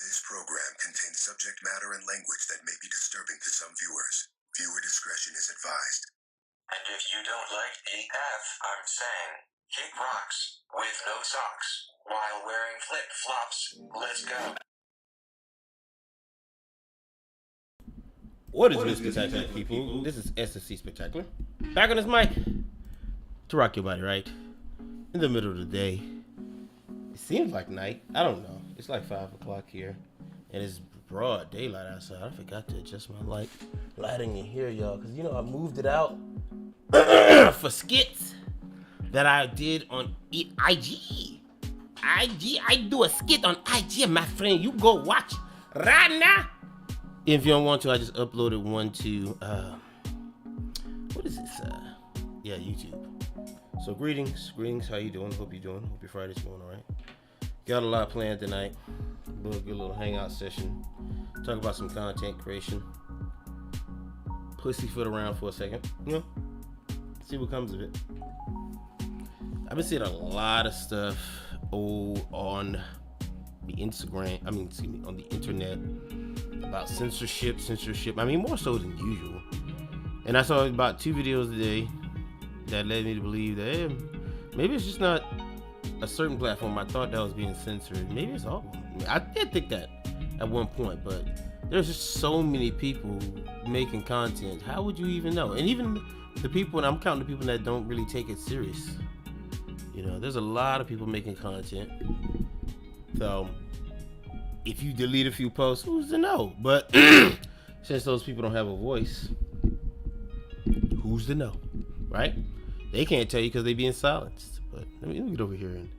This program contains subject matter and language that may be disturbing to some viewers. Viewer discretion is advised. And if you don't like the F I'm saying, kick rocks with no socks while wearing flip-flops. Let's go. What is good, spectacular people? This is SSC Spectacular. Back on this mic to rock your body right in the middle of the day. It seems like night. I don't know. It's like 5 o'clock here, and it's broad daylight outside. I forgot to adjust my lighting in here, y'all, because you know I moved it out for skits that I did on IG. I do a skit on IG, my friend. You go watch right now. If you don't want to, I just uploaded one to what is this? Yeah, YouTube. So greetings, how you doing? Hope you're doing. Hope your Friday's going all right. Got a lot planned tonight. We'll do a little hangout session. Talk about some content creation. Pussyfoot around for a second. You know, see what comes of it. I've been seeing a lot of stuff on the Instagram. On the internet about censorship. I mean, more so than usual. And I saw about 2 videos today that led me to believe that hey, maybe it's just not a certain platform I thought that was being censored. Maybe it's all. I did think that at one point, but there's just so many people making content. How would you even know? And even the people, and I'm counting the people that don't really take it serious. You know, there's a lot of people making content. So if you delete a few posts, who's to know? But since those people don't have a voice, who's to know, right? They can't tell you because they being silenced. But let me get over here and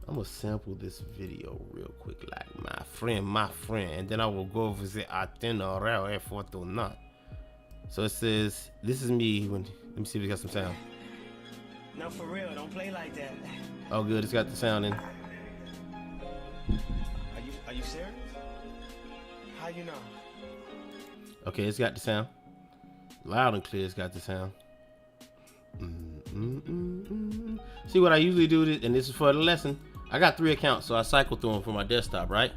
I'm gonna sample this video real quick, like my friend, and then I will go over the itinerary for tonight. So it says, "This is me when." Let me see if we got some sound. No, for real, don't play like that. Oh, good, it's got the sound in. Are you serious? How you know? Okay, it's got the sound. Loud and clear, it's got the sound. See what I usually do, and this is for the lesson. I got 3 accounts, so I cycle through them for my desktop, right?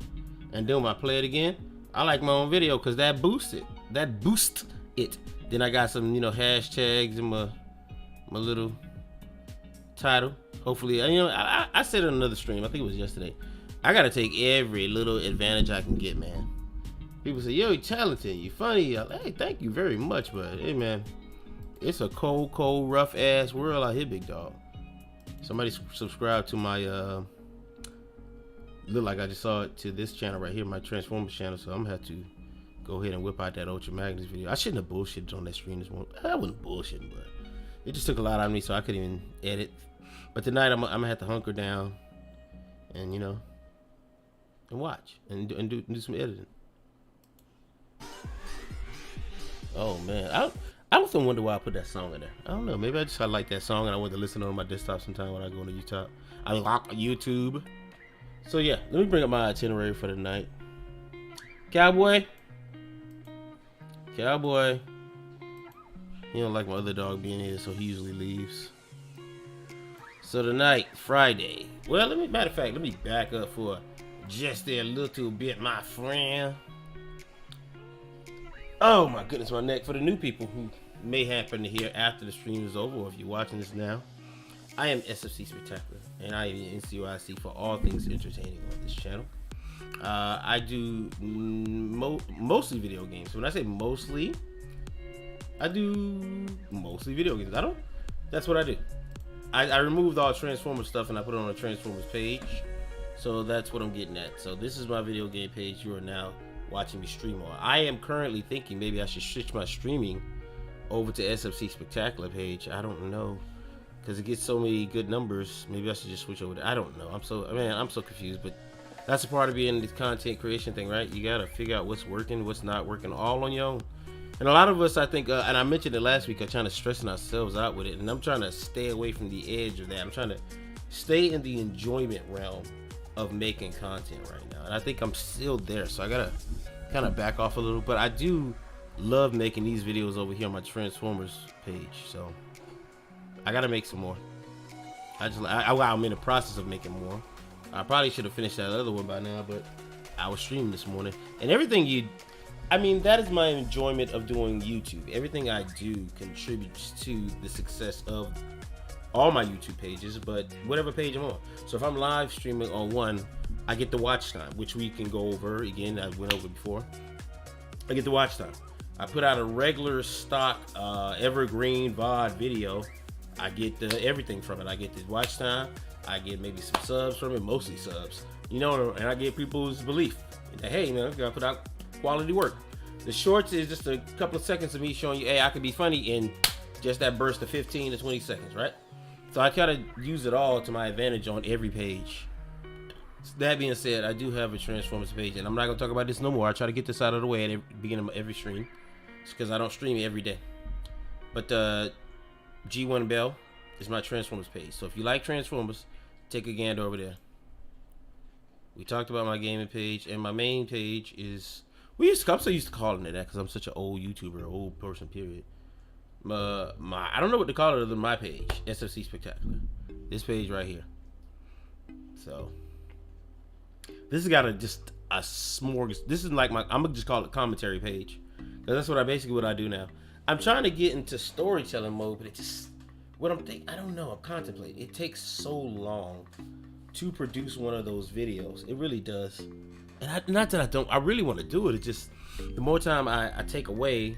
And then when I play it again, I like my own video because that boosts it. Then I got some, hashtags in my little title. Hopefully, I said on another stream, I think it was yesterday, I gotta take every little advantage I can get, man. People say, yo, you're talented, you're funny. Hey, thank you very much, but hey, man, it's a cold, rough ass world out here, big dog. Somebody subscribe to my look like I just saw it to this channel right here, my Transformers channel. So I'm gonna have to go ahead and whip out that Ultra Magnus video. I shouldn't have bullshitted on that stream this morning. I wasn't bullshitting, but it just took a lot out of me, so I couldn't even edit. But tonight I'm gonna have to hunker down and and watch and do some editing. Oh man, I often wonder why I put that song in there. I don't know. Maybe I like that song and I want to listen on my desktop sometime when I go on YouTube. I lock YouTube. So yeah, let me bring up my itinerary for the night. Cowboy. He don't like my other dog being here, so he usually leaves. So tonight, Friday. Well, matter of fact, let me back up for just a little bit, my friend. Oh my goodness, my neck. For the new people who may happen to hear after the stream is over, or if you're watching this now, I am SFC Spectacular, and I am NCOIC for all things entertaining on this channel. I do mostly video games. When I say mostly, I do mostly video games. That's what I do. I removed all Transformers stuff and I put it on a Transformers page. So that's what I'm getting at. So this is my video game page you are now watching me stream on. I am currently thinking maybe I should switch my streaming over to SFC Spectacular page. I don't know, because it gets so many good numbers. Maybe I should just switch over to, I don't know. I'm so confused, but that's a part of being the content creation thing, right? You gotta figure out what's working, what's not working, all on your own. And a lot of us, I think, and I mentioned it last week, are trying to stressing ourselves out with it, and I'm trying to stay away from the edge of that. I'm trying to stay in the enjoyment realm of making content right now, and I think I'm still there, so I gotta kind of back off a little. But I do love making these videos over here on my Transformers page, so I gotta make some more. I'm in the process of making more. I probably should have finished that other one by now, but I was streaming this morning, and everything that is my enjoyment of doing YouTube. Everything I do contributes to the success of all my YouTube pages, but whatever page I'm on. So if I'm live streaming on one, I get the watch time, which we can go over again. I went over before. I get the watch time. I put out a regular stock evergreen VOD video. I get everything from it. I get the watch time. I get maybe some subs from it, mostly subs. And I get people's belief that, hey, man, I gotta put out quality work. The shorts is just a couple of seconds of me showing you, hey, I can be funny in just that burst of 15 to 20 seconds, right? So I try to use it all to my advantage on every page. That being said, I do have a Transformers page, and I'm not going to talk about this no more. I try to get this out of the way at the beginning of every stream. It's because I don't stream every day. But G1 Bell is my Transformers page. So if you like Transformers, take a gander over there. We talked about my gaming page, and my main page is... I'm so used to calling it that because I'm such an old YouTuber, old person, period. I don't know what to call it other than my page, SFC Spectacular. This page right here. So this has got a smorgasbord. This is like I'm gonna just call it commentary page, because that's what I do now. I'm trying to get into storytelling mode, but I don't know. I'm contemplating. It takes so long to produce one of those videos. It really does. And not that I don't. I really want to do it. It's just the more time I take away,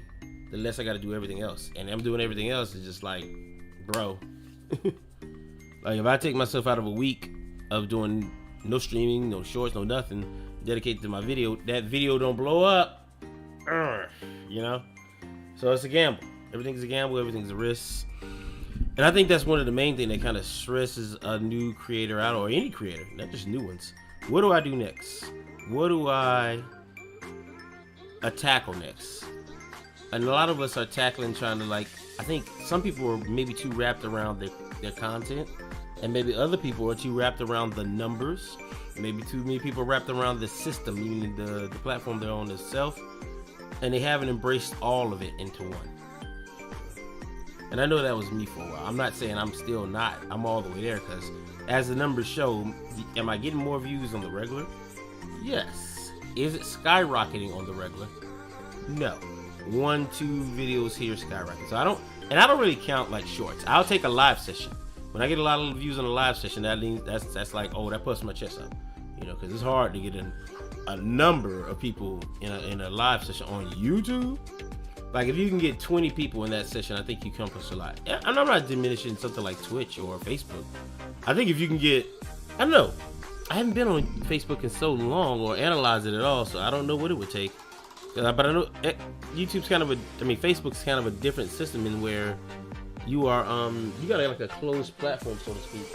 the less I got to do everything else. And I'm doing everything else. It's just like, bro. Like if I take myself out of a week of doing no streaming, no shorts, no nothing, dedicated to my video, that video don't blow up. So it's a gamble. Everything's a gamble. Everything's a risk. And I think that's one of the main things that kind of stresses a new creator out, or any creator, not just new ones. What do I do next? What do I tackle next? And a lot of us are tackling, trying to I think some people are maybe too wrapped around their content, and maybe other people are too wrapped around the numbers. Maybe too many people are wrapped around the system, meaning the platform they're on itself, and they haven't embraced all of it into one. And I know that was me for a while. I'm not saying I'm all the way there, because as the numbers show, am I getting more views on the regular? Yes. Is it skyrocketing on the regular? No. 1-2 videos here skyrocket. So I don't really count like shorts. I'll take a live session. When I get a lot of views on a live session, that means that's like, oh, that puts my chest up. Because it's hard to get a number of people in a live session on YouTube. Like if you can get 20 people in that session, I think you accomplish a lot. And I'm not diminishing something like Twitch or Facebook. I think if you can get, I don't know. I haven't been on Facebook in so long or analyzed it at all, so I don't know what it would take. But I know YouTube's Facebook's kind of a different system in where you are, you got like a closed platform, so to speak.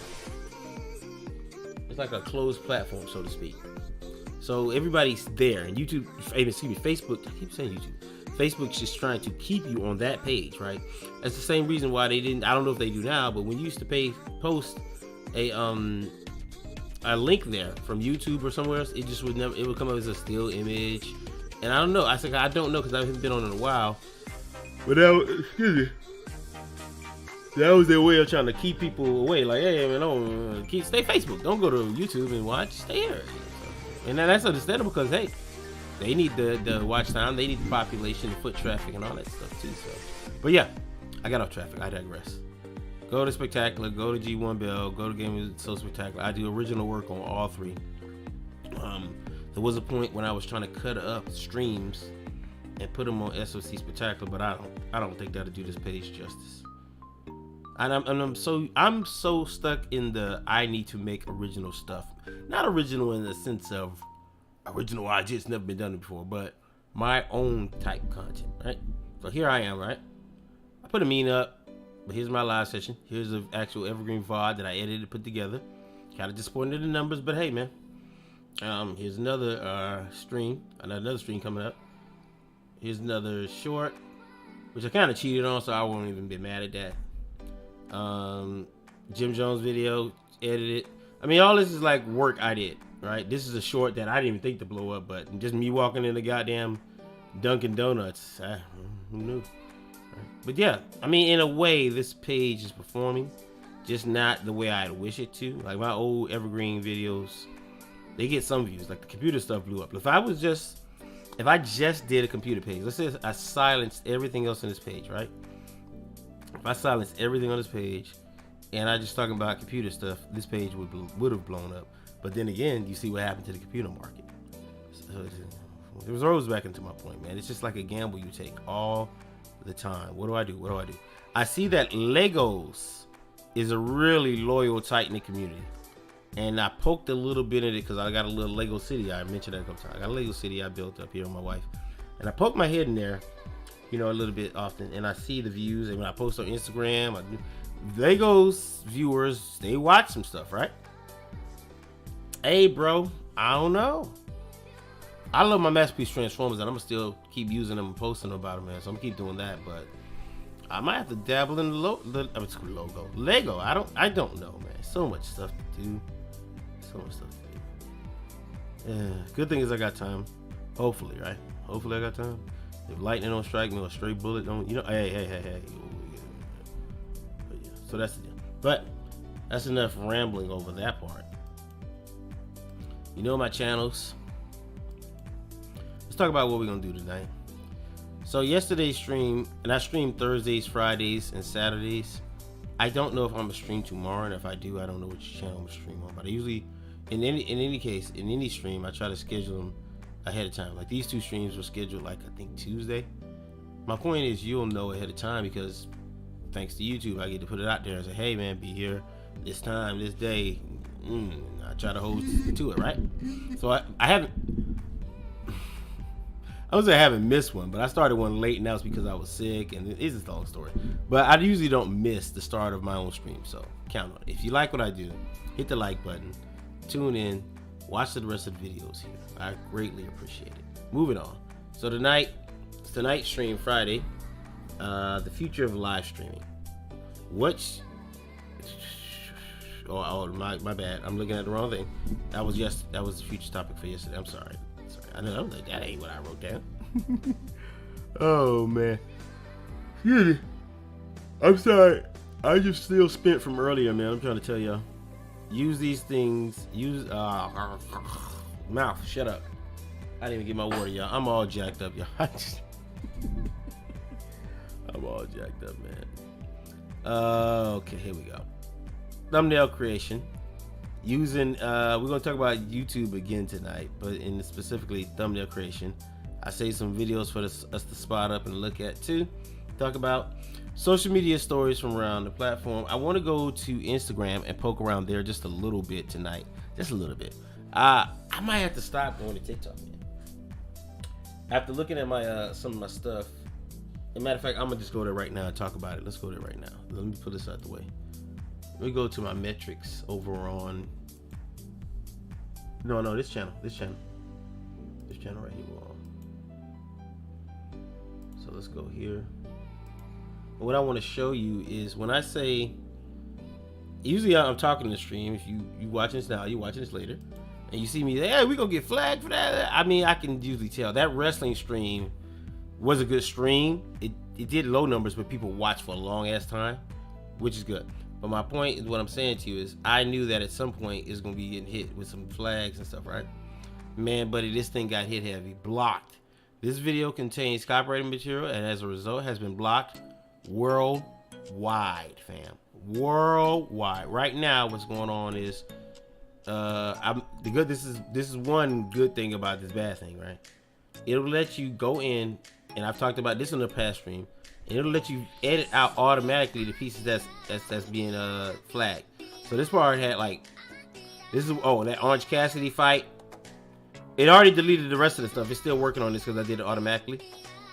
It's like a closed platform, so to speak. So everybody's there, and Facebook, I keep saying YouTube. Facebook's just trying to keep you on that page, right? That's the same reason why they didn't, I don't know if they do now, but when you used to post a link there from YouTube or somewhere else, it would come up as a still image. And I don't know. I don't know because I haven't been on it in a while. But that was their way of trying to keep people away. Like, hey, man, stay Facebook. Don't go to YouTube and watch. Stay here. And that's understandable because, hey, they need the watch time. They need the population, the foot traffic, and all that stuff too. So, but yeah, I got off traffic. I digress. Go to Spectacular. Go to G1 Bell. Go to Gaming So Spectacular. I do original work on all three. There was a point when I was trying to cut up streams and put them on SOC Spectacular, but I don't think that'll do this page justice. And I'm so stuck in I need to make original stuff. Not original in the sense of original ideas, never been done before, but my own type content, right? So here I am, right? I put a meme up, but here's my live session. Here's the actual evergreen VOD that I edited and put together. Kind of disappointed in the numbers, but hey, man. Here's another stream, another stream coming up. Here's another short, which I kind of cheated on, so I won't even be mad at that. Jim Jones video, edited. I mean, all this is like work I did, right? This is a short that I didn't even think to blow up, but just me walking in the goddamn Dunkin' Donuts. Who knew? Right? But yeah, I mean, in a way, this page is performing, just not the way I'd wish it to. Like my old evergreen videos, they get some views. Like the computer stuff blew up. If I just did a computer page, let's say I silenced everything else on this page, right? If I silenced everything on this page and I just talking about computer stuff, this page would have blown up. But then again, you see what happened to the computer market. So it rolls back into my point, man. It's just like a gamble you take all the time. What do I do? I see that Legos is a really loyal, tight-knit community. And I poked a little bit in it because I got a little Lego City. I mentioned that a couple times. I got a Lego City I built up here with my wife. And I poked my head in there, a little bit often. And I see the views. And when I post on Instagram, Legos viewers, they watch some stuff, right? Hey, bro, I don't know. I love my Masterpiece Transformers, and I'm going to still keep using them and posting about them, man. So I'm going to keep doing that. But I might have to dabble in the Lego. I don't know, man. So much stuff to do. Yeah, good thing is I got time. Hopefully, right? Hopefully I got time. If lightning don't strike me or a stray bullet don't, hey. But yeah, so that's the deal. But that's enough rambling over that part. My channels. Let's talk about what we're gonna do tonight. So yesterday's stream, and I stream Thursdays, Fridays, and Saturdays. I don't know if I'm gonna stream tomorrow, and if I do, I don't know which channel I'm gonna stream on. But I usually, in any stream, I try to schedule them ahead of time. Like these two streams were scheduled, like I think Tuesday. My point is, you'll know ahead of time because thanks to YouTube, I get to put it out there and say, "Hey, man, be here this time, this day." I try to hold to it, right? So I haven't. I would say I haven't missed one, but I started one late, and that was because I was sick, and it's a long story. But I usually don't miss the start of my own stream, so count on it. If you like what I do, hit the like button, tune in, watch the rest of the videos here. I greatly appreciate it. Moving on. So tonight's stream, Friday, the future of live streaming. My bad. I'm looking at the wrong thing. That was the future topic for yesterday. I'm sorry. I know that ain't what I wrote down. Oh man. Yeah. I'm sorry. I just still spent from earlier, man. I'm trying to tell y'all. Use these things. Mouth. Shut up. I didn't even get my water, y'all. I'm all jacked up, y'all. I'm all jacked up, man. Okay, here we go. Thumbnail creation. Using we're gonna talk about YouTube again tonight, but in specifically thumbnail creation. I saved some videos for us to spot up and look at too. Talk about social media stories from around the platform. I want to go to Instagram and poke around there just a little bit tonight, just a little bit. I might have to stop going to TikTok, man. After looking at my some of my stuff, as a matter of fact, I'm gonna just go there right now and talk about it. Let's go there right now. Let me put this out the way. Let me go to my metrics over on this channel right here we're on. So let's go here. And what I want to show you is when I say, usually I'm talking in the stream. If you watching this now, you watching this later, and you see me, hey, we gonna get flagged for that. I mean, I can usually tell that wrestling stream was a good stream. It did low numbers, but people watched for a long ass time, which is good. But my point is, what I'm saying to you is, I knew that at some point it's gonna be getting hit with some flags and stuff, right? Man, buddy, this thing got hit heavy, blocked. This video contains copyrighted material, and as a result, has been blocked worldwide, fam. Worldwide. Right now, what's going on is, this is one good thing about this bad thing, right? It'll let you go in, and I've talked about this in the past stream. It'll let you edit out automatically the pieces that's being flagged. So this part had that Orange Cassidy fight. It already deleted the rest of the stuff. It's still working on this because I did it automatically.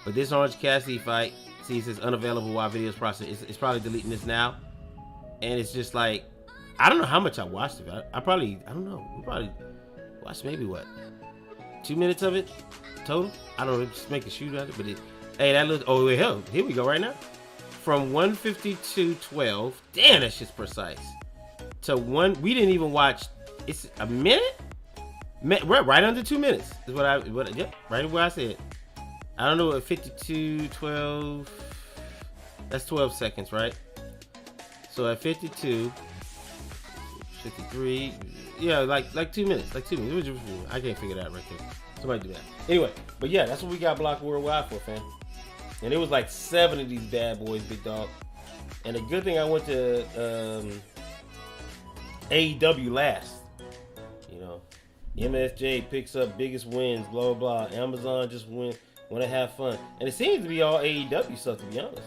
But this Orange Cassidy fight, see, it says unavailable while videos processed. It's probably deleting this now, and it's just like, I don't know how much I watched it. I don't know. We probably watched maybe 2 minutes of it total. I don't know. Just make a shoot at it, but it. Hey, that looks. Oh, hell, here we go right now. From 1:52:12. Damn, that's just precise. To we didn't even watch. It's a minute. We're right under 2 minutes. Is right where I said. I don't know what 52:12. That's 12 seconds, right? So at 52, 53. Yeah, like 2 minutes. Like 2 minutes. I can't figure that right there. Somebody do that. Anyway, but yeah, that's what we got Block Worldwide for, fam. And it was like 7 of these bad boys, big dog. And the good thing I went to AEW last. You know, MSJ picks up biggest wins, blah, blah, blah. Amazon just want to have fun. And it seems to be all AEW stuff, to be honest.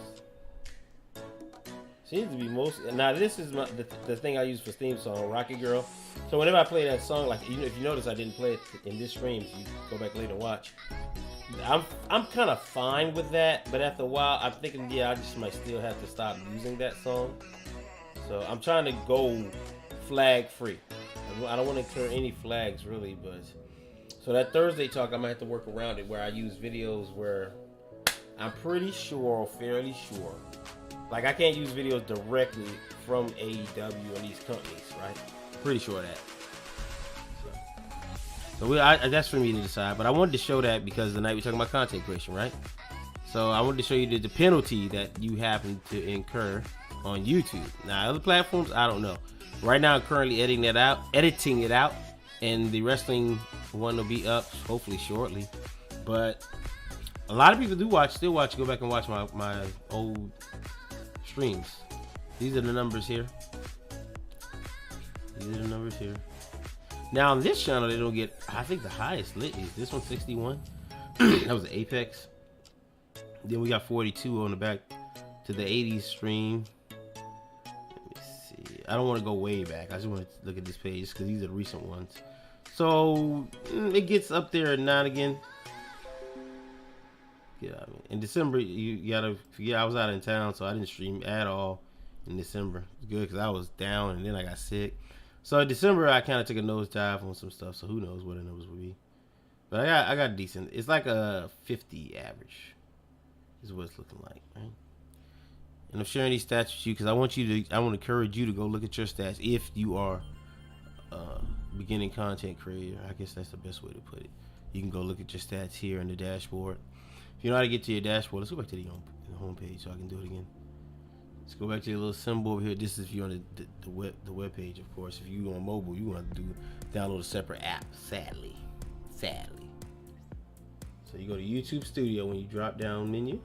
Seems to be most. Now, this is the thing I use for theme song, Rocket Girl. So whenever I play that song, like, if you notice, I didn't play it in this stream. If you go back later and watch. I'm kind of fine with that, but after a while, I'm thinking, yeah, I just might still have to stop using that song. So I'm trying to go flag free. I don't want to incur any flags really, but so that Thursday talk, I might have to work around it where I use videos where I'm pretty sure, or fairly sure, like I can't use videos directly from AEW and these companies, right? Pretty sure of that. So that's for me to decide, but I wanted to show that because tonight we're talking about content creation, right? So I wanted to show you the penalty that you happen to incur on YouTube. Now, other platforms, I don't know. Right now, I'm currently editing it out, and the wrestling one will be up hopefully shortly. But a lot of people still watch. Go back and watch my old streams. These are the numbers here. Now on this channel, they don't get, I think the highest lit is this one, 61. That was the Apex. Then we got 42 on the back to the 80s stream. Let me see. I don't want to go way back. I just want to look at this page because these are the recent ones. So it gets up there now and again. Yeah, I mean, in December, you gotta forget I was out in town, so I didn't stream at all in December. It's good because I was down and then I got sick. So in December, I kind of took a nosedive on some stuff, so who knows what the numbers will be. But I got decent. It's like a 50 average is what it's looking like, right? And I'm sharing these stats with you because I want to encourage you to go look at your stats if you are a beginning content creator. I guess that's the best way to put it. You can go look at your stats here in the dashboard. If you know how to get to your dashboard, let's go back to the home page so I can do it again. Let's go back to your little symbol over here. This is if you're on the web page, of course. If you're on mobile, you want to download a separate app. Sadly. So you go to YouTube Studio when you drop down menu.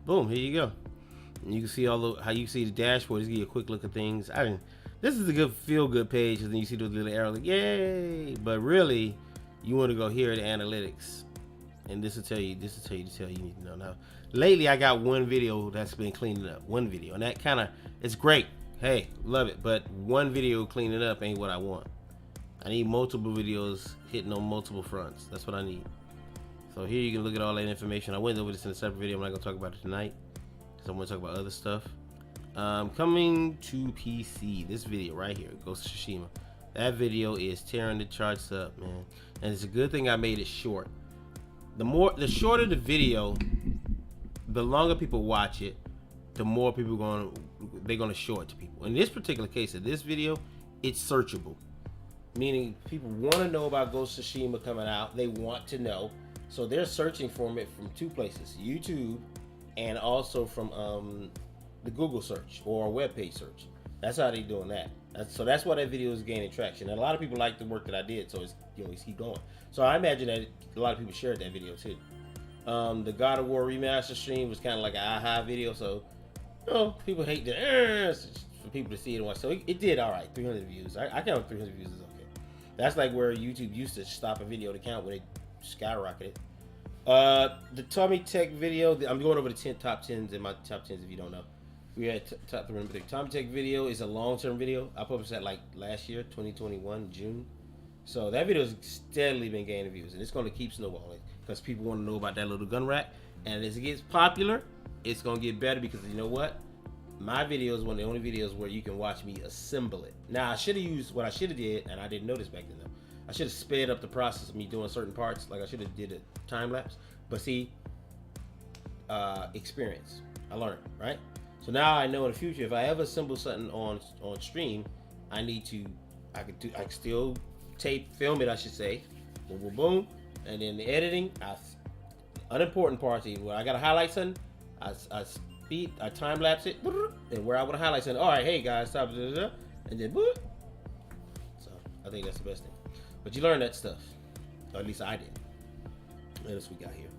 Boom, here you go. And you can see how you see the dashboard. Just give you a quick look at things. This is a good feel-good page, and then you see those little arrows like yay. But really, you want to go here to analytics, and this will tell you the detail you need to know. Now, lately I got one video that's been cleaning up. One video, and that kind of it's great. Hey, love it. But one video cleaning up ain't what I want. I need multiple videos hitting on multiple fronts. That's what I need. So here you can look at all that information. I went over this in a separate video. I'm not gonna talk about it tonight because I want to talk about other stuff. Coming to PC, this video right here, Ghost of Tsushima. That video is tearing the charts up, man. And it's a good thing I made it short. The shorter the video, the longer people watch it, the more people they're gonna show it to people. In this particular case of this video, it's searchable. Meaning people want to know about Ghost of Tsushima coming out. They want to know. So they're searching for it from two places, YouTube and also from the Google search or web page search. That's how they're doing that. That's why that video is gaining traction. And a lot of people like the work that I did, so it's keep going. So I imagine that a lot of people shared that video too. The God of War remaster stream was kind of like an aha video, so people hate for people to see it and watch. So it did all right, 300 views. I count 300 views as okay. That's like where YouTube used to stop a video to count when it skyrocketed. The Tommy Tech video, I'm going over the top 10s in my top 10s if you don't know. We had top 3. Tommy Tech video is a long-term video. I published that like last year, 2021, June. So that video has steadily been gaining views, and it's going to keep snowballing because people want to know about that little gun rack. And as it gets popular, it's going to get better because you know what? My video is one of the only videos where you can watch me assemble it. Now, I should have used what I should have did, and I didn't notice back then though. I should have sped up the process of me doing certain parts. Like I should have did a time lapse. But see, experience. I learned, right? So now I know in the future, if I ever assemble something on stream, I can still film it, I should say. Boom, boom, boom. And then the editing, unimportant parts, where I gotta highlight something, I time lapse it, and where I want to highlight something, all right, hey guys, stop, and then boop, I think that's the best thing. But you learn that stuff. Or at least I did. What else we got here?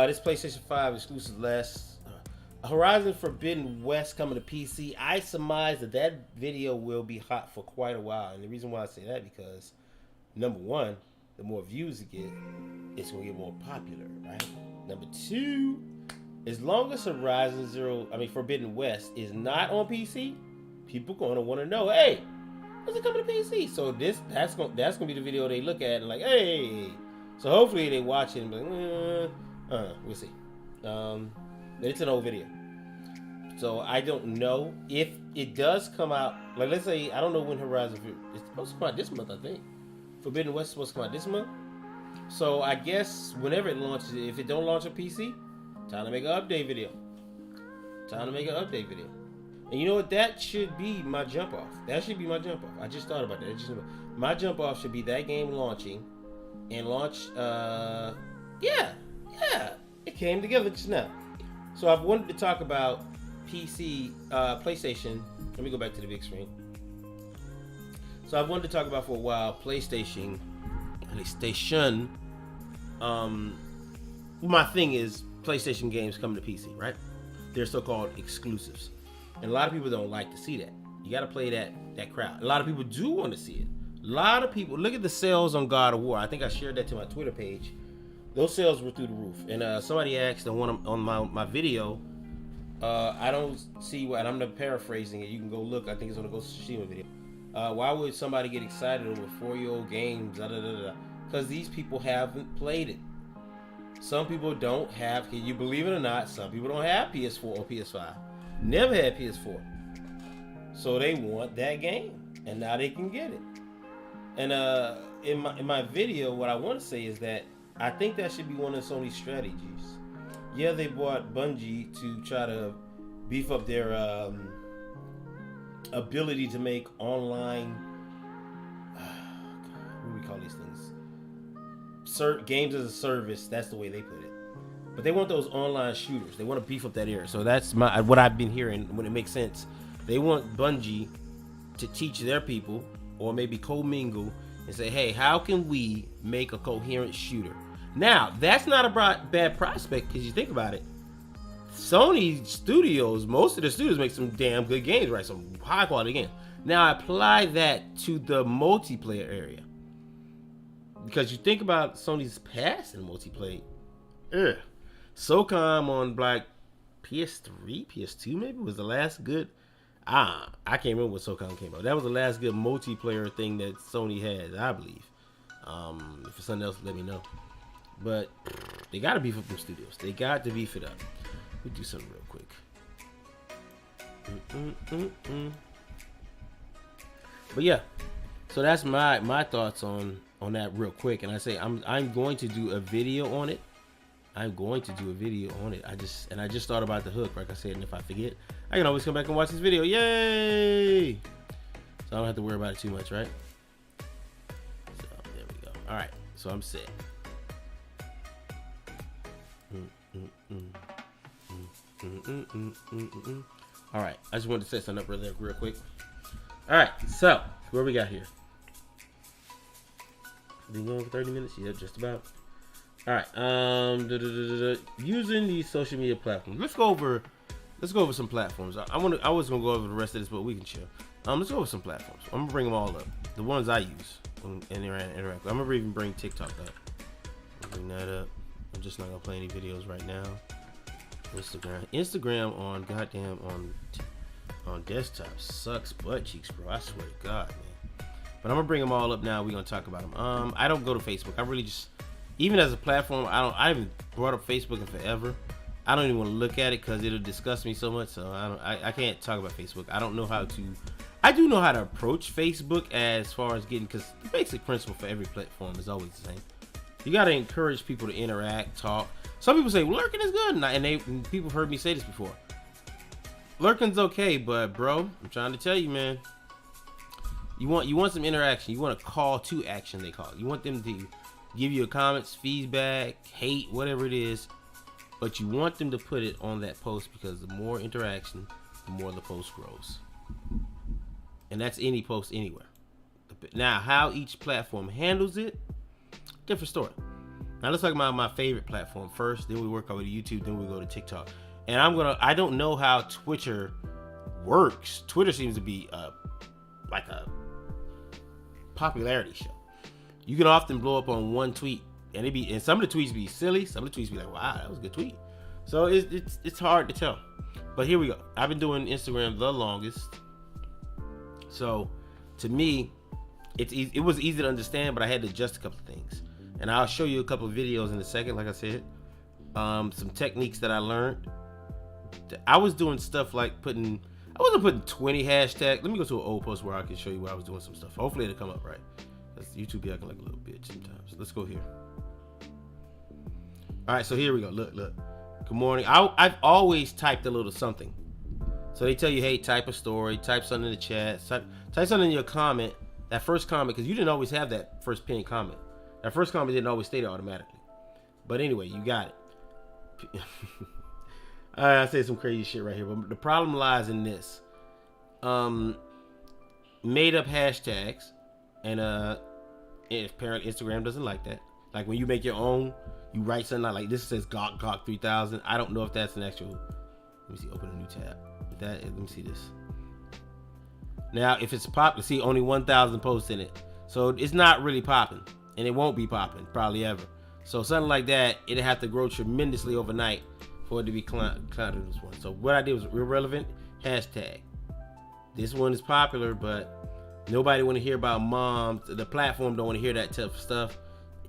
This PlayStation 5 exclusive last Horizon Forbidden West coming to PC. I surmise that video will be hot for quite a while. And the reason why I say that because number one, the more views it get, it's gonna get more popular, right? Number two, as long as Forbidden West is not on PC, people gonna want to know, hey, when's it coming to PC? So that's gonna be the video they look at and like, hey. So hopefully they watch it and be like, we'll see. But it's an old video. So I don't know if it does come out. Like, let's say, I don't know when Horizon it's supposed to come out this month, I think. Forbidden West is supposed to come out this month. So I guess whenever it launches, if it don't launch on PC, time to make an update video. And you know what? That should be my jump off. I just thought about that. My jump off should be that game launching and launch. Yeah. It came together just now. So I've wanted to talk about PC, PlayStation. Let me go back to the big screen. So I've wanted to talk about for a while PlayStation. My thing is PlayStation games coming to PC, right? They're so-called exclusives, and a lot of people don't like to see that. You got to play that crowd. A lot of people do want to see it. A lot of people look at the sales on God of War. I think I shared that to my Twitter page. Those sales were through the roof. And somebody asked on my video. I don't see why, and I'm not paraphrasing it. You can go look. I think it's on the Ghost of Tsushima video. Why would somebody get excited over 4-year-old games? Because these people haven't played it. Some people don't have. Can you believe it or not? Some people don't have PS4 or PS5. Never had PS4. So they want that game, and now they can get it. And in my video, what I want to say is that I think that should be one of Sony's strategies. Yeah, they bought Bungie to try to beef up their ability to make online. What do we call these things? Games as a service. That's the way they put it. But they want those online shooters. They want to beef up that area. So that's what I've been hearing when it makes sense. They want Bungie to teach their people, or maybe commingle and say, hey, how can we make a coherent shooter? Now, that's not a bad prospect because you think about it. Sony studios, most of the studios make some damn good games, right? Some high quality games. Now, apply that to the multiplayer area. Because you think about Sony's past in multiplayer. SOCOM on like PS3, PS2 maybe was the last good. I can't remember what SOCOM came out. That was the last good multiplayer thing that Sony had, I believe. If it's something else, let me know. But they got to beef up them studios. They got to beef it up. Let me do something real quick. But yeah, so that's my thoughts on that real quick. And I say I'm going to do a video on it. I just thought about the hook, like I said, and if I forget, I can always come back and watch this video. Yay! So I don't have to worry about it too much, right? So there we go. All right, so I'm set. All right, I just wanted to set something up real quick. All right, so where we got here? Been going for 30 minutes? Yeah, just about. All right. Using these social media platforms. Let's go over some platforms. I was gonna go over the rest of this, but we can chill. Let's go over some platforms. I'm gonna bring them all up. The ones I use and interact. I'm gonna even bring TikTok up. Bring that up. I'm just not gonna play any videos right now. Instagram on desktop sucks butt cheeks, bro. I swear to God, man. But I'm gonna bring them all up now. We're gonna talk about them. I don't go to Facebook. I really just, even as a platform, I haven't brought up Facebook in forever. I don't even want to look at it because it'll disgust me so much. So I can't talk about Facebook. I don't know how to. I do know how to approach Facebook as far as getting, because the basic principle for every platform is always the same. You got to encourage people to interact, talk. Some people say, well, lurking is good. And people have heard me say this before. Lurking's okay, but bro, I'm trying to tell you, man. You want some interaction. You want a call to action, they call it. You want them to give you comments, feedback, hate, whatever it is. But you want them to put it on that post, because the more interaction, the more the post grows. And that's any post anywhere. Now, how each platform handles it, different story. Now let's talk about my favorite platform first. Then we work over to YouTube. Then we go to TikTok. And I don't know how Twitter works. Twitter seems to be like a popularity show. You can often blow up on one tweet, and some of the tweets be silly. Some of the tweets be like, "Wow, that was a good tweet." So it's hard to tell. But here we go. I've been doing Instagram the longest. So to me, it was easy to understand, but I had to adjust a couple of things. And I'll show you a couple of videos in a second, like I said. Some techniques that I learned. I was doing stuff like I wasn't putting 20 hashtags. Let me go to an old post where I can show you where I was doing some stuff. Hopefully it'll come up right. Because YouTube be acting like a little bitch sometimes. Let's go here. All right, so here we go. Look. Good morning. I've always typed a little something. So they tell you, hey, type a story, type something in the chat, type something in your comment. That first comment, because you didn't always have that first pinned comment. That first comment didn't always stay there automatically. But anyway, you got it. I say some crazy shit right here, but the problem lies in this. Made up hashtags, and apparently Instagram doesn't like that. Like when you make your own, you write something like this says Gawk 3000. I don't know if that's an actual. Let me see. Open a new tab. Let me see this. Now, if it's popular, see only 1,000 posts in it, so it's not really popping, and it won't be popping probably ever. So something like that, it'd have to grow tremendously overnight for it to be counted as one. So what I did was irrelevant hashtag. This one is popular, but nobody want to hear about moms. The platform don't want to hear that type of stuff.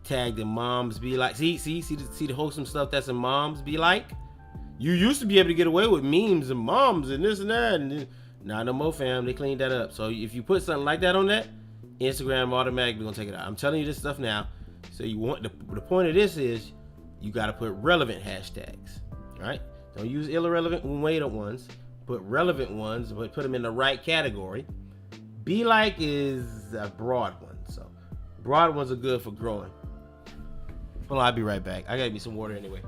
Tag them moms be like. See the wholesome stuff that's in moms be like. You used to be able to get away with memes and moms and this and that, and then, nah, no more, fam. They cleaned that up. So if you put something like that on that, Instagram automatically gonna take it out. I'm telling you this stuff now. So you want the point of this is you got to put relevant hashtags, right? Don't use irrelevant and weighted ones. Put relevant ones, but put them in the right category. Be like is a broad one, so broad ones are good for growing. Hold on, I'll be right back. I gotta get me some water anyway.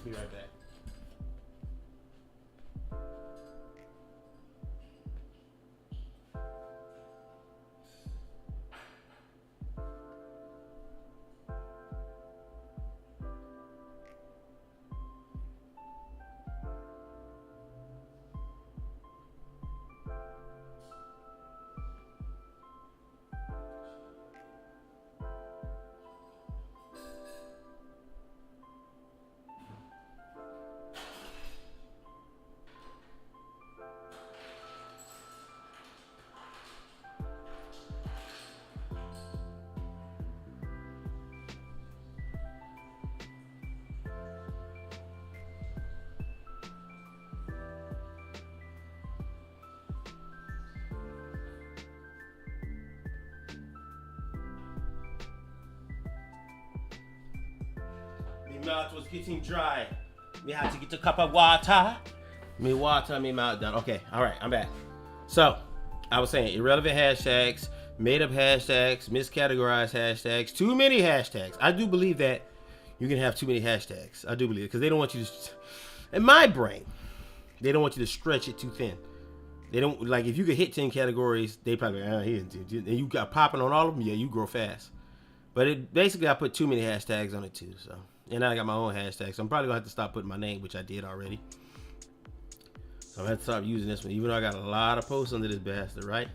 Be right back. Mouth was getting dry. Me had to get a cup of water. Me water me mouth down. Okay, all right, I'm back. So, I was saying irrelevant hashtags, made up hashtags, miscategorized hashtags, too many hashtags. I do believe that you can have too many hashtags. I do believe it because they don't want you to. In my brain, they don't want you to stretch it too thin. They don't like if you could hit 10 categories, they probably and you got popping on all of them. Yeah, you grow fast. But it basically I put too many hashtags on it too. So. And I got my own hashtags. So I'm probably going to have to stop putting my name, which I did already. So I'm going to have to stop using this one, even though I got a lot of posts under this bastard, right?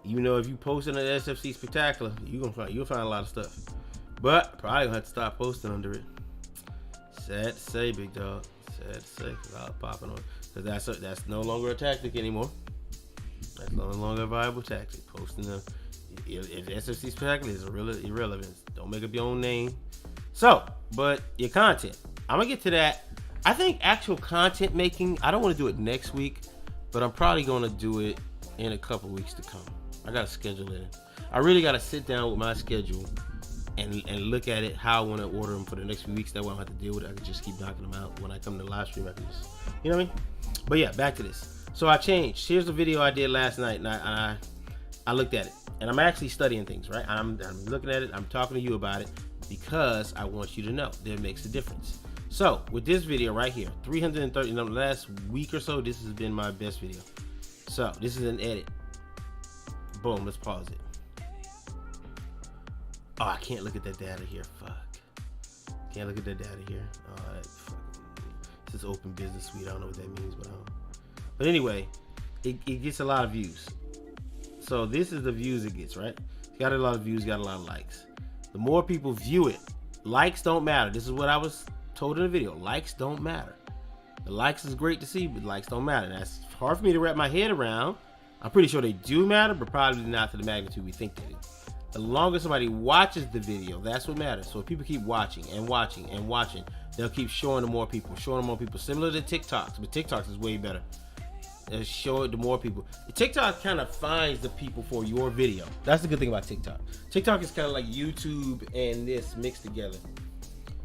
Even though if you post in an SFC Spectacular, you'll find a lot of stuff. But probably going to have to stop posting under it. Sad to say, big dog. Sad to say, because I'll pop it on. Because that's no longer a tactic anymore. That's no longer a viable tactic. Posting if SFC Spectacular is irrelevant. Don't make up your own name. So, but your content, I'm gonna get to that. I think actual content making, I don't want to do it next week, but I'm probably gonna do it in a couple weeks to come. I gotta schedule it. I really gotta sit down with my schedule and look at it, how I want to order them for the next few weeks. That way I don't have to deal with it. I can just keep knocking them out when I come to the live stream. I can just, you know what I mean? But yeah, back to this. So I changed. Here's the video I did last night, and I looked at it, and I'm actually studying things, right? I'm looking at it. I'm talking to you about it. Because I want you to know that it makes a difference. So with this video right here, 330, the last week or so, this has been my best video. So this is an edit. Boom, let's pause it. Oh, I can't look at that data here. Fuck. Can't look at that data here. Oh, that fucking, this is open business suite. I don't know what that means, but I don't. But anyway, it gets a lot of views. So this is the views it gets, right? It's got a lot of views, got a lot of likes. The more people view it, likes don't matter. This is what I was told in the video. Likes don't matter. The likes is great to see, but likes don't matter. That's hard for me to wrap my head around. I'm pretty sure they do matter, but probably not to the magnitude we think they do. The longer somebody watches the video, that's what matters. So if people keep watching and watching and watching, they'll keep showing to more people, similar to TikToks, but TikToks is way better. They'll show it to more people. TikTok kind of finds the people for your video. That's the good thing about TikTok. TikTok is kind of like YouTube and this mixed together.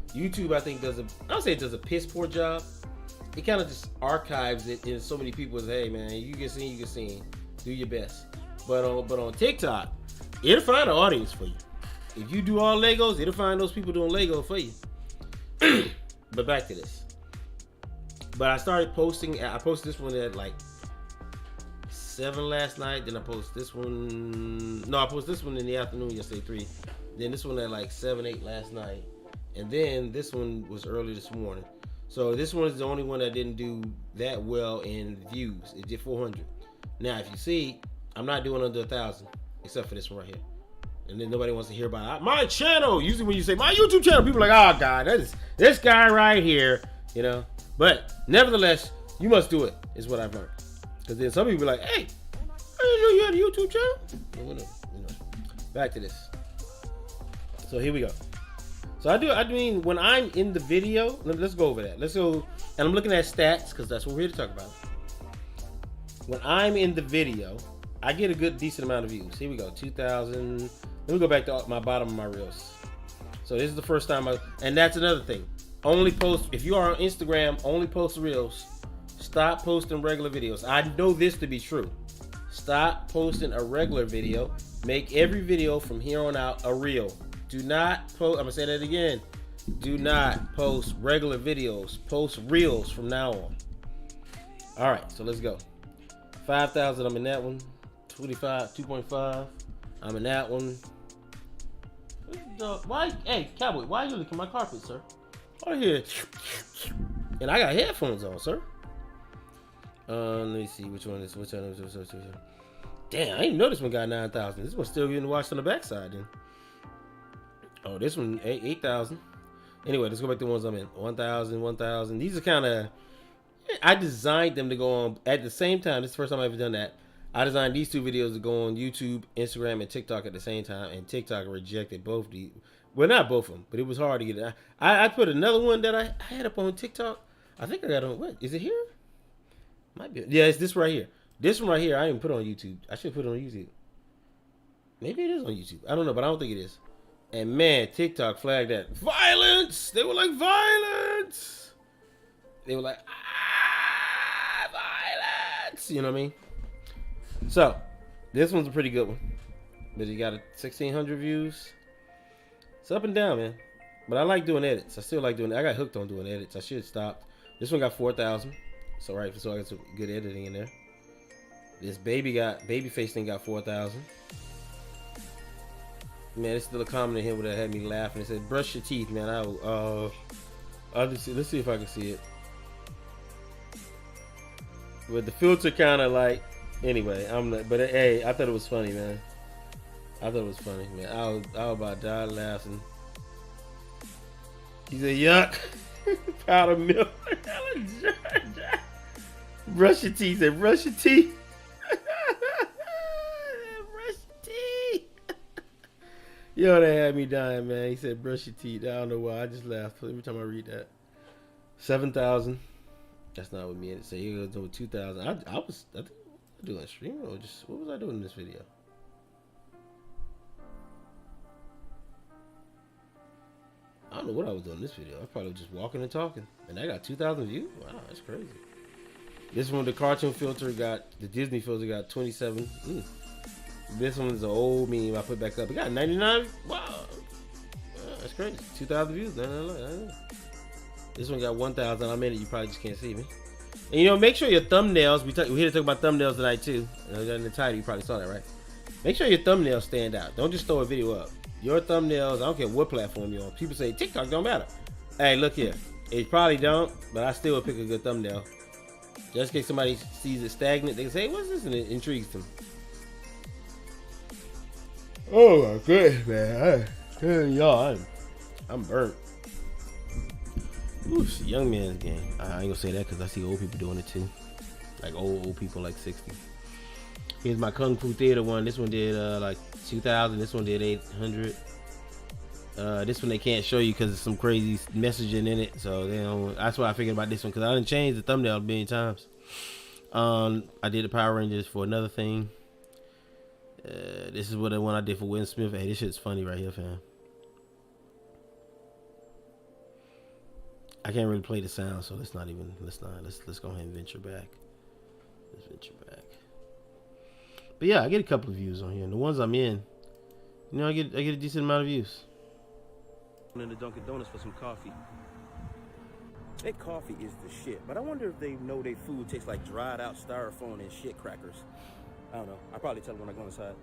YouTube, I think, I don't say it does a piss poor job. It kind of just archives it, and so many people say, hey man, you can sing, do your best. But on TikTok, it'll find an audience for you. If you do all Legos, it'll find those people doing Lego for you. But back to this. But I started posting. I posted this one at like 7 last night. Then I posted this one. No, I posted this one in the afternoon yesterday, 3. Then this one at like 7, 8 last night. And then this one was early this morning. So this one is the only one that didn't do that well in views. It did 400. Now, if you see, I'm not doing under 1,000, except for this one right here. And then nobody wants to hear about my channel. Usually when you say my YouTube channel, people are like, oh God, that is this guy right here, you know. But nevertheless, you must do it, is what I've learned. Because then some people be like, hey, I didn't know you had a YouTube channel. Well, whatever, you know. Back to this. So here we go. So I mean, when I'm in the video, let's go over that. Let's go, and I'm looking at stats, because that's what we're here to talk about. When I'm in the video, I get a good, decent amount of views. Here we go, 2,000. Let me go back to my bottom of my reels. So this is the first time and that's another thing. Only post, if you are on Instagram, only post reels. Stop posting regular videos. I know this to be true. Stop posting a regular video. Make every video from here on out a reel. Do not post, I'm gonna say that again. Do not post regular videos. Post reels from now on. All right, so let's go. 5,000, I'm in that one. 25, 2.5, I'm in that one. Why, hey, Cowboy, why are you licking my carpet, sir? Oh, here. And I got headphones on, sir. Let me see which one is, which one. Damn, I didn't know this one got 9,000. This one's still getting watched on the backside then. Oh, this one, 8,000. Anyway, let's go back to the ones I'm in. 1,000, 1,000. These are kind of, I designed them to go on at the same time. This is the first time I've ever done that. I designed these 2 videos to go on YouTube, Instagram, and TikTok at the same time, and TikTok rejected both these. Well, not both of them, but it was hard to get it. I put another one that I had up on TikTok. I think I got on, what? Is it here? Might be. Yeah, it's this right here. This one right here, I didn't put on YouTube. I should put it on YouTube. Maybe it is on YouTube. I don't know, but I don't think it is. And man, TikTok flagged that. Violence! They were like, violence! They were like, violence! You know what I mean? So, this one's a pretty good one. But you got 1,600 views. It's up and down, man. But I like doing edits. I still like doing it. I got hooked on doing edits. I should stop. This one got 4,000. So right, so I got some good editing in there. This babyface thing got 4,000. Man, it's still a comment in here that had me laughing. It said, brush your teeth, man. I'll just see, let's see if I can see it. But the filter kind of like, anyway, but hey, I thought it was funny, man. I thought it was funny, man. I was about to die laughing. He said, yuck. Powder milk. Brush your teeth. He said, brush your teeth. Brush your teeth. Yo, that had me dying, man. He said, brush your teeth. I don't know why. I just laughed every time I read that. 7,000. That's not what me and it say. He goes over 2,000. I think I was doing a stream or just, what was I doing in this video? I don't know what I was doing in this video. I probably was just walking and talking. And I got 2,000 views? Wow, that's crazy. This one, the cartoon filter got, the Disney filter got 27. This one is an old meme I put back up. It got 99. Wow. That's crazy. 2,000 views. This one got 1,000. I'm in it. You probably just can't see me. And you know, make sure your thumbnails, we're here to talk about thumbnails tonight too. In the title, you probably saw that, right? Make sure your thumbnails stand out. Don't just throw a video up. Your thumbnails, I don't care what platform you're on. People say TikTok don't matter. Hey, look here. It probably don't, but I still would pick a good thumbnail. Just in case somebody sees it stagnant, they can say, what's this? And it intrigues them. Oh my goodness, man. Y'all, I'm burnt. Ooh, it's a young man's game. I ain't gonna say that because I see old people doing it too. Like old people, like 60. Here's my Kung Fu Theater one. This one did like 2,000. This one did 800. This one they can't show you because there's some crazy messaging in it. So they don't. That's why I figured about this one because I done changed the thumbnail a billion times. I did the Power Rangers for another thing. This is what the one I did for Will Smith. Hey, this shit's funny right here, fam. I can't really play the sound, so let's go ahead and venture back. Let's venture back. But yeah, I get a couple of views on here, and the ones I'm in, you know, I get a decent amount of views. I'm in the Dunkin' Donuts for some coffee. That coffee is the shit, but I wonder if they know their food tastes like dried out styrofoam and shit crackers. I don't know. I'll probably tell them when I go inside.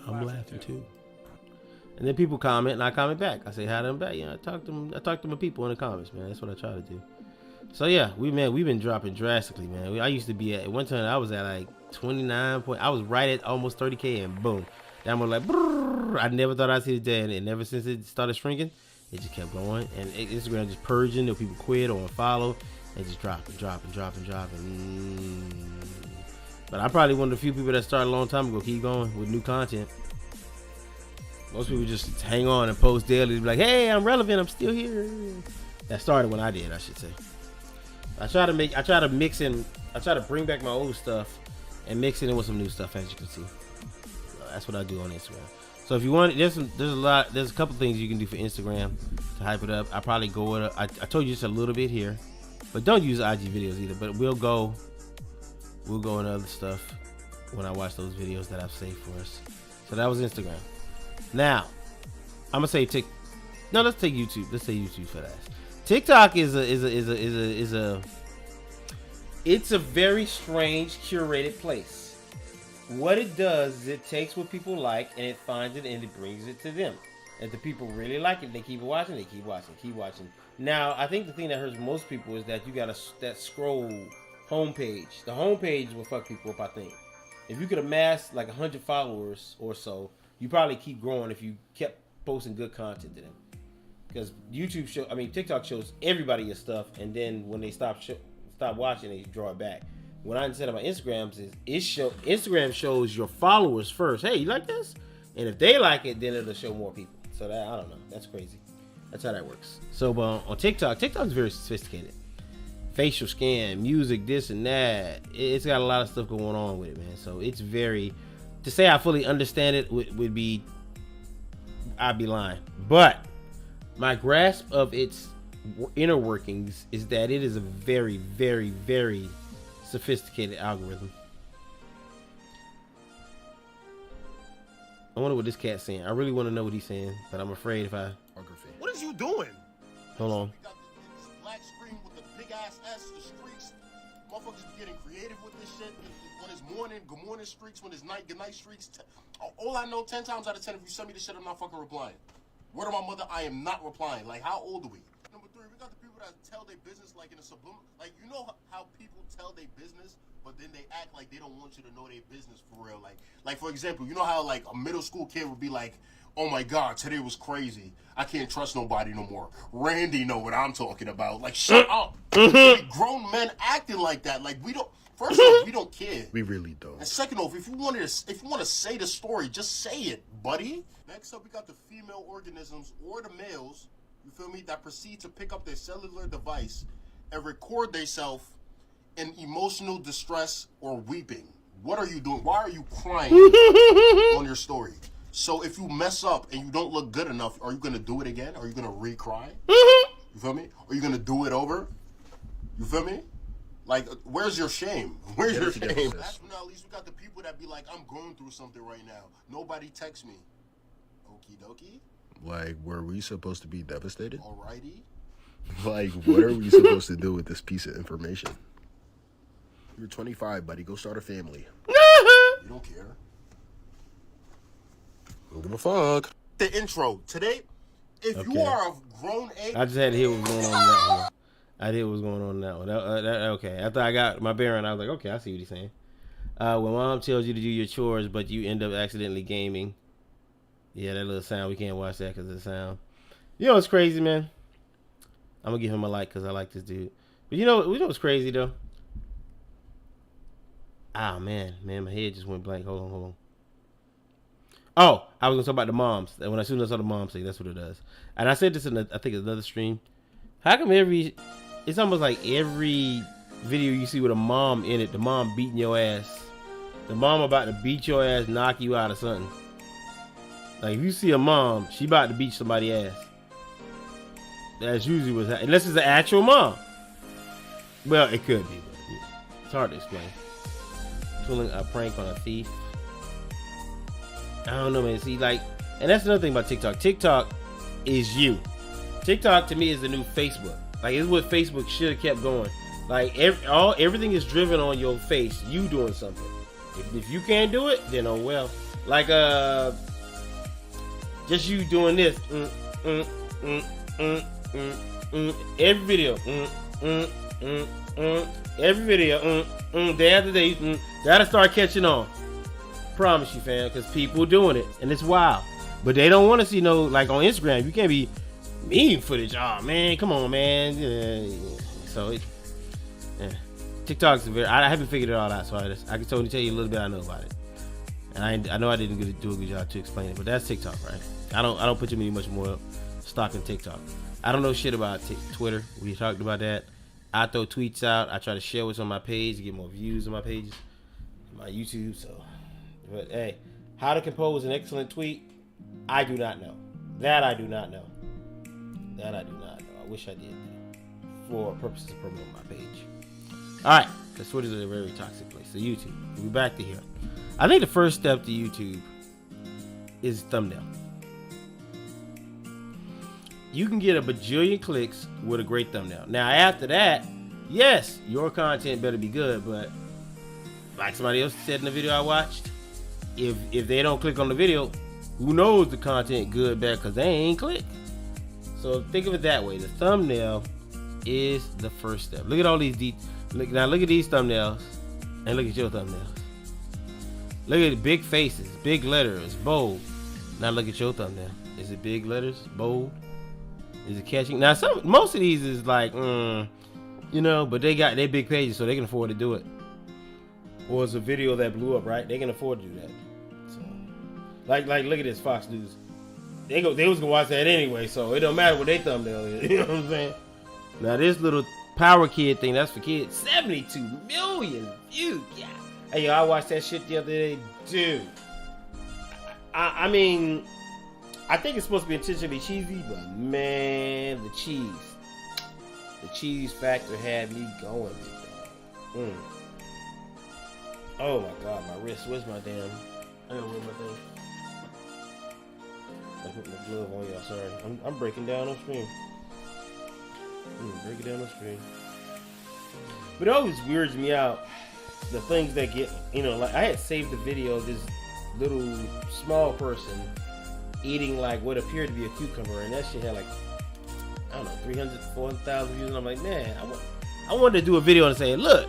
I'm laughing too. And then people comment, and I comment back. I say hi to them back. You know, I talk to my people in the comments, man. That's what I try to do. So yeah, we've been dropping drastically, man. I used to be at one time I was at like 29 point. I was right at almost 30K, and boom, then I'm like, brrr, I never thought I'd see the day, and ever since it started shrinking, it just kept going. And Instagram just purging, or people quit or unfollow, and just dropping. But I'm probably one of the few people that started a long time ago. Keep going with new content. Most people just hang on and post daily, be like, "Hey, I'm relevant. I'm still here." That started when I did, I should say. I try to bring back my old stuff and mix it in with some new stuff, as you can see. That's what I do on Instagram. So if you want, there's a couple things you can do for Instagram to hype it up. I probably go with I told you just a little bit here, but don't use IG videos either. But we'll go into other stuff when I watch those videos that I've saved for us. So that was Instagram. Now, I'm gonna say let's take YouTube. Let's say YouTube for that. TikTok is a very strange curated place. What it does is it takes what people like and it finds it and it brings it to them. If the people really like it, they keep watching. Now, I think the thing that hurts most people is that you got that scroll homepage. The homepage will fuck people up, I think. If you could amass like 100 followers or so, you probably keep growing if you kept posting good content to them. Because TikTok shows everybody your stuff, and then when they stop watching, they draw it back. What I said about Instagram is Instagram shows your followers first. Hey, you like this? And if they like it, then it'll show more people. So that, I don't know. That's crazy. That's how that works. So on TikTok is very sophisticated. Facial scan, music, this and that. It's got a lot of stuff going on with it, man. So it's very, to say I fully understand it would be, I'd be lying. But my grasp of its inner workings is that it is a very, very, very sophisticated algorithm. I wonder what this cat's saying. I really want to know what he's saying, but I'm afraid if I... What is you doing? Hold on. We got this black screen with the big ass S, the streaks. Motherfuckers be getting creative with this shit. When it's morning, good morning streaks. When it's night, good night streaks. All I know, 10 times out of 10, if you send me this shit, I'm not fucking replying. Word of my mother, I am not replying. Like, how old are we? Number 3, we got the people that tell their business like in a subliminal. Like, you know how people tell their business, but then they act like they don't want you to know their business for real. Like for example, you know how like a middle school kid would be like, "Oh my God, today was crazy. I can't trust nobody no more. Randy know what I'm talking about." Like, shut up. Grown men acting like that. Like, we don't. First off, we don't care. We really don't. And second off, if you want to say the story, just say it, buddy. Next up, we got the female organisms or the males. You feel me? That proceed to pick up their cellular device and record themselves in emotional distress or weeping. What are you doing? Why are you crying on your story? So if you mess up and you don't look good enough, are you gonna do it again? Are you gonna re-cry? You feel me? Are you gonna do it over? You feel me? Like, where's your shame? Where's your shame? Last but not least, we got the people that be like, "I'm going through something right now. Nobody text me." Okie dokie. Like, were we supposed to be devastated? Alrighty. Like, what are we supposed to do with this piece of information? You're 25, buddy. Go start a family. don't care. Don't give a fuck. The intro today. If you Okay. are a grown age, I just had to hear what was going on in that one. I did what was going on in that one. Okay. After I got my bearing, I was like, okay, I see what he's saying. When mom tells you to do your chores, but you end up accidentally gaming. Yeah, that little sound. We can't watch that because of the sound. You know what's crazy, man? I'm going to give him a like because I like this dude. But you know what's crazy, though? Ah, man, my head just went blank. Hold on. Oh, I was going to talk about the moms. When as soon as I saw the moms thing, that's what it does. And I said this in, I think, another stream. How come it's almost like every video you see with a mom in it, the mom beating your ass. The mom about to beat your ass, knock you out or something. Like, if you see a mom, she about to beat somebody's ass. That's usually what's happening. Unless it's an actual mom. Well, it could be, but it's hard to explain. Pulling a prank on a thief. I don't know, man. See, like, and that's another thing about TikTok. TikTok is you. TikTok to me is the new Facebook. Like, it's what Facebook should have kept going. Like, everything is driven on your face. You doing something. If you can't do it, then oh well. Like, just you doing this. Every video. Every video. Day after day. That'll start catching on. Promise you, fam, because people doing it, and it's wild. But they don't want to see no, like on Instagram, you can't be mean footage. Oh man, come on, man. So TikTok's I haven't figured it all out, so I can totally tell you a little bit I know about it. And I know I didn't do a good job to explain it, but that's TikTok, right? I don't put too much more stock in TikTok. I don't know shit about Twitter. We talked about that. I throw tweets out. I try to share what's on my page to get more views on my pages, my YouTube. So, but hey, how to compose an excellent tweet? I do not know. That I do not know. I wish I did, for purposes of promoting my page. All right, because Twitter is a very toxic place. So YouTube, we'll be back to here. I think the first step to YouTube is thumbnail. You can get a bajillion clicks with a great thumbnail. Now, after that, yes, your content better be good, but like somebody else said in the video I watched, if they don't click on the video, who knows the content good, bad, because they ain't click. So think of it that way. The thumbnail is the first step. Look at all these look at these thumbnails, and look at your thumbnails. Look at the big faces, big letters, bold. Now look at your thumbnail. Is it big letters, bold? Is it catching? Now most of these is like, but they got their big pages, so they can afford to do it. Or it's a video that blew up, right? They can afford to do that. So, like look at this Fox News. They was gonna watch that anyway, so it don't matter what their thumbnail is. You know what I'm saying? Now this little Power Kid thing, that's for kids. 72 million views. Yeah. Hey, yo, I watched that shit the other day, dude. I mean, I think it's supposed to be intentionally cheesy, but man, the cheese factor had me going, big dog. Oh my god, my wrist. Where's my damn? I gotta wear my thing. I put my glove on, y'all. Sorry, I'm breaking down on stream. Break it down on stream. But it always weirds me out, the things that get, like I had saved the video of this little small person eating like what appeared to be a cucumber, and that shit had like, I don't know, 300, 400,000 views, and I'm like, man, I wanted to do a video and say, look,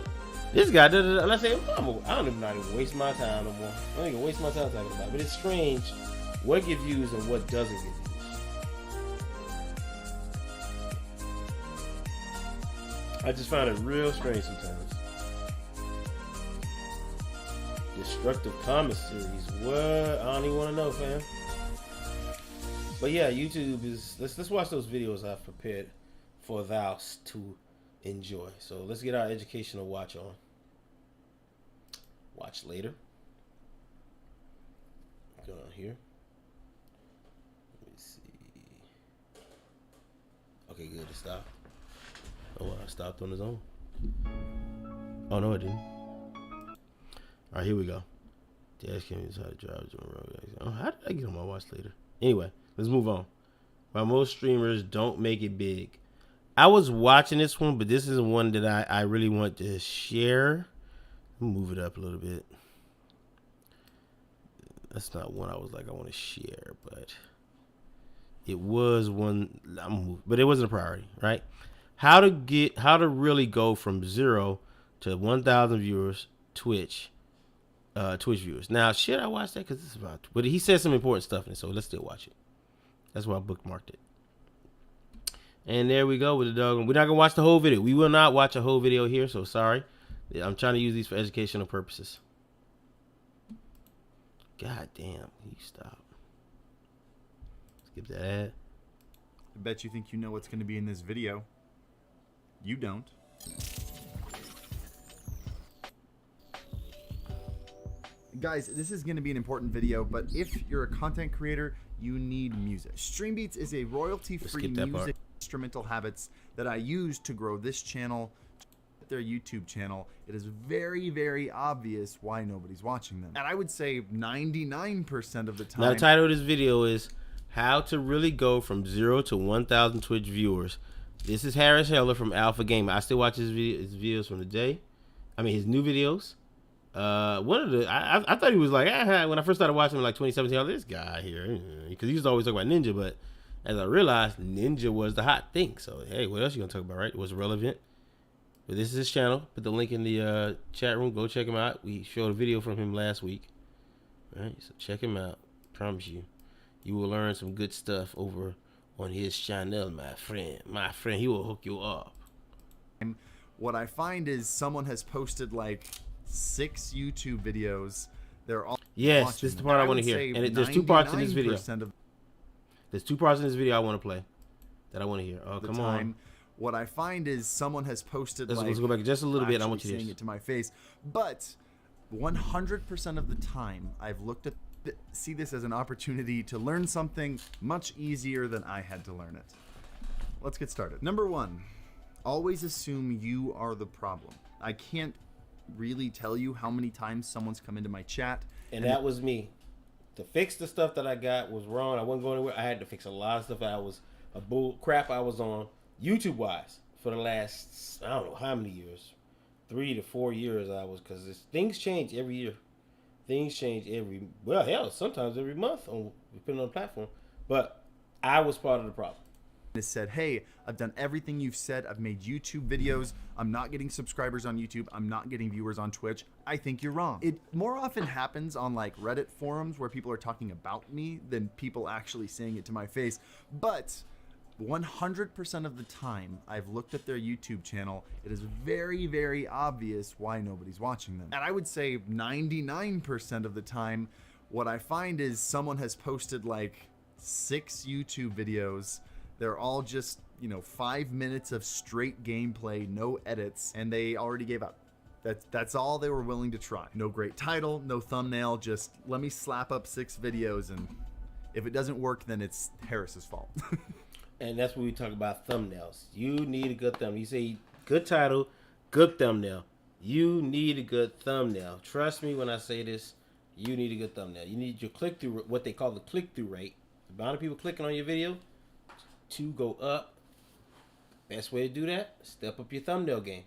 this guy, and I say, I don't even know how to waste my time no more. I don't even waste my time talking about it. But it's strange what gets views and what doesn't get views. I just find it real strange sometimes. Destructive comment series. What? I don't even want to know, fam. But yeah, YouTube is. Let's watch those videos I've prepared for thou to enjoy. So let's get our educational watch on. Watch later. Go on here. Let me see. Okay, good. It stopped. Oh, well, I stopped on his own. Oh no, it didn't. All right, here we go. Dash cam is how to drive. Oh, how did I get on my watch later? Anyway, let's move on. Why most streamers don't make it big. I was watching this one, but this is one that I really want to share. Move it up a little bit. That's not one I was like I want to share, but it was one. But it wasn't a priority, right? How to really go from 0 to 1,000 viewers Twitch viewers. Now, should I watch that? Because it's about. But he said some important stuff in it, so let's still watch it. That's why I bookmarked it. And there we go with the dog. We're not gonna watch the whole video. We will not watch a whole video here, so sorry. I'm trying to use these for educational purposes. God damn, you stop. Skip that ad. I bet you think you know what's going to be in this video. You don't. Guys, this is going to be an important video, but if you're a content creator, you need music. Streambeats is a royalty-free music instrumental habits that I use to grow this channel, their YouTube channel. It is very, very obvious why nobody's watching them. And I would say 99% of the time. Now, the title of this video is How to Really Go from 0 to 1,000 Twitch Viewers. This is Harris Heller from Alpha Gamer. I still watch his videos from the day. I mean, his new videos. One of the I thought he was like when I first started watching him like 2017. I was like, this guy here, because he used to always talk about Ninja, but as I realized, Ninja was the hot thing. So hey, what else you gonna talk about, right? It was relevant. But this is his channel. Put the link in the chat room. Go check him out. We showed a video from him last week. All right, so check him out. Promise you, you will learn some good stuff over on his channel, my friend. My friend, he will hook you up. And what I find is someone has posted like 6 YouTube videos. They're all this is the part I want to hear. And there's 2 parts in this video. There's 2 parts in this video I want to play that I want to hear. Oh, come on. What I find is someone has posted let's go back just a little bit. I want you to saying it to my face, but 100% of the time I've looked at see this as an opportunity to learn something much easier than I had to learn it. Let's get started. Number 1, always assume you are the problem. I can't really tell you how many times someone's come into my chat and that was me. To fix the stuff that I got was wrong. I wasn't going anywhere. I had to fix a lot of stuff. I was a bull crap I was on YouTube wise for the last I don't know how many years, 3 to 4 years I was, because things change every year. Things change sometimes every month depending on the platform. But I was part of the problem. It said, hey, I've done everything you've said. I've made YouTube videos. I'm not getting subscribers on YouTube. I'm not getting viewers on Twitch. I think you're wrong. It more often happens on like Reddit forums where people are talking about me than people actually saying it to my face. But 100% of the time I've looked at their YouTube channel, it is very, very obvious why nobody's watching them. And I would say 99% of the time, what I find is someone has posted like 6 YouTube videos. They're all just, 5 minutes of straight gameplay, no edits, and they already gave up. That's all they were willing to try. No great title, no thumbnail, just let me slap up 6 videos, and if it doesn't work, then it's Harris's fault. And that's when we talk about thumbnails. You need a good thumbnail. You say good title, good thumbnail. You need a good thumbnail. Trust me when I say this. You need a good thumbnail. You need your click-through, what they call the click-through rate. The amount of people clicking on your video to go up. Best way to do that, step up your thumbnail game.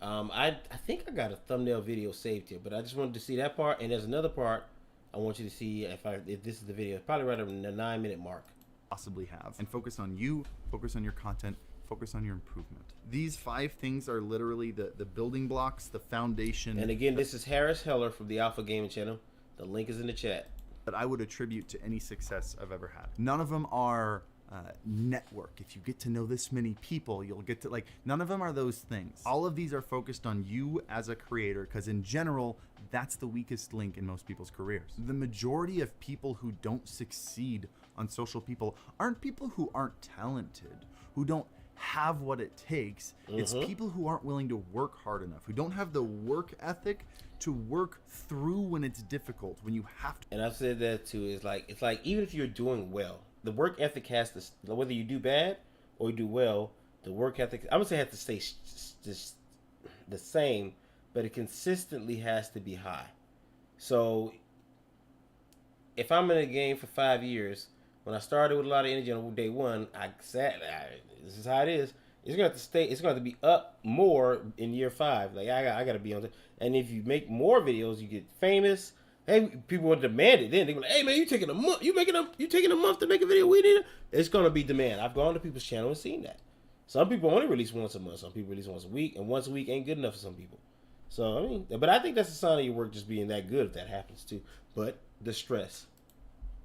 I think I got a thumbnail video saved here, but I just wanted to see that part. And there's another part I want you to see if this is the video. It's probably right around the 9-minute mark. Possibly have, and focus on you, focus on your content, focus on your improvement. These 5 things are literally the building blocks, the foundation. And again, this is Harris Heller from the Alpha Gaming channel. The link is in the chat. That I would attribute to any success I've ever had. None of them are network. If you get to know this many people, you'll get to none of them are those things. All of these are focused on you as a creator, because in general, that's the weakest link in most people's careers. The majority of people who don't succeed on social people aren't people who aren't talented, who don't have what it takes. It's people who aren't willing to work hard enough, who don't have the work ethic to work through when it's difficult, when you have to. And I've said that too. It's like even if you're doing well, the work ethic has to, whether you do bad or you do well, the work ethic, I would say, has to stay the same, but it consistently has to be high. So if I'm in a game for 5 years, when I started with a lot of energy on day 1, I said, this is how it is. It's gonna have to stay. It's gonna have to be up more in year 5. Like I gotta be on. And if you make more videos, you get famous. Hey, people will demand it. Then they be like, hey man, you taking a month? You taking a month to make a video? We need it. It's gonna be demand. I've gone to people's channel and seen that. Some people only release once a month. Some people release once a week, and once a week ain't good enough for some people. So I mean, but I think that's a sign of your work just being that good if that happens too. But the stress.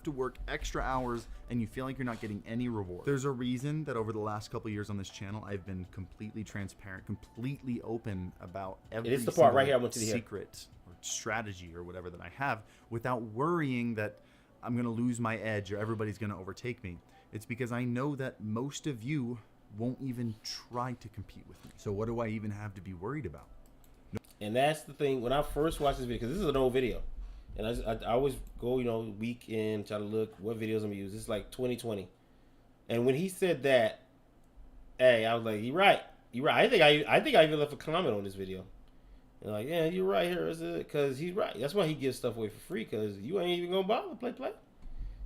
To work extra hours and you feel like you're not getting any reward. There's a reason that over the last couple of years on this channel, I've been completely transparent, completely open about every It's the part right here I went to the secret or strategy or whatever that I have without worrying that I'm going to lose my edge or everybody's going to overtake me. It's because I know that most of you won't even try to compete with me. So what do I even have to be worried about? And that's the thing. When I first watched this video, because this is an old video, and I always go, week in, try to look what videos I'm gonna use. This is like 2020, and when he said that, hey, I was like, you're right. I think I even left a comment on this video, and like, yeah, you're right here, is it? Because he's right. That's why he gives stuff away for free, because you ain't even gonna bother play.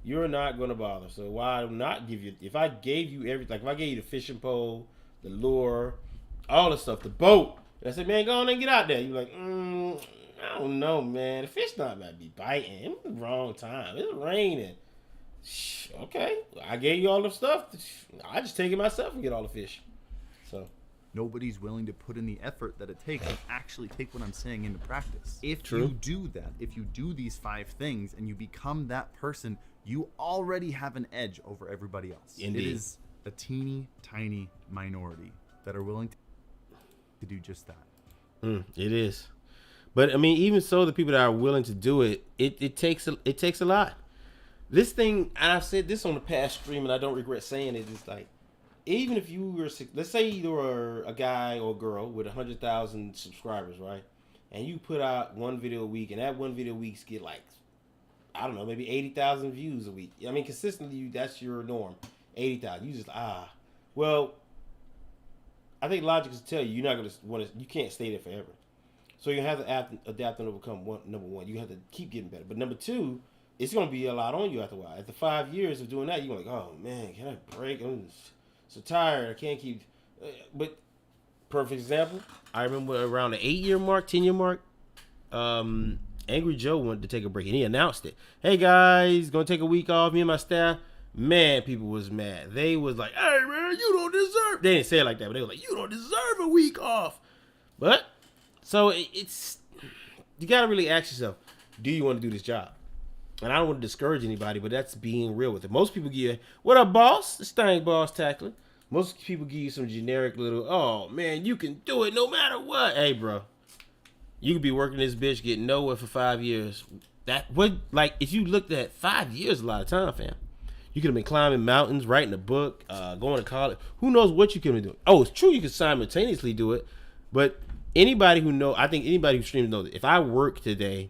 You're not gonna bother. So why not give you? If I gave you everything, like if I gave you the fishing pole, the lure, all the stuff, the boat, and I said, man, go on and get out there. You're like, I don't know, man. The fish not about to be biting. It's the wrong time. It's raining. Okay, I gave you all the stuff. I just take it myself and get all the fish. So nobody's willing to put in the effort that it takes and actually take what I'm saying into practice. If True. you do that, if you do these 5 things and you become that person, you already have an edge over everybody else. Indeed. It is a teeny tiny minority that are willing to do just that. It is. But I mean, even so, the people that are willing to do it, it takes a lot. This thing, and I've said this on the past stream, and I don't regret saying it. It's like, even if you were, let's say you were a guy or a girl with 100,000 subscribers, right? And you put out one video a week, and that one video a week get like, I don't know, maybe 80,000 views a week. I mean, consistently, that's your norm. 80,000. You just well, I think logic is to tell you you're not gonna you can't stay there forever. So you have to adapt and overcome. Number one, you have to keep getting better. But number two, it's going to be a lot on you after a while. After 5 years of doing that, you're like, oh man, can I break? I'm so tired. I can't keep. But perfect example, I remember around the 8-year mark, 10-year mark, Angry Joe wanted to take a break, and he announced it. Hey guys, gonna take a week off. Me and my staff. Man, people was mad. They was like, hey man, you don't deserve. They didn't say it like that, but they were like, you don't deserve a week off. But so it's, you gotta really ask yourself, do you want to do this job? And I don't want to discourage anybody, but that's being real with it. Most people give you, what up, boss? This thing, boss tackler. Most people give you some generic little, oh man, you can do it no matter what. Hey, bro, you could be working this bitch, getting nowhere for 5 years. That would, like, if you looked at 5 years, a lot of time, fam. You could have been climbing mountains, writing a book, going to college. Who knows what you could have been doing? Oh, it's true you could simultaneously do it, but anybody who I think anybody who streams knows that if I work today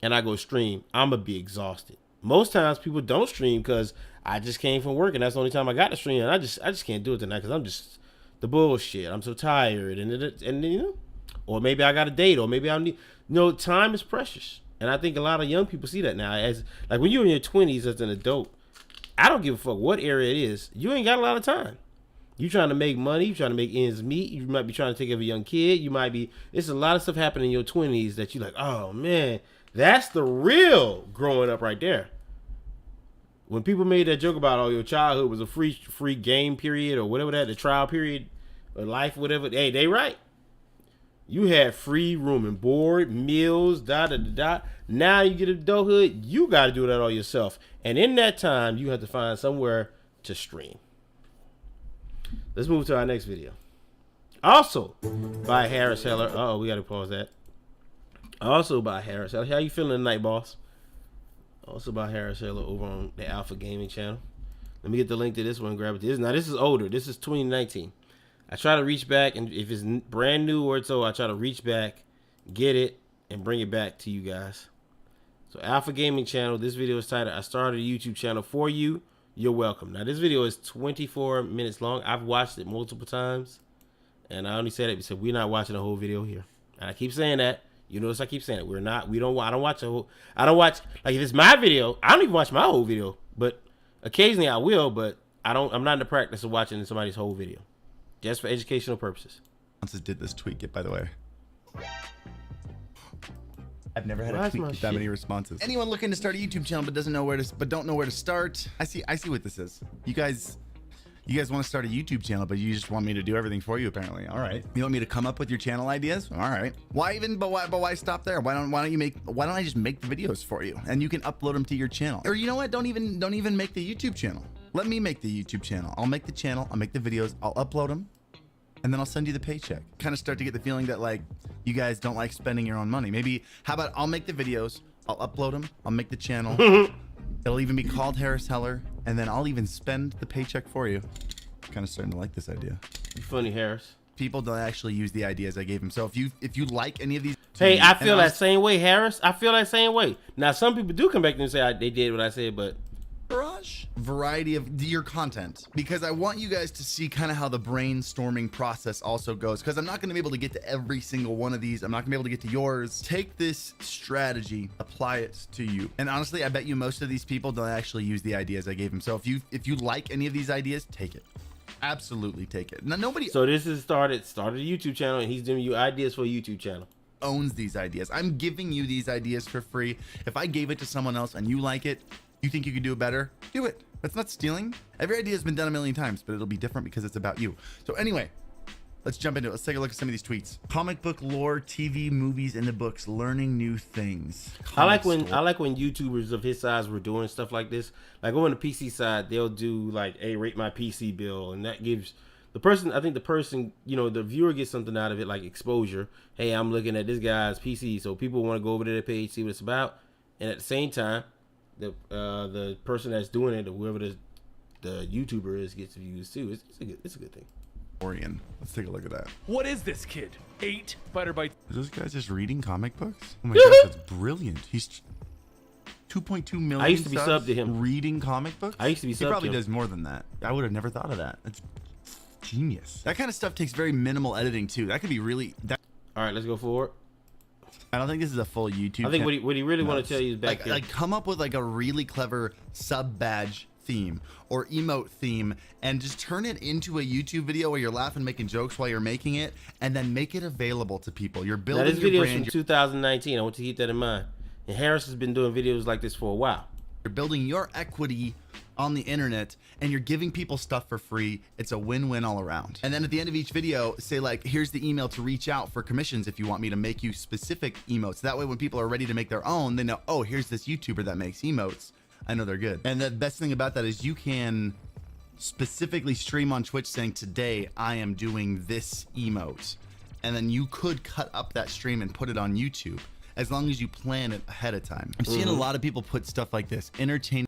and I go stream, I'm going to be exhausted. Most times people don't stream because I just came from work and that's the only time I got to stream. And I just can't do it tonight because I'm just the bullshit. I'm so tired. And or maybe I got a date, or maybe I need, time is precious. And I think a lot of young people see that now. As like when you're in your 20s as an adult, I don't give a fuck what area it is. You ain't got a lot of time. You trying to make money. You trying to make ends meet. You might be trying to take care of a young kid. You might be. It's a lot of stuff happening in your 20s that you like. Oh man, that's the real growing up right there. When people made that joke about your childhood was a free game period or whatever the trial period or life, whatever. Hey, they right. You had free room and board, meals, Now you get adulthood, you got to do that all yourself. And in that time, you have to find somewhere to stream. Let's move to our next video. Also by Harris Heller. Uh-oh, we got to pause that. Also by Harris Heller. How you feeling tonight, boss? Also by Harris Heller over on the Alpha Gaming channel. Let me get the link to this one. Grab it. Now, this is older. This is 2019. I try to reach back, and if it's brand new or so, I try to reach back, get it, and bring it back to you guys. So Alpha Gaming channel, this video is titled, I started a YouTube channel for you. You're welcome. Now this video is 24 minutes long. I've watched it multiple times, and I only said it because we're not watching the whole video here. And I keep saying that. You notice I keep saying it. I don't watch the whole, like if it's my video, I don't even watch my whole video, but occasionally I will, but I'm not in the practice of watching somebody's whole video. Just for educational purposes. Did this tweet get, by the way? I've never had Why a is tweet my with that shit- many responses. Anyone looking to start a YouTube channel but don't know where to start? I see what this is. You guys want to start a YouTube channel, but you just want me to do everything for you, apparently. All right. You want me to come up with your channel ideas? All right. Why stop there? Why don't I just make the videos for you and you can upload them to your channel? Or you know what? Don't even make the YouTube channel. Let me make the YouTube channel. I'll make the channel, I'll make the videos, I'll upload them, and then I'll send you the paycheck. Kind of start to get the feeling that like you guys don't like spending your own money. Maybe how about I'll make the videos, I'll upload them, I'll make the channel. It'll even be called Harris Heller, and then I'll even spend the paycheck for you. Kind of starting to like this idea. You funny, Harris. People don't actually use the ideas I gave them. So if you like any of these, Hey, I feel that same way, Harris. I feel that same way. Now, some people do come back and say they did what I said, but variety of your content, because I want you guys to see kind of how the brainstorming process also goes, because I'm not going to be able to get to every single one of these. I'm not going to be able to get to yours. Take this strategy, apply it to you, and honestly, I bet you most of these people don't actually use the ideas I gave them. So if you like any of these ideas, take it. Absolutely take it. Now nobody so this is started a YouTube channel, and he's giving you ideas for a YouTube channel. owns these ideas. I'm giving you these ideas for free. If I gave it to someone else and you like it, you think you could do it better, do it. That's not stealing. Every idea has been done a million times, but it'll be different because it's about you. So anyway, let's jump into it. Let's take a look at some of these tweets. Comic book lore, TV, movies, and the books, learning new things. I like when YouTubers of his size were doing stuff like this. Like on the PC side, they'll do like, hey, rate my PC bill, and that gives the person, the viewer gets something out of it, like exposure. Hey, I'm looking at this guy's PC, so people want to go over to their page, see what it's about, and at the same time, the person that's doing it, or whoever the YouTuber is, gets views too. It's a good thing. Orion. Let's take a look at that. What is this kid? 8 fighter bites. Is this guy just reading comic books? Oh my gosh, that's brilliant. He's 2.2 million. I used to be subs subbed to him. reading comic books. I used to be subbed He probably to him. does more than that. I would have never thought of that. That's genius. That kind of stuff takes very minimal editing too. That could be really. All right, let's go forward. I don't think this is a full YouTube. I think what he really want to tell you is back there. like come up with like a really clever sub badge theme or emote theme and just turn it into a YouTube video where you're laughing, making jokes while you're making it, and then make it available to people. You're Now, building this your video is brand. from 2019. I want you to keep that in mind. And Harris has been doing videos like this for a while. You're building your equity on the internet, and you're giving people stuff for free. It's a win-win all around. And then at the end of each video, say like, here's the email to reach out for commissions if you want me to make you specific emotes. That way when people are ready to make their own, they know, oh, here's this YouTuber that makes emotes. I know they're good. And the best thing about that is you can specifically stream on Twitch saying, today I am doing this emote. And then you could cut up that stream and put it on YouTube, as long as you plan it ahead of time. I'm seeing a lot of people put stuff like this, entertain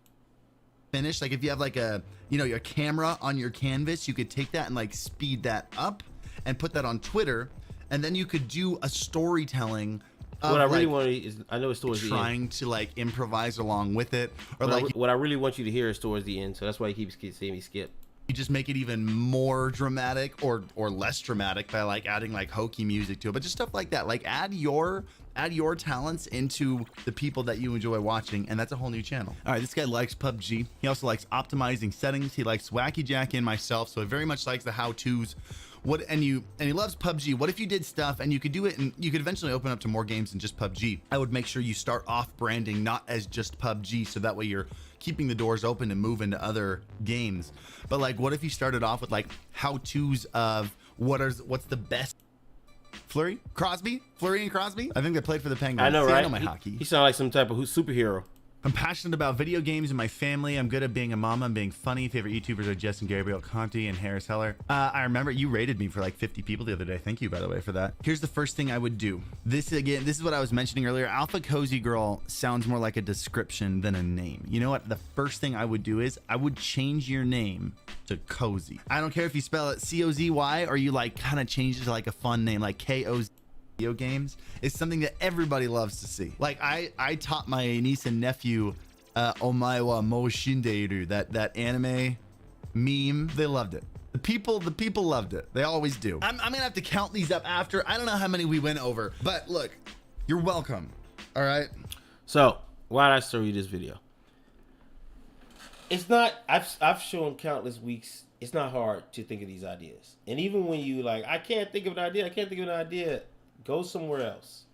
finish. Like if you have like your camera on your canvas, you could take that and like speed that up and put that on Twitter, and then you could do a storytelling of What I really want is, I know it's towards the end. trying to like improvise along with it, or What I really want you to hear is towards the end. So that's why he keeps saying me skip. you just make it even more dramatic or less dramatic by like adding like hokey music to it, but just stuff like that. Like add your talents into the people that you enjoy watching, and that's a whole new channel. All right, this guy likes PUBG. He also likes optimizing settings. He likes Wacky Jack and myself, so he very much likes the how-tos. And he loves PUBG. What if you did stuff and you could do it and you could eventually open up to more games than just PUBG? I would make sure you start off branding not as just PUBG, so that way you're keeping the doors open to move into other games. But like, what if you started off with like how-tos of what's the best Flurry and Crosby? I think they played for the Penguins. I know, See, right? I know my hockey. He sounds like some type of superhero. I'm passionate about video games and my family. I'm good at being a mama and being funny. Favorite YouTubers are Jess and Gabriel Conti and Harris Heller. I remember you rated me for like 50 people the other day. Thank you, by the way, for that. Here's the first thing I would do. This is what I was mentioning earlier. Alpha Cozy Girl sounds more like a description than a name. You know what? The first thing I would do is I would change your name to Cozy. I don't care if you spell it C-O-Z-Y or you like kind of change it to like a fun name like K-O-Z. Video games is something that everybody loves to see. Like I taught my niece and nephew Omae wa Mo Shinderu, that anime meme. They loved it. The people loved it. They always do. I'm gonna have to count these up after. I don't know how many we went over, but look, you're welcome. All right. So why did I show you this video? It's not. I've shown countless weeks. It's not hard to think of these ideas, and even when you like, I can't think of an idea. Go somewhere else.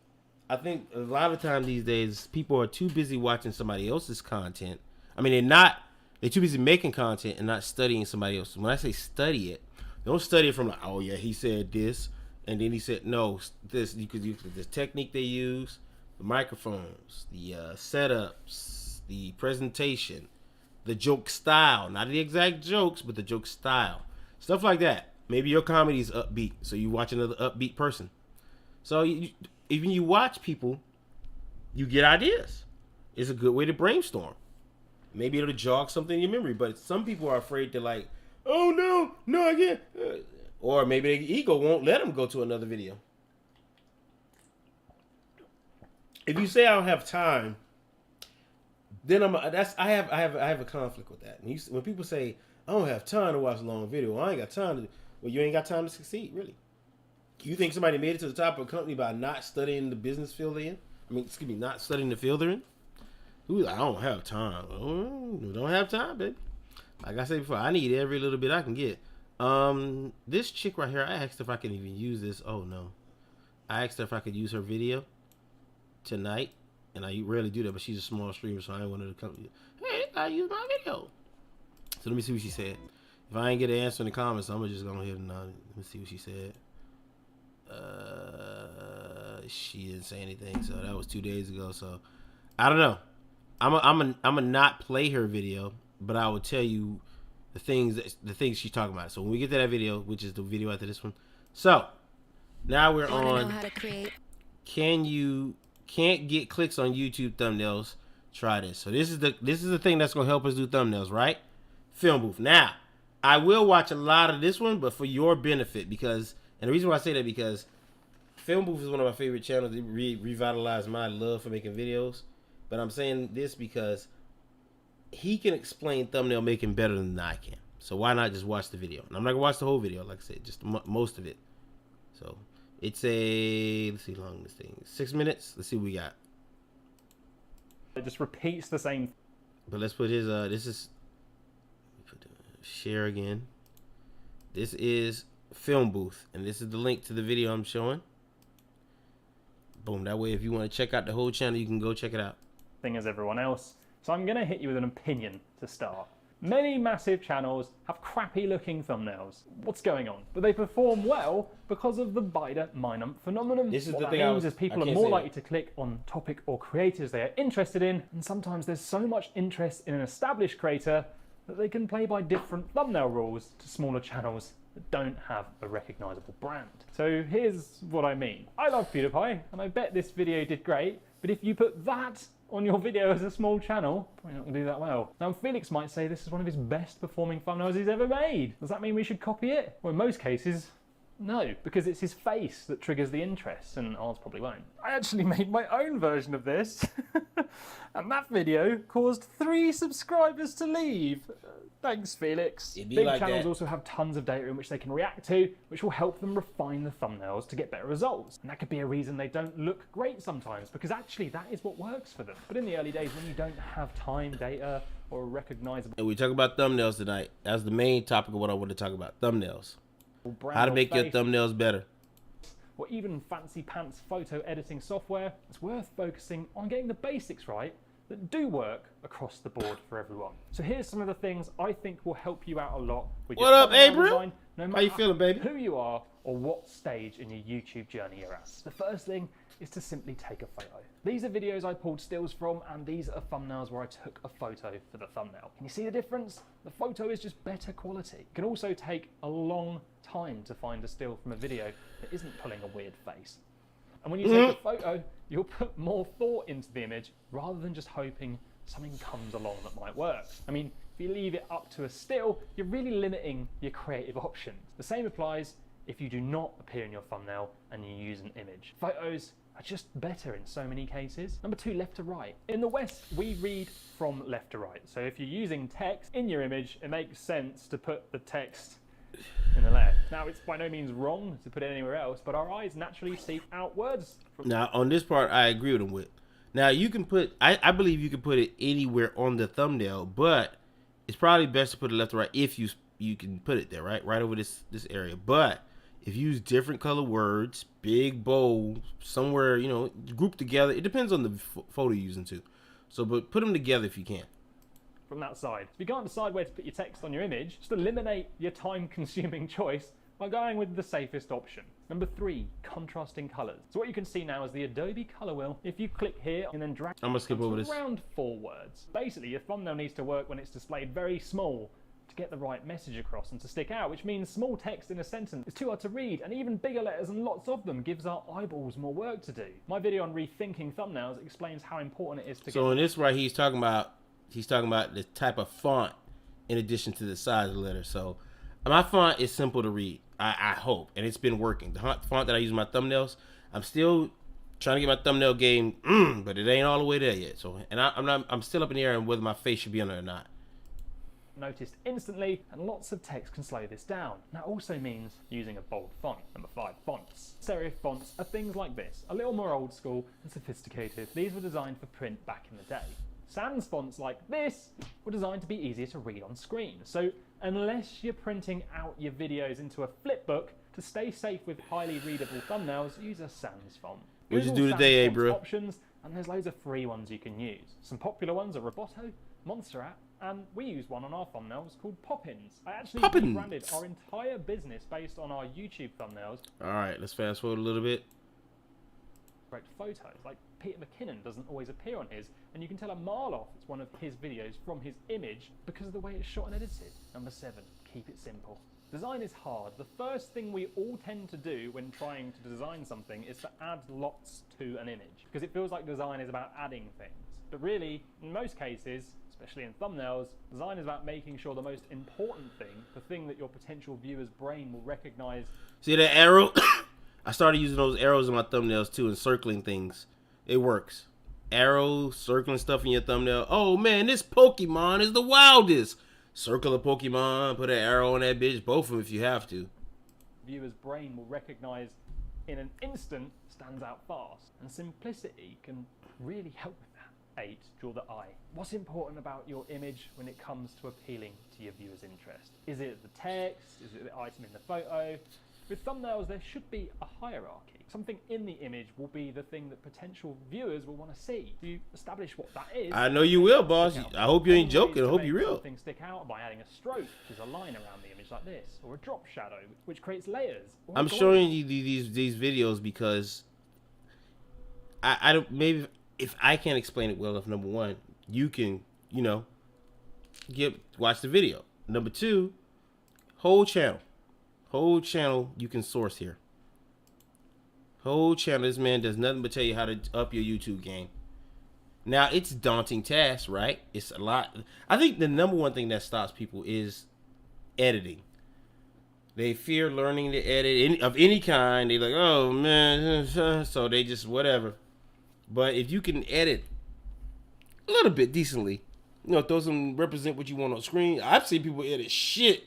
I think a lot of times these days people are too busy watching somebody else's content. I mean, they're too busy making content and not studying somebody else. When I say study it, don't study it from like, oh yeah, he said this, and then he said no, this. You could use the technique they use, the microphones, the setups, the presentation, the joke style, not the exact jokes, but the joke style, stuff like that. Maybe your comedy is upbeat, so you watch another upbeat person. So even you watch people, you get ideas. It's a good way to brainstorm. Maybe it'll jog something in your memory, but some people are afraid to like, oh no, I can't. Or maybe their ego won't let them go to another video. If you say I don't have time, then I have a conflict with that. When people say I don't have time to watch a long video, I ain't got time to. Well, you ain't got time to succeed, really. You think somebody made it to the top of a company by not studying the business field they're in? I mean, excuse me, not studying the field they're in? Who's like, I don't have time. Oh, don't have time, baby. Like I said before, I need every little bit I can get. This chick right here, I asked if I can even use this. Oh, no. I asked her if I could use her video tonight. And I rarely do that, but she's a small streamer, so I ain't one of the company. Hey, I use my video. So let me see what she said. If I ain't get an answer in the comments, I'm just gonna hit and let me see what she said. She didn't say anything, so that was 2 days ago. So I don't know. I'm a not play her video, but I will tell you the things she's talking about. So when we get to that video, which is the video after this one. So now we're on. Can't get clicks on YouTube thumbnails. Try this. So this is the thing that's gonna help us do thumbnails, right? Film booth. Now I will watch a lot of this one, but for your benefit, because, and the reason why I say that, because Film Booth is one of my favorite channels. It revitalized my love for making videos. But I'm saying this because he can explain thumbnail making better than I can. So why not just watch the video? And I'm not gonna watch the whole video, like I said, just most of it. So it's let's see how long this thing is. 6 minutes. Let's see what we got. It just repeats the same. But let's put his this is share again. This is Film Booth, and this is the link to the video I'm showing. Boom. That way, if you want to check out the whole channel, you can go check it out. Thing as everyone else. So I'm going to hit you with an opinion to start. Many massive channels have crappy looking thumbnails. What's going on? But they perform well because of the Bider Minum phenomenon. This is what the that thing means is people are more likely to click on topic or creators they are interested in, and sometimes there's so much interest in an established creator that they can play by different thumbnail rules to smaller channels that don't have a recognizable brand. So here's what I mean. I love PewDiePie, and I bet this video did great, but if you put that on your video as a small channel, probably not going to do that well. Now Felix might say this is one of his best performing thumbnails he's ever made. Does that mean we should copy it? Well, in most cases, no, because it's his face that triggers the interest, and ours probably won't. I actually made my own version of this, and that video caused 3 subscribers to leave. Thanks, Felix. Big like channels that. also have tons of data in which they can react to, which will help them refine the thumbnails to get better results. And that could be a reason they don't look great sometimes, because actually that is what works for them. But in the early days, when you don't have time, data, or a recognizable... And we talk about thumbnails tonight. That's the main topic of what I want to talk about. Thumbnails. How to make your thumbnails better. Or even fancy pants photo editing software, it's worth focusing on getting the basics right that do work across the board for everyone. So here's some of the things I think will help you out a lot with your What up, thumbnail April? design, no matter How you feeling, baby? who you are or what stage in your YouTube journey you're at. The first thing is to simply take a photo. These are videos I pulled stills from, and these are thumbnails where I took a photo for the thumbnail. Can you see the difference? The photo is just better quality. It can also take a long time to find a still from a video that isn't pulling a weird face. And when you take a photo, you'll put more thought into the image rather than just hoping something comes along that might work. I mean, if you leave it up to a still, you're really limiting your creative options. The same applies if you do not appear in your thumbnail and you use an image. Photos are just better in so many cases. Number 2, left to right. In the West, we read from left to right. So if you're using text in your image, it makes sense to put the text in the left. Now, it's by no means wrong to put it anywhere else, but our eyes naturally seek outwards. Now, on this part, I agree with him with. Now, you can put, I believe you can put it anywhere on the thumbnail, but it's probably best to put it left to right if you can put it there, right? Right over this area. But if you use different color words, big, bold, somewhere, you know, grouped together. It depends on the photo you're using too. So, but put them together if you can. From that side. If you can't decide where to put your text on your image, just eliminate your time-consuming choice by going with the safest option. Number 3, contrasting colors. So what you can see now is the Adobe color wheel. If you click here and then drag I'm gonna skip over this. around 4 words. Basically, your thumbnail needs to work when it's displayed very small to get the right message across and to stick out, which means small text in a sentence is too hard to read, and even bigger letters and lots of them gives our eyeballs more work to do. My video on rethinking thumbnails explains how important it is to So in this right, he's talking about the type of font in addition to the size of the letter. So my font is simple to read. I hope, and it's been working. The font that I use in my thumbnails, I'm still trying to get my thumbnail game, but it ain't all the way there yet. So, and I'm still up in the air on whether my face should be on it or not. Noticed instantly, and lots of text can slow this down. That also means using a bold font. Number 5, fonts. Serif fonts are things like this, a little more old school and sophisticated. These were designed for print back in the day. Sans fonts like this were designed to be easier to read on screen. So unless you're printing out your videos into a flipbook, to stay safe with highly readable thumbnails, use a sans font. What you Google do today, sans fonts bro? options, and there's loads of free ones you can use. Some popular ones are Roboto, Monster App, and we use one on our thumbnails called Poppins. I actually rebranded our entire business based on our YouTube thumbnails. All right, let's fast forward a little bit. Correct photos, like Peter McKinnon doesn't always appear on his, and you can tell a mile off it's one of his videos from his image because of the way it's shot and edited. Number 7, keep it simple. Design is hard. The first thing we all tend to do when trying to design something is to add lots to an image, because it feels like design is about adding things. But really, in most cases, especially in thumbnails, design is about making sure the most important thing, the thing that your potential viewer's brain will recognize. See that arrow? I started using those arrows in my thumbnails too and circling things. It works. Arrows, circling stuff in your thumbnail. Oh man, this Pokemon is the wildest. Circle a Pokemon, put an arrow on that bitch. Both of them if you have to. Viewer's brain will recognize in an instant stands out fast. And simplicity can really help with that. 8, draw the eye. What's important about your image when it comes to appealing to your viewer's interest? Is it the text? Is it the item in the photo? With thumbnails, there should be a hierarchy. Something in the image will be the thing that potential viewers will want to see. You establish what that is. I know you will, boss. I hope you ain't joking. I hope you're real. Something stick out by adding a stroke, which is a line around the image like this, or a drop shadow, which creates layers. I'm showing you these videos because I don't, maybe if I can't explain it well enough, number 1, you can, you know, watch the video. Number 2, whole channel you can source here. Whole channel. This man does nothing but tell you how to up your YouTube game. Now it's a daunting task, right? It's a lot. I think the number 1 thing that stops people is editing. They fear learning to edit of any kind. They're like, oh man, so they just whatever. But if you can edit a little bit decently, you know, throw some, represent what you want on screen. I've seen people edit shit.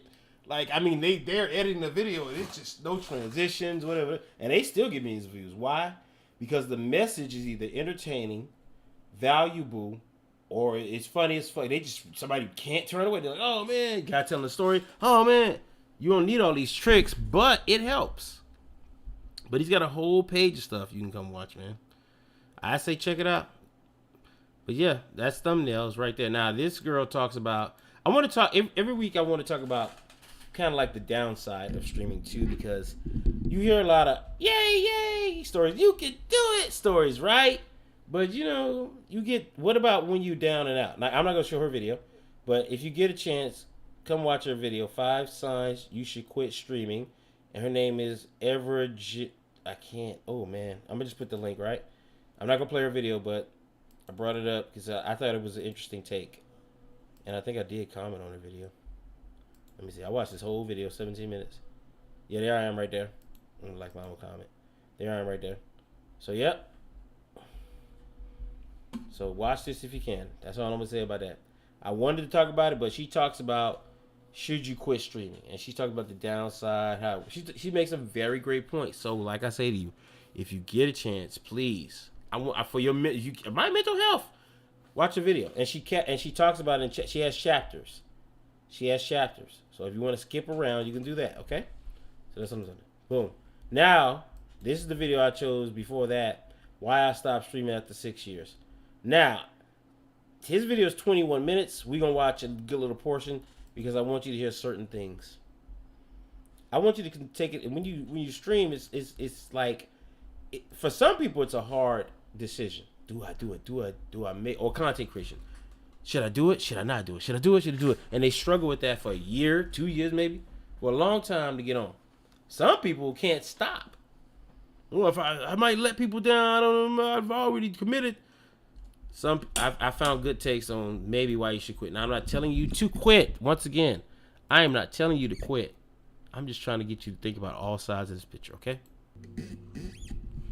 Like, I mean, they're editing the video and it's just no transitions, whatever. And they still get millions of views. Why? Because the message is either entertaining, valuable, or it's funny as fuck. Somebody can't turn away. They're like, oh man, guy telling the story. Oh man, you don't need all these tricks, but it helps. But he's got a whole page of stuff you can come watch, man. I say check it out. But yeah, that's thumbnails right there. Now, this girl talks about, I want to talk, every week I want to talk about kind of like the downside of streaming too, because you hear a lot of yay stories, you can do it stories, right? But you know, you get, what about when you down and out? Now, I'm not gonna show her video, but if you get a chance, come watch her video, 5 signs you should quit streaming. And her name is I can't, oh man, I'm gonna just put the link, right? I'm not gonna play her video, but I brought it up because I thought it was an interesting take, and I think I did comment on her video. Let me see. I watched this whole video, 17 minutes. Yeah, there I am right there. I don't like my own comment. There I am right there. So, yep. So, watch this if you can. That's all I'm going to say about that. I wanted to talk about it, but she talks about should you quit streaming. And she talks about the downside. How she makes a very great point. So, like I say to you, if you get a chance, please, for my mental health, watch the video. And she talks about it. She has chapters. So if you want to skip around, you can do that, okay? So that's what I'm saying. Boom. Now, this is the video I chose before that. Why I stopped streaming after 6 years. Now, his video is 21 minutes. We're going to watch a good little portion because I want you to hear certain things. I want you to take it. And when you stream, it's like, for some people, it's a hard decision. Do I do it? Do I make, or content creation? Should I do it? Should I not do it? Should I do it? Should I do it? And they struggle with that for a year, 2 years maybe, for a long time to get on. Some people can't stop. Well, if I might let people down, I don't know, I've already committed. I found good takes on maybe why you should quit. Now, I'm not telling you to quit. Once again, I am not telling you to quit. I'm just trying to get you to think about all sides of this picture, okay?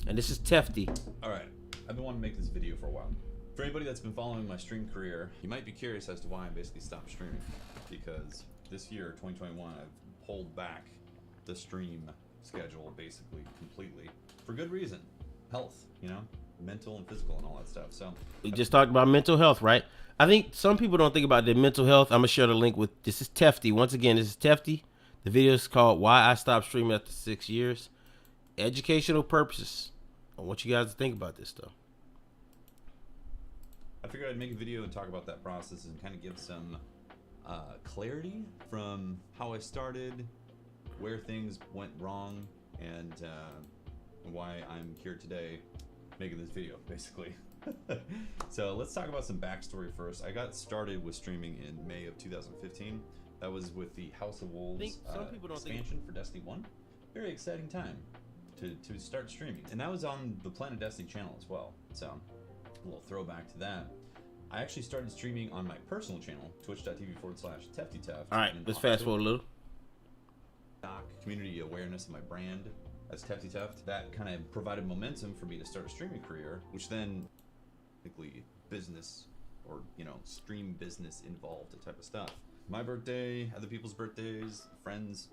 And this is Tefty. All right, I've been wanting to make this video for a while. For anybody that's been following my stream career, you might be curious as to why I basically stopped streaming. Because this year, 2021, I've pulled back the stream schedule basically completely. For good reason. Health, you know? Mental and physical and all that stuff. So we just talked about mental health, right? I think some people don't think about their mental health. I'm going to share the link with, this is Tefty. Once again, this is Tefty. The video is called Why I Stopped Streaming After 6 Years. Educational purposes. I want you guys to think about this, though. I figured I'd make a video and talk about that process and kind of give some clarity from how I started, where things went wrong, and why I'm here today making this video, basically. So let's talk about some backstory first. I got started with streaming in May of 2015. That was with the House of Wolves expansion for Destiny 1. Very exciting time to start streaming. And that was on the Planet Destiny channel as well. So a little throwback to that. I actually started streaming on my personal channel, twitch.tv/TeftyTeft. All right, let's fast forward a little. Community awareness of my brand as TeftyTeft. That kind of provided momentum for me to start a streaming career, which then, basically, business or, you know, stream business involved type of stuff. My birthday, other people's birthdays, friends,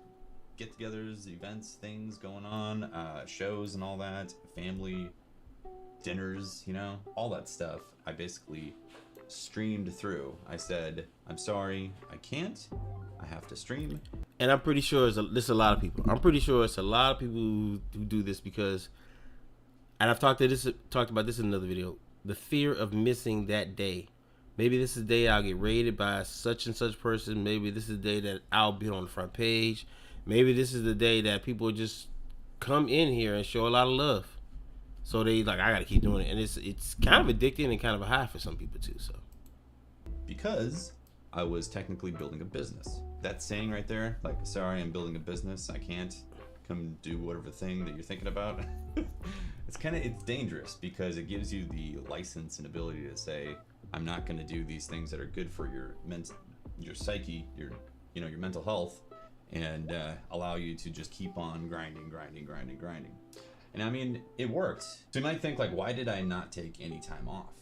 get-togethers, events, things going on, shows and all that, family, dinners, you know, all that stuff. I basically streamed through. I said, I'm sorry, I can't. I have to stream. And I'm pretty sure there's a lot of people. I'm pretty sure it's a lot of people who do this because, and I've talked about this in another video, the fear of missing that day. Maybe this is the day I'll get rated by such and such person. Maybe this is the day that I'll be on the front page. Maybe this is the day that people just come in here and show a lot of love. So they like, I gotta keep doing it. And it's kind of addicting and kind of a high for some people too. So because I was technically building a business. That saying right there, like, sorry, I'm building a business, I can't come do whatever thing that you're thinking about. It's dangerous because it gives you the license and ability to say, I'm not going to do these things that are good for your psyche, your mental health, and allow you to just keep on grinding. And I mean, it worked. So you might think, like, why did I not take any time off?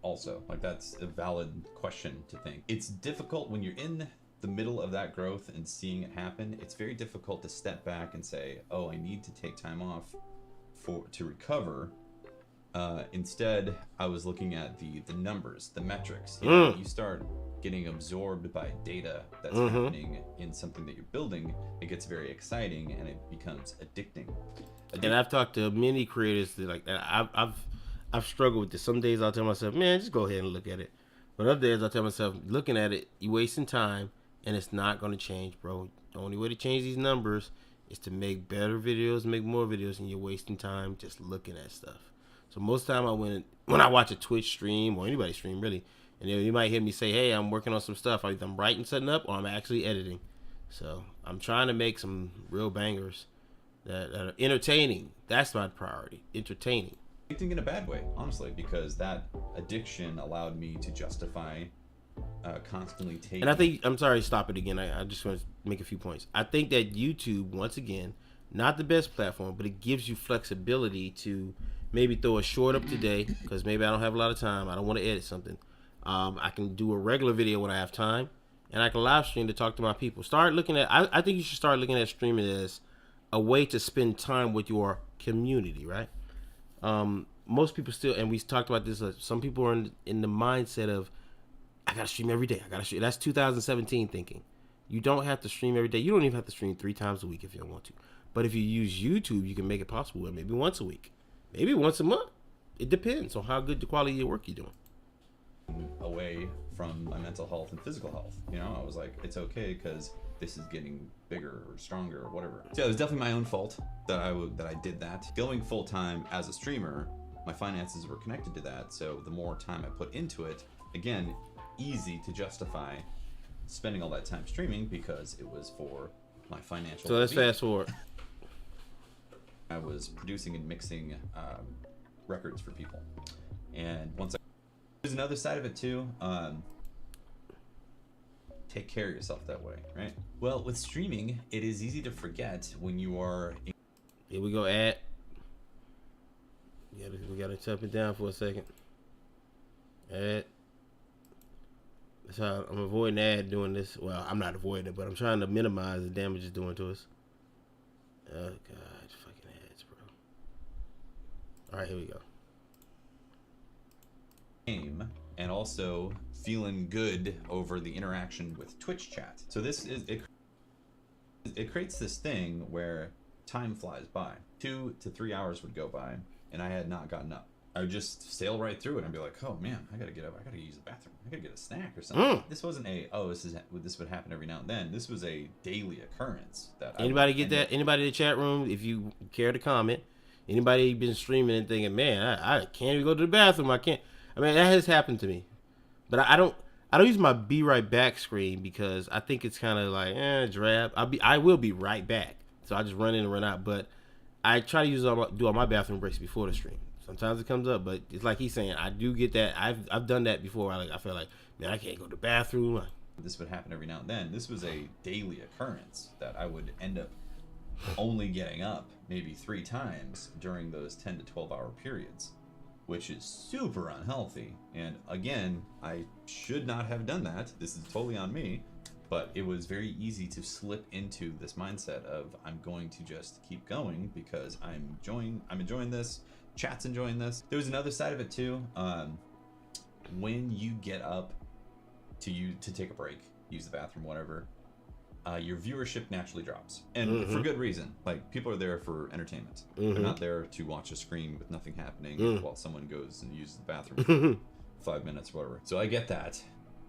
Also, like, that's a valid question to think. It's difficult when you're in the middle of that growth and seeing it happen. It's very difficult to step back and say, oh, I need to take time off to recover. Instead, I was looking at the numbers, the metrics. You start getting absorbed by data that's happening in something that you're building. It gets very exciting and it becomes addicting. And I've talked to many creators that like that. I've struggled with this. Some days I'll tell myself, man, just go ahead and look at it. But other days I'll tell myself, looking at it, you're wasting time and it's not going to change, bro. The only way to change these numbers is to make better videos, make more videos, and you're wasting time just looking at stuff. So most of the time when I watch a Twitch stream or anybody stream really, and you might hear me say, hey, I'm working on some stuff. Either I'm writing something up or I'm actually editing. So I'm trying to make some real bangers that are entertaining. That's my priority, entertaining. Addicting in a bad way, honestly, because that addiction allowed me to justify constantly taking. And I think, I'm sorry, stop it again. I just want to make a few points. I think that YouTube, once again, not the best platform, but it gives you flexibility to maybe throw a short up today because maybe I don't have a lot of time. I don't want to edit something. I can do a regular video when I have time, and I can live stream to talk to my people. Start looking at, I think you should start looking at streaming as a way to spend time with your community, right? Most people still, and we talked about this, some people are in the mindset of, I gotta stream every day. I gotta stream. That's 2017 thinking. You don't have to stream every day. You don't even have to stream 3 times a week if you don't want to. But if you use YouTube, you can make it possible maybe once a week, maybe once a month. It depends on how good the quality of work you're doing. Away from my mental health and physical health, you know, I was like, it's okay because this is getting bigger or stronger or whatever. So it was definitely my own fault that I did that. Going full time as a streamer, my finances were connected to that. So the more time I put into it, again, easy to justify spending all that time streaming because it was for my financial. So let's fast forward. I was producing and mixing records for people, and once there's another side of it too. Take care of yourself that way, right? Well, with streaming, it is easy to forget when you are. Here we go, ad. We gotta chop it down for a second. Ad. That's how I'm avoiding ad doing this. Well, I'm not avoiding it, but I'm trying to minimize the damage it's doing to us. Oh God, fucking ads, bro. All right, here we go. And also feeling good over the interaction with Twitch chat. So this is it creates this thing where time flies by. 2 to 3 hours would go by and I had not gotten up. I would just sail right through it and be like, oh man, I gotta get up, I gotta use the bathroom, I gotta get a snack or something. This wasn't this would happen every now and then. This was a daily occurrence. That anybody get that? Anybody in the chat room, if you care to comment, anybody been streaming and thinking, man, I can't even go to the bathroom, I can't. I mean, that has happened to me, but I don't use my be right back screen because I think it's kind of like drab. I will be right back, so I just run in and run out. But I try to do all my bathroom breaks before the stream. Sometimes it comes up, but it's like he's saying, I do get that. I've done that before. I feel like, man, I can't go to the bathroom. This would happen every now and then. This was a daily occurrence that I would end up only getting up maybe 3 times during those 10 to 12 hour periods, which is super unhealthy. And again, I should not have done that. This is totally on me, but it was very easy to slip into this mindset of I'm going to just keep going because I'm enjoying this, chat's enjoying this. There was another side of it too. When you get up to take a break, use the bathroom, whatever, your viewership naturally drops, and for good reason. Like, people are there for entertainment. They're not there to watch a screen with nothing happening while someone goes and uses the bathroom for 5 minutes or whatever. So I get that.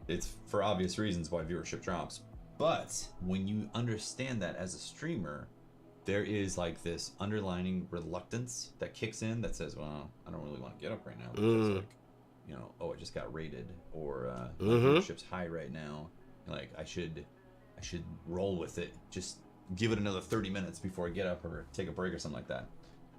It's for obvious reasons why viewership drops. But when you understand that as a streamer, there is like this underlining reluctance that kicks in that says, well, I don't really want to get up right now because like, you know, oh, I just got rated, or my viewership's high right now. Like, I should roll with it. Just give it another 30 minutes before I get up or take a break or something like that.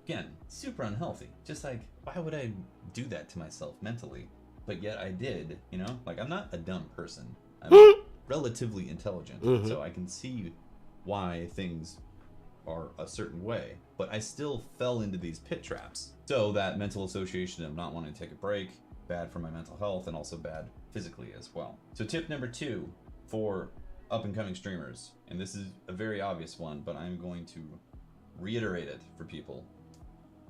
Again, super unhealthy. Just like, why would I do that to myself mentally? But yet I did, you know? Like, I'm not a dumb person. I'm relatively intelligent. So I can see why things are a certain way. But I still fell into these pit traps. So that mental association of not wanting to take a break, bad for my mental health, and also bad physically as well. So tip number 2 for up-and-coming streamers, and this is a very obvious one, but I'm going to reiterate it for people.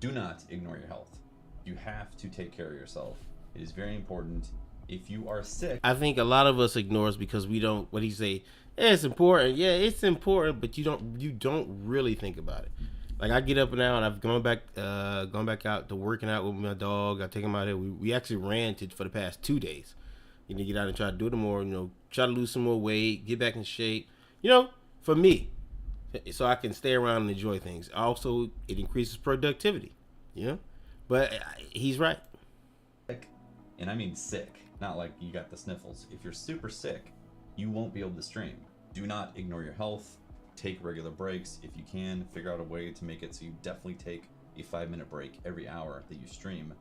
Do not ignore your health. You have to take care of yourself. It is very important. If you are sick, I think a lot of us ignore us because we don't. What do you say? It's important. Yeah, it's important, but you don't really think about it. Like, I get up now and I've gone back out to working out with my dog. I take him out here. We actually ran for the past 2 days. You know, get out and try to do it more. You know, try to lose some more weight, get back in shape. You know, for me, so I can stay around and enjoy things. Also, it increases productivity. You know, but he's right. And I mean sick, not like you got the sniffles. If you're super sick, you won't be able to stream. Do not ignore your health. Take regular breaks if you can. Figure out a way to make it so you definitely take a 5-minute break every hour that you stream.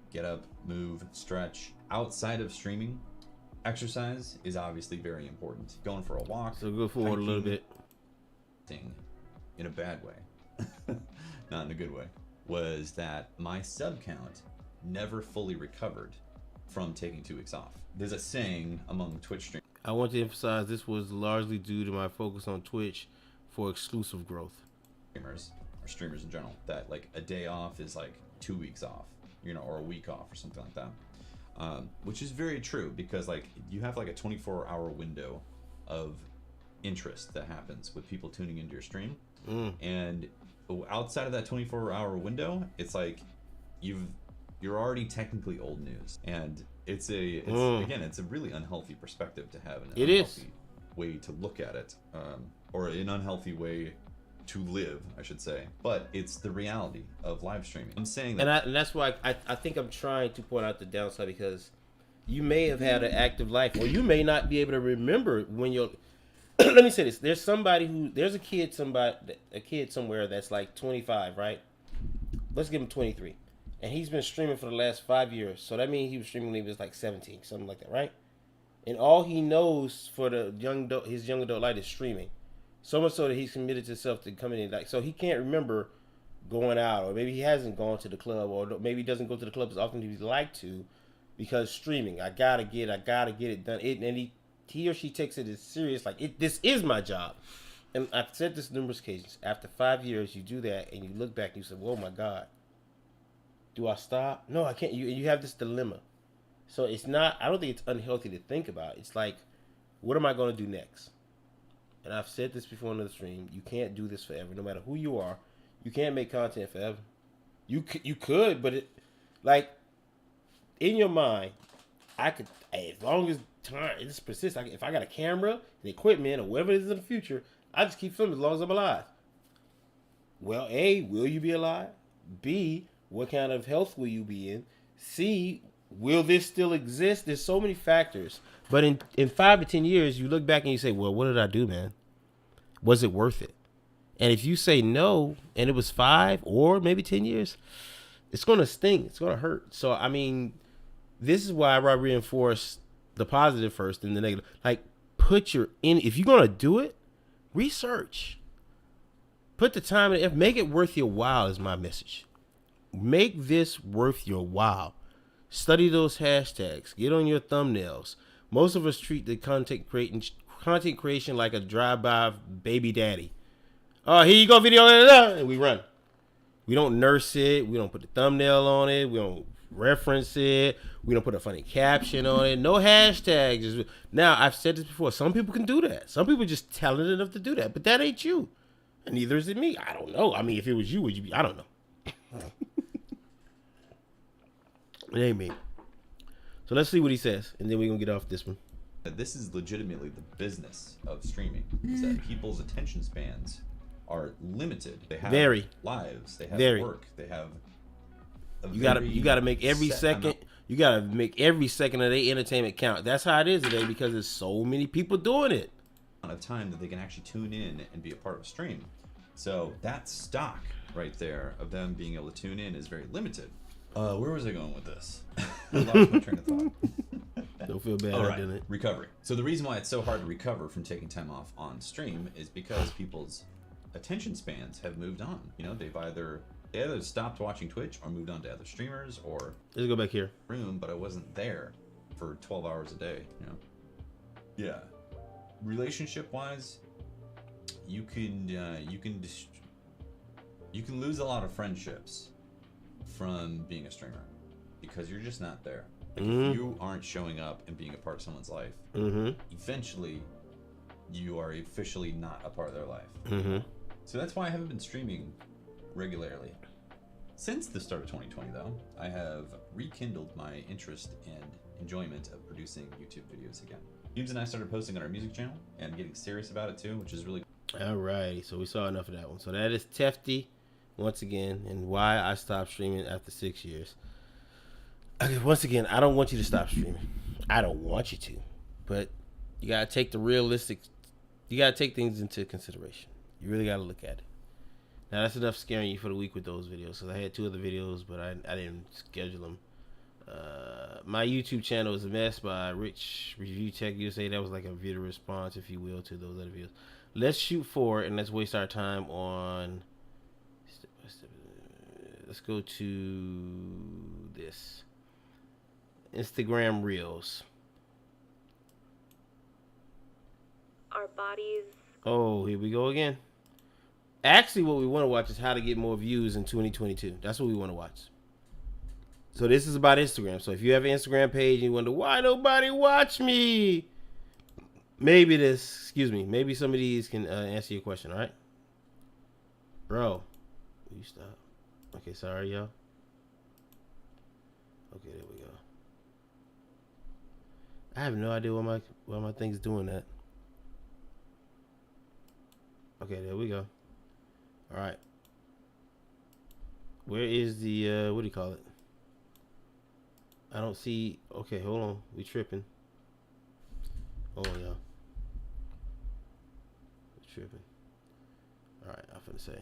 Get up, move, stretch. Outside of streaming, exercise is obviously very important. Going for a walk. So go forward a little bit. In a bad way, not in a good way, was that my sub count never fully recovered from taking 2 weeks off. There's a saying among Twitch streamers. I want to emphasize this was largely due to my focus on Twitch for exclusive growth. Streamers in general, that like a day off is like 2 weeks off, you know, or a week off or something like that. Which is very true, because like you have like a 24-hour window of interest that happens with people tuning into your stream. And outside of that 24-hour window, it's like you're already technically old news, and it's again, it's a really unhealthy perspective to have, an unhealthy way to look at it, or an unhealthy way to live, I should say. But it's the reality of live streaming. I'm saying that, and that's why I think I'm trying to point out the downside, because you may have had an active life, or you may not be able to remember when you're. Let me say this: there's a kid somewhere that's like 25, right? Let's give him 23, and he's been streaming for the last 5 years. So that means he was streaming when he was like 17, something like that, right? And all he knows for his young adult life is streaming. So much so that he's committed himself to coming in, like, so he can't remember going out, or maybe he hasn't gone to the club, or maybe he doesn't go to the club as often as he'd like to, because streaming. I gotta get it done. And he or she takes it as serious, like this is my job. And I've said this numerous occasions. After 5 years, you do that, and you look back and you say, "Oh my God, do I stop? No, I can't." You have this dilemma. So it's not. I don't think it's unhealthy to think about. It's like, what am I going to do next? And I've said this before in the stream. You can't do this forever, no matter who you are. You can't make content forever. You could, but it, like, in your mind, I could, as long as time this persists. If I got a camera and equipment or whatever it is in the future, I just keep filming as long as I'm alive. Well, A, will you be alive? B, what kind of health will you be in? C, will this still exist? There's so many factors. But in 5 to 10 years, you look back and you say, well, what did I do, man? Was it worth it? And if you say no, and it was 5 or maybe 10 years, it's going to sting. It's going to hurt. So, I mean, this is why I reinforce the positive first and the negative. Like, if you're going to do it, research. Put the time in. Make it worth your while is my message. Make this worth your while. Study those hashtags. Get on your thumbnails. Most of us treat the content creation like a drive-by baby daddy. Oh, here you go, video, and we run. We don't nurse it. We don't put the thumbnail on it. We don't reference it. We don't put a funny caption on it. No hashtags. Now, I've said this before. Some people can do that. Some people are just talented enough to do that, but that ain't you. And neither is it me. I don't know. I mean, if it was you, would you be? I don't know. It ain't me. So let's see what he says, and then we're going to get off this one. This is legitimately the business of streaming, is that people's attention spans are limited. They have lives, they have work, they have you gotta make every second you gotta make every second of their entertainment count. That's how it is today, because there's so many people doing it. Of time that they can actually tune in and be a part of a stream. So that stock right there of them being able to tune in is very limited. Where was I going with this? I lost my train of thought. Don't feel bad. All right, recovery. So the reason why it's so hard to recover from taking time off on stream is because people's attention spans have moved on. You know, they either stopped watching Twitch or moved on to other streamers, or let's go back here. Room, but I wasn't there for 12 hours a day. You know. Yeah. Relationship-wise, you can lose a lot of friendships from being a streamer because you're just not there. Like, if you aren't showing up and being a part of someone's life, eventually you are officially not a part of their life. So that's why I haven't been streaming regularly. Since the start of 2020, though, I have rekindled my interest and enjoyment of producing YouTube videos again. James and I started posting on our music channel and getting serious about it too, which is really all right. So we saw enough of that one. So that is Tefty once again, and why I stopped streaming after 6 years. Okay, once again, I don't want you to stop streaming. I don't want you to, but you gotta take you gotta take things into consideration. You really gotta look at it. Now that's enough scaring you for the week with those videos. So I had 2 other videos, but I didn't schedule them. My YouTube channel is a mess by Rich Review Tech USA. That was like a video response, if you will, to those other videos. Let's shoot forward and let's waste our time on. Let's go to this Instagram Reels. Our bodies. Oh, here we go again. Actually, what we want to watch is how to get more views in 2022. That's what we want to watch. So this is about Instagram. So if you have an Instagram page and you wonder why nobody watch me, maybe some of these can answer your question. All right. Bro, you stop. Okay, sorry, y'all. Okay, there we go. I have no idea why my thing's doing that. Okay, there we go. All right. Where is the what do you call it? I don't see. Okay, hold on. We tripping. Hold on, y'all. We tripping. All right, I'm finna say.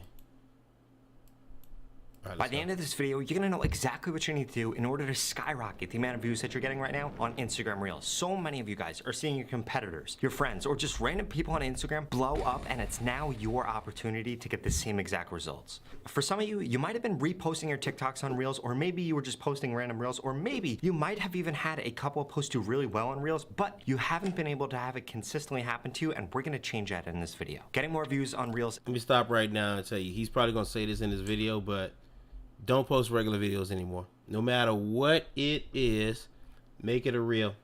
Right, by the end of this video, you're gonna know exactly what you need to do in order to skyrocket the amount of views that you're getting right now on Instagram Reels. So many of you guys are seeing your competitors, your friends, or just random people on Instagram blow up, and it's now your opportunity to get the same exact results. For some of you, you might have been reposting your TikToks on Reels, or maybe you were just posting random Reels, or maybe you might have even had a couple of posts do really well on Reels, but you haven't been able to have it consistently happen to you, and we're gonna change that in this video. Getting more views on Reels. Let me stop right now and tell you, he's probably gonna say this in his video, but don't post regular videos anymore. No matter what it is, make it a reel.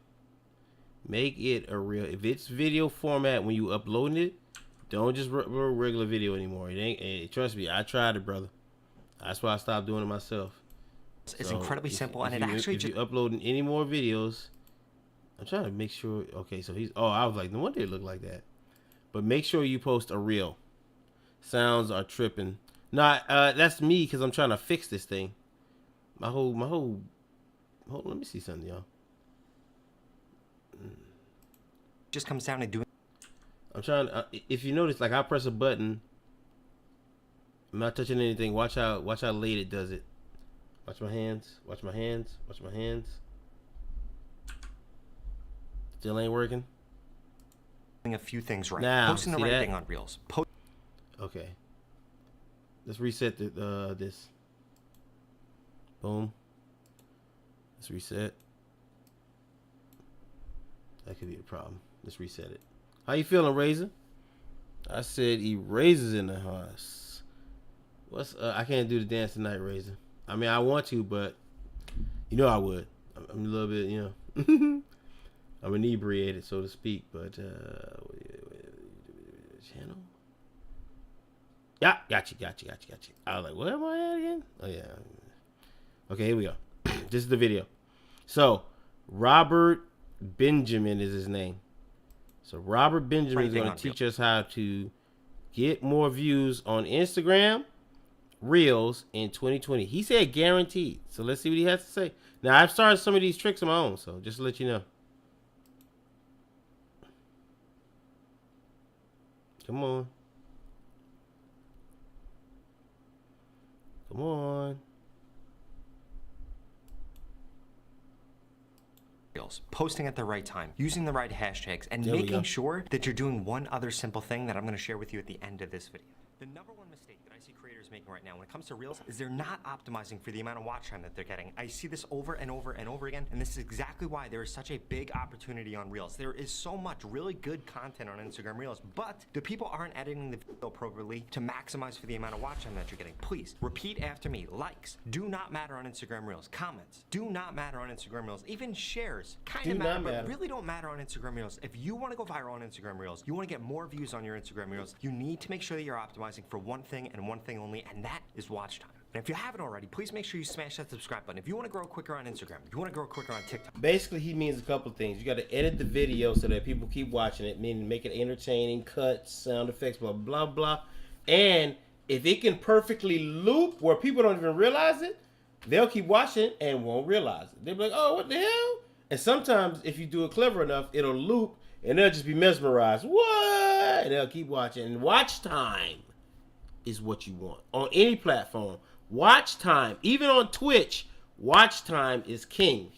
Make it a reel. If it's video format when you uploading it, don't just regular video anymore. It ain't. Trust me, I tried it, brother. That's why I stopped doing it myself. It's incredibly simple, and it actually if you're uploading any more videos, I'm trying to make sure. Okay, so he's. Oh, I was like, no wonder it looked like that. But make sure you post a reel. Sounds are tripping. Not that's me because I'm trying to fix this thing. My whole. Hold on, let me see something, y'all. Just comes down to doing. I'm trying. If you notice, like I press a button, I'm not touching anything. Watch how late it does it. Watch my hands. Watch my hands. Watch my hands. Still ain't working. A few things right. Now, posting the right thing on Reels. Okay. Let's reset this. Boom. Let's reset. That could be the problem. Let's reset it. How you feeling, Razor? I said Eraser's in the house. What's I can't do the dance tonight, Razor. I mean, I want to, but you know I would. I'm a little bit, you know. I'm inebriated, so to speak, but channel. Yeah, got you. I was like, where am I at again? Oh yeah. Okay, here we go. This is the video. So, Robert Benjamin is his name. So Robert Benjamin is going to teach us how to get more views on Instagram Reels in 2020. He said guaranteed. So let's see what he has to say. Now, I've started some of these tricks on my own, so just to let you know. Come on. Come on. Posting at the right time, using the right hashtags, and making sure that you're doing one other simple thing that I'm going to share with you at the end of this video. The number one mistake that I see creators making right now when it comes to Reels is they're not optimizing for the amount of watch time that they're getting. I see this over and over and over again, and this is exactly why there is such a big opportunity on Reels. There is so much really good content on Instagram Reels, but the people aren't editing the video appropriately to maximize for the amount of watch time that you're getting. Please, repeat after me. Likes do not matter on Instagram Reels. Comments do not matter on Instagram Reels. Even shares kind of matter, but really don't matter on Instagram Reels. If you want to go viral on Instagram Reels, you want to get more views on your Instagram Reels, you need to make sure that you're optimizing for one thing and one thing only, and that is watch time. And if you haven't already, please make sure you smash that subscribe button. If you want to grow quicker on Instagram, if you want to grow quicker on TikTok. Basically, he means a couple of things. You got to edit the video so that people keep watching it, meaning make it entertaining, cuts, sound effects, blah, blah, blah. And if it can perfectly loop where people don't even realize it, they'll keep watching and won't realize it. They'll be like, oh, what the hell? And sometimes, if you do it clever enough, it'll loop and they'll just be mesmerized. What? And they'll keep watching. And watch time is what you want on any platform. Watch time, even on Twitch, watch time is king.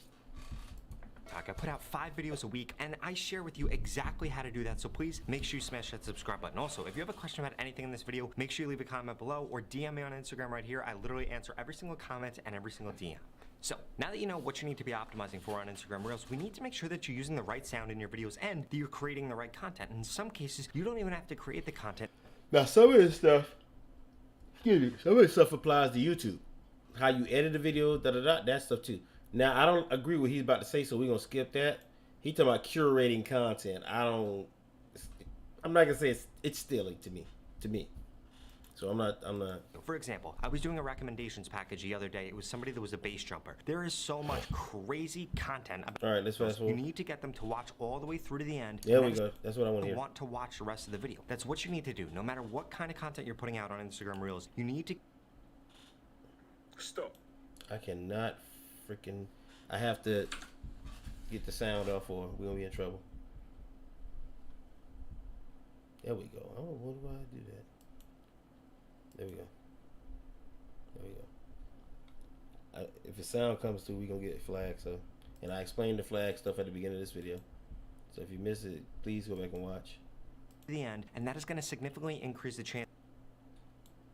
I put out 5 videos a week, and I share with you exactly how to do that, so please make sure you smash that subscribe button. Also, if you have a question about anything in this video, make sure you leave a comment below or DM me on Instagram right here. I literally answer every single comment and every single DM. So, now that you know what you need to be optimizing for on Instagram Reels, we need to make sure that you're using the right sound in your videos and that you're creating the right content. In some cases, you don't even have to create the content. Now, some of this stuff applies to YouTube. How you edit a video, that stuff too. Now, I don't agree with what he's about to say, so we're going to skip that. He talking about curating content. I'm not going to say it's stealing to me. So I'm not. For example, I was doing a recommendations package the other day. It was somebody that was a base jumper. There is so much crazy content about. All right, let's fast forward. You need to get them to watch all the way through to the end. There we go. That's what I want to hear. Want to watch the rest of the video. That's what you need to do. No matter what kind of content you're putting out on Instagram Reels, you need to. Stop. I cannot freaking. I have to get the sound off, or we're gonna be in trouble. There we go. Oh, what do I do that? There we go. There we go. If the sound comes through, we're gonna get flagged. So, and I explained the flag stuff at the beginning of this video. So if you missed it, please go back and watch. The end, and that is going to significantly increase the chance.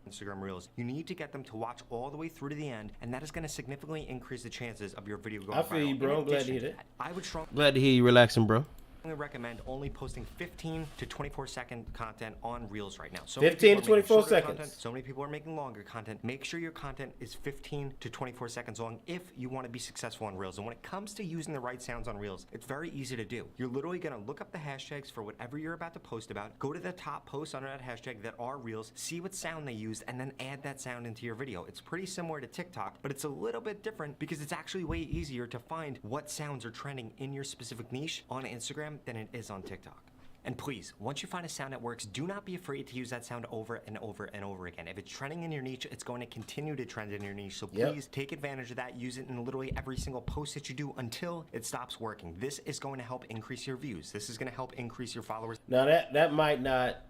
Instagram Reels. You need to get them to watch all the way through to the end, and that is going to significantly increase the chances of your video going viral. I feel you, bro. I'm glad to hear that. I would glad to hear you relaxing, bro. Recommend only posting 15 to 24 second content on Reels right now. So 15 to 24 seconds. Content, so many people are making longer content. Make sure your content is 15 to 24 seconds long if you want to be successful on Reels. And when it comes to using the right sounds on Reels, it's very easy to do. You're literally going to look up the hashtags for whatever you're about to post about, go to the top posts under that hashtag that are Reels, see what sound they used, and then add that sound into your video. It's pretty similar to TikTok, but it's a little bit different because it's actually way easier to find what sounds are trending in your specific niche on Instagram than it is on TikTok. And please, once you find a sound that works, do not be afraid to use that sound over and over and over again. If it's trending in your niche, it's going to continue to trend in your niche. So please take advantage of that. Use it in literally every single post that you do until it stops working. This is going to help increase your views. This is going to help increase your followers. Now that might not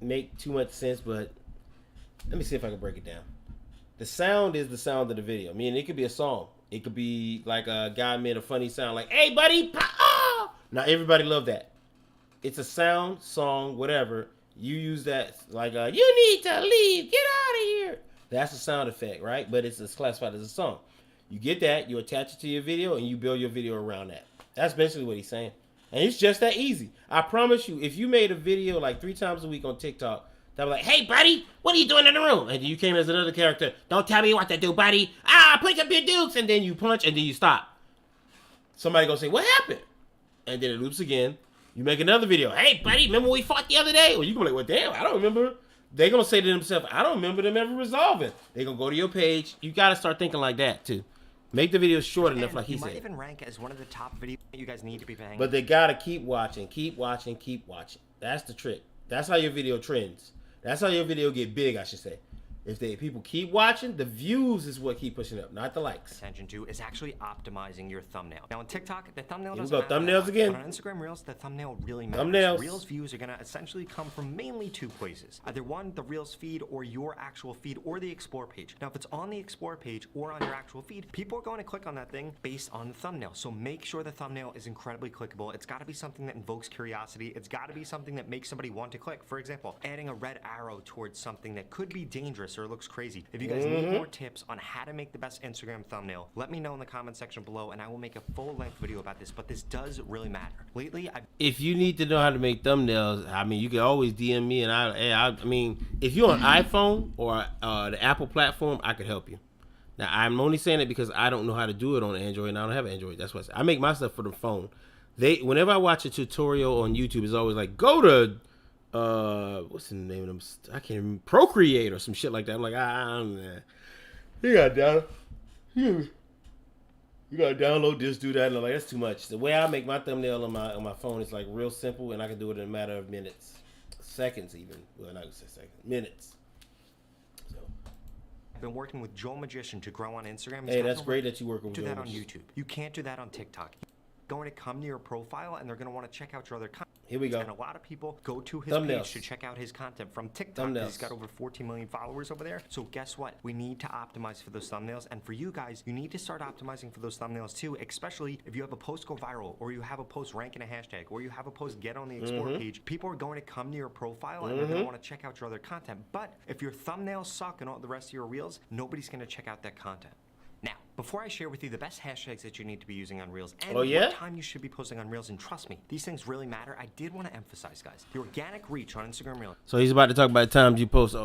make too much sense, but let me see if I can break it down. The sound is the sound of the video. I mean, it could be a song. It could be like a guy made a funny sound like, "Hey, buddy." Now everybody love that. It's a sound, song, whatever. You use that like, "You need to leave, get out of here." That's a sound effect, right? But it's classified as a song. You get that, you attach it to your video, and you build your video around that. That's basically what he's saying. And it's just that easy. I promise you, if you made a video like 3 times a week on TikTok, that was like, "Hey, buddy, what are you doing in the room?" And then you came as another character. "Don't tell me what to do, buddy. Punch up your dukes." And then you punch, and then you stop. Somebody gonna say, "What happened?" And then it loops again. You make another video. "Hey, buddy, remember we fought the other day?" Or you gonna be like, "Well, damn, I don't remember." They're gonna say to themselves, "I don't remember them ever resolving." They're gonna go to your page. You gotta start thinking like that too. Make the video short enough, like he said. You might even rank as one of the top videos that you guys need to be paying. But they gotta keep watching, keep watching, keep watching. That's the trick. That's how your video trends. That's how your video get big, I should say. If people keep watching, the views is what keep pushing up, not the likes. Attention to is actually optimizing your thumbnail. Now on TikTok, the thumbnail doesn't matter. Thumbnails again. But on Instagram Reels, the thumbnail really matters. Thumbnails. Reels views are gonna essentially come from mainly 2 places. Either one, the Reels feed, or your actual feed, or the Explore page. Now if it's on the Explore page or on your actual feed, people are going to click on that thing based on the thumbnail. So make sure the thumbnail is incredibly clickable. It's gotta be something that invokes curiosity. It's gotta be something that makes somebody want to click. For example, adding a red arrow towards something that could be dangerous or looks crazy. If you guys need more tips on how to make the best Instagram thumbnail, let me know in the comment section below and I will make a full-length video about this, but this does really matter. Lately, if you need to know how to make thumbnails, I mean, you can always DM me and I mean, if you're on iPhone or the Apple platform, I could help you. Now, I'm only saying it because I don't know how to do it on Android and I don't have Android. That's what I make my stuff for the phone. Whenever I watch a tutorial on YouTube, it's always like, go to what's the name of them? I can't remember. Procreate or some shit like that. I'm like, you gotta download this, do that. And I'm like, that's too much. The way I make my thumbnail on my phone is like real simple, and I can do it in a matter of minutes, seconds even. Well, not say seconds, minutes. So I've been working with Joel Magician to grow on Instagram. Hey, that's great that you work with Joel. Do that on Magician. YouTube. You can't do that on TikTok. Going to come to your profile and they're going to want to check out your other content. Here we go. And a lot of people go to his page to check out his content from TikTok. He's got over 14 million followers over there. So guess what? We need to optimize for those thumbnails. And for you guys, you need to start optimizing for those thumbnails too, especially if you have a post go viral or you have a post rank in a hashtag or you have a post get on the Explore page. People are going to come to your profile and they're going to want to check out your other content. But if your thumbnails suck and all the rest of your reels, nobody's going to check out that content. Now, before I share with you the best hashtags that you need to be using on Reels and what time you should be posting on Reels, and trust me, these things really matter, I did want to emphasize, guys, the organic reach on Instagram Reels. So he's about to talk about the times you post,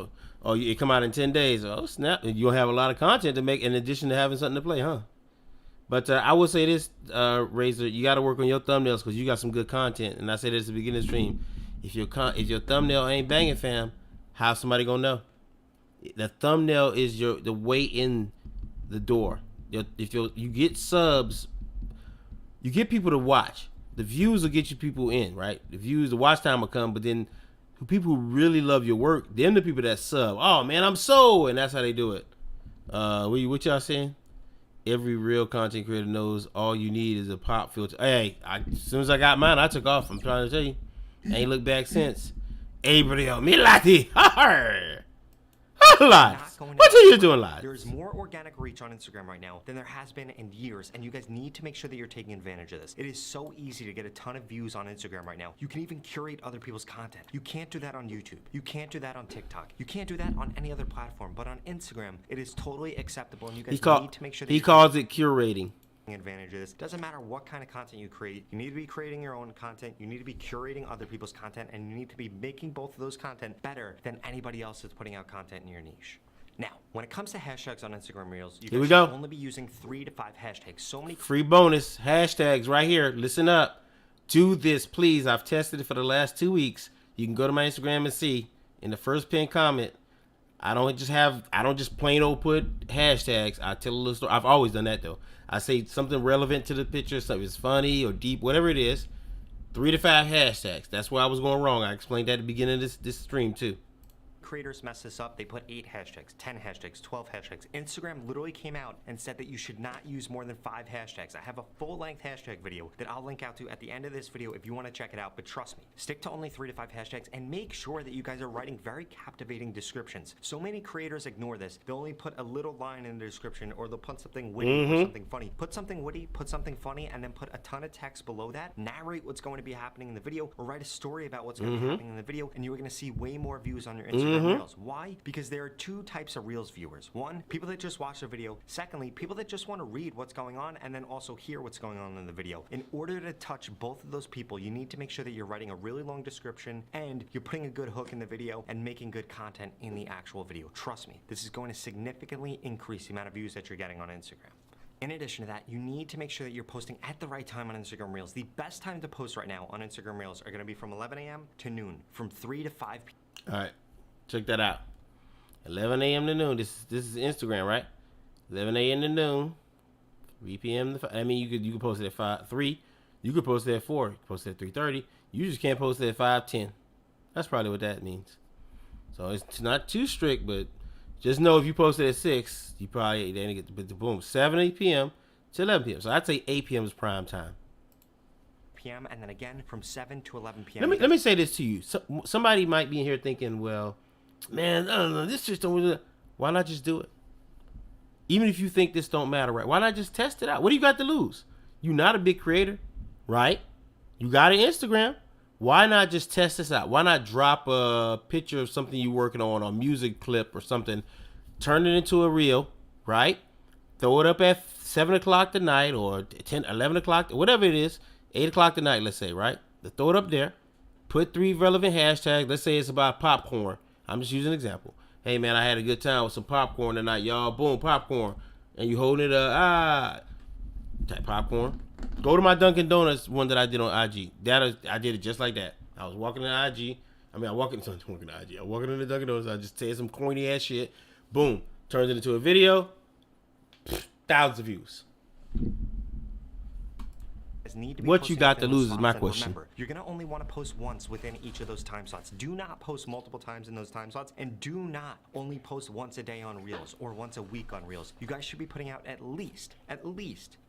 it come out in 10 days. Oh, snap. You'll have a lot of content to make in addition to having something to play, huh? But I will say this, Razor, you got to work on your thumbnails because you got some good content. And I said this at the beginning of the stream. If your thumbnail ain't banging, fam, how's somebody going to know? The thumbnail is the way in the door. If you get subs, you get people to watch. The views will get you people in, right? The watch time will come, but then people who really love your work, them the people that sub. Oh man, I'm so, and that's how they do it. What y'all saying? Every real content creator knows all you need is a pop filter. Hey, as soon as I got mine, I took off. I'm trying to tell you, I ain't looked back since. Abril Milati. Lives. What are you doing live? There's more organic reach on Instagram right now than there has been in years, and you guys need to make sure that you're taking advantage of this. It is so easy to get a ton of views on Instagram right now. You can even curate other people's content. You can't do that on YouTube. You can't do that on TikTok. You can't do that on any other platform, but on Instagram, it is totally acceptable, and you guys need to make sure that he calls it curating. Advantage of this. Doesn't matter what kind of content you create, you need to be creating your own content, you need to be curating other people's content, and you need to be making both of those content better than anybody else that's putting out content in your niche. Now, when it comes to hashtags on Instagram Reels, you guys should only be using 3 to 5 hashtags. So many free bonus hashtags right here. Listen up. Do this, please. I've tested it for the last 2 weeks. You can go to my Instagram and see in the first pinned comment. I don't just plain old put hashtags. I tell a little story. I've always done that though. I say something relevant to the picture, something that's funny or deep, whatever it is. 3 to 5 hashtags. That's where I was going wrong. I explained that at the beginning of this stream too. Creators mess this up. They put 8 hashtags, 10 hashtags, 12 hashtags. Instagram literally came out and said that you should not use more than 5 hashtags. I have a full-length hashtag video that I'll link out to at the end of this video if you want to check it out, but trust me, stick to only 3 to 5 hashtags and make sure that you guys are writing very captivating descriptions. So many creators ignore this. They'll only put a little line in the description, or they'll put something witty or something funny. Put something witty, put something funny, and then put a ton of text below that. Narrate what's going to be happening in the video, or write a story about what's going to be happening in the video, and you're going to see way more views on your Instagram Reels. Why? Because there are 2 types of Reels viewers. One, people that just watch the video. Secondly, people that just want to read what's going on and then also hear what's going on in the video. In order to touch both of those people, you need to make sure that you're writing a really long description and you're putting a good hook in the video and making good content in the actual video. Trust me, this is going to significantly increase the amount of views that you're getting on Instagram. In addition to that, you need to make sure that you're posting at the right time on Instagram Reels. The best time to post right now on Instagram Reels are going to be from 11 a.m. to noon, from 3 to 5 p.m. All right, check that out. 11 a.m. to noon. This is Instagram, right? 11 a.m. to noon. 3 p.m. to 5. I mean, you could post it at 3. You could post it at 4. You could post it at 3:30. You just can't post it at 5:10. That's probably what that means. So it's not too strict, but just know if you post it at 6, you probably then get the boom 7 p.m. to 11 p.m. So I'd say 8 p.m. is prime time. p.m. and then again from 7 to 11 p.m. Let me say this to you. Somebody might be in here thinking, well, man, I don't know. This just don't. Why not just do it? Even if you think this don't matter, right? Why not just test it out? What do you got to lose? You're not a big creator, right? You got an Instagram. Why not just test this out? Why not drop a picture of something you're working on, a music clip or something, turn it into a reel, right? Throw it up at 7 o'clock tonight or 10, 11 o'clock, whatever it is, 8 o'clock tonight, let's say, right? Throw it up there. Put 3 relevant hashtags. Let's say it's about popcorn. I'm just using an example. Hey, man, I had a good time with some popcorn tonight, y'all. Boom, popcorn. And you holding it up. Type popcorn. Go to my Dunkin' Donuts one that I did on IG. I did it just like that. I was walking in IG. I'm walking into the Dunkin' Donuts. I just said some corny ass shit. Boom. Turns it into a video. Thousands of views. Need to be what you got to lose is my question. Remember, you're going to only want to post once within each of those time slots. Do not post multiple times in those time slots, and do not only post once a day on Reels or once a week on Reels. You guys should be putting out at least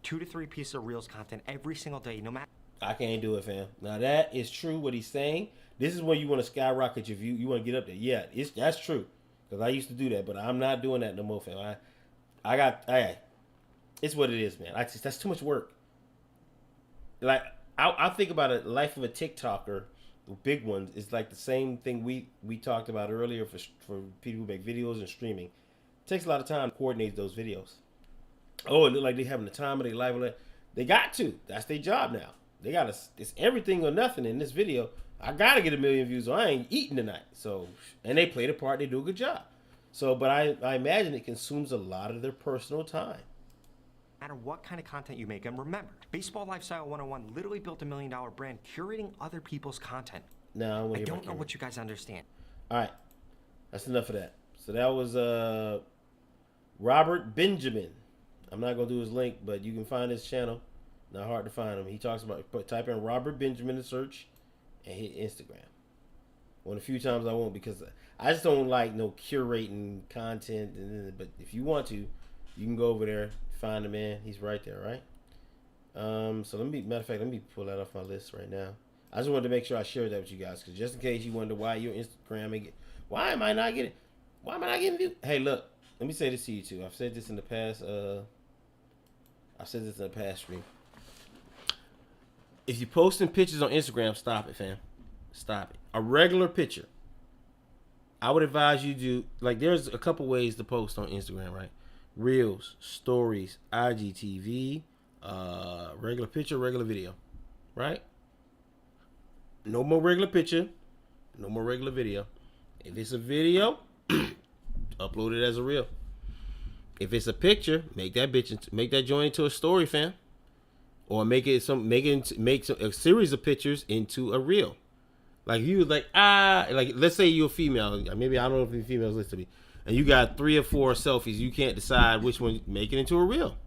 2 to 3 pieces of Reels content every single day, no matter. I can't do it, fam. Now that is true what he's saying. This is when you want to skyrocket your view. You want to get up there. Yeah, that's true. Because I used to do that, but I'm not doing that no more, fam. It's what it is, man. That's too much work. Like, I think about a life of a TikToker, the big ones, is like the same thing we talked about earlier for people who make videos and streaming. It takes a lot of time to coordinate those videos. Oh, it look like they're having the time of their life. They got to. That's their job now. They got to. It's everything or nothing in this video. I got to get 1 million views or I ain't eating tonight. So, and they play the part. They do a good job. So, but I imagine it consumes a lot of their personal time. Matter what kind of content you make. And remember, Baseball Lifestyle 101 literally built $1 million brand curating other people's content. No, I don't know what you guys understand. All right, that's enough of that. So that was Robert Benjamin. I'm not gonna do his link, but you can find his channel. Not hard to find him. He talks about type in Robert Benjamin in search and hit Instagram. One of the few times I won't because I just don't like no curating content. But if you want to, you can go over there, find the man. He's right there, right? So matter of fact, let me pull that off my list right now. I just wanted to make sure I shared that with you guys, because just in case you wonder why your Instagram ain't why am I not getting views? Hey, look, let me say this to you too. I've said this in the past. Stream. If you're posting pictures on Instagram, stop it, fam. Stop it. A regular picture. I would advise you do, like, there's a couple ways to post on Instagram, right? Reels, stories, IGTV, regular picture, regular video, right? No more regular picture, no more regular video. If it's a video, upload it as a reel. If it's a picture, make that joint into a story, fam, or make a series of pictures into a reel. Like you like let's say you're a female. Maybe I don't know if the females listen to me, and you got 3 or 4 selfies. You can't decide which one. Make it into a reel.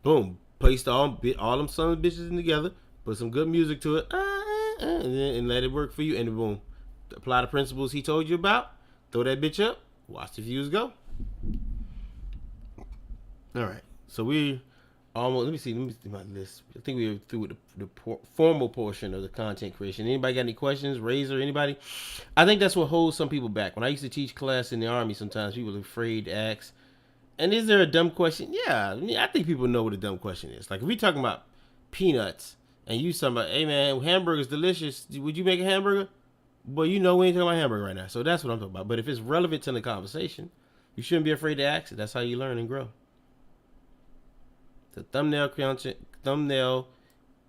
Boom. Place all them sons of bitches together. Put some good music to it, and let it work for you. And boom, apply the principles he told you about. Throw that bitch up. Watch the views go. All right. So we almost. Let me see my list. I think we were through with the formal portion of the content creation. Anybody got any questions? Razor, anybody? I think that's what holds some people back. When I used to teach class in the Army, sometimes people are afraid to ask. And is there a dumb question? Yeah, I think people know what a dumb question is. Like if we talking about peanuts and you talking about, hey man, hamburger's delicious. Would you make a hamburger? Well, we ain't talking about hamburger right now. So that's what I'm talking about. But if it's relevant to the conversation, you shouldn't be afraid to ask it. That's how you learn and grow. The thumbnail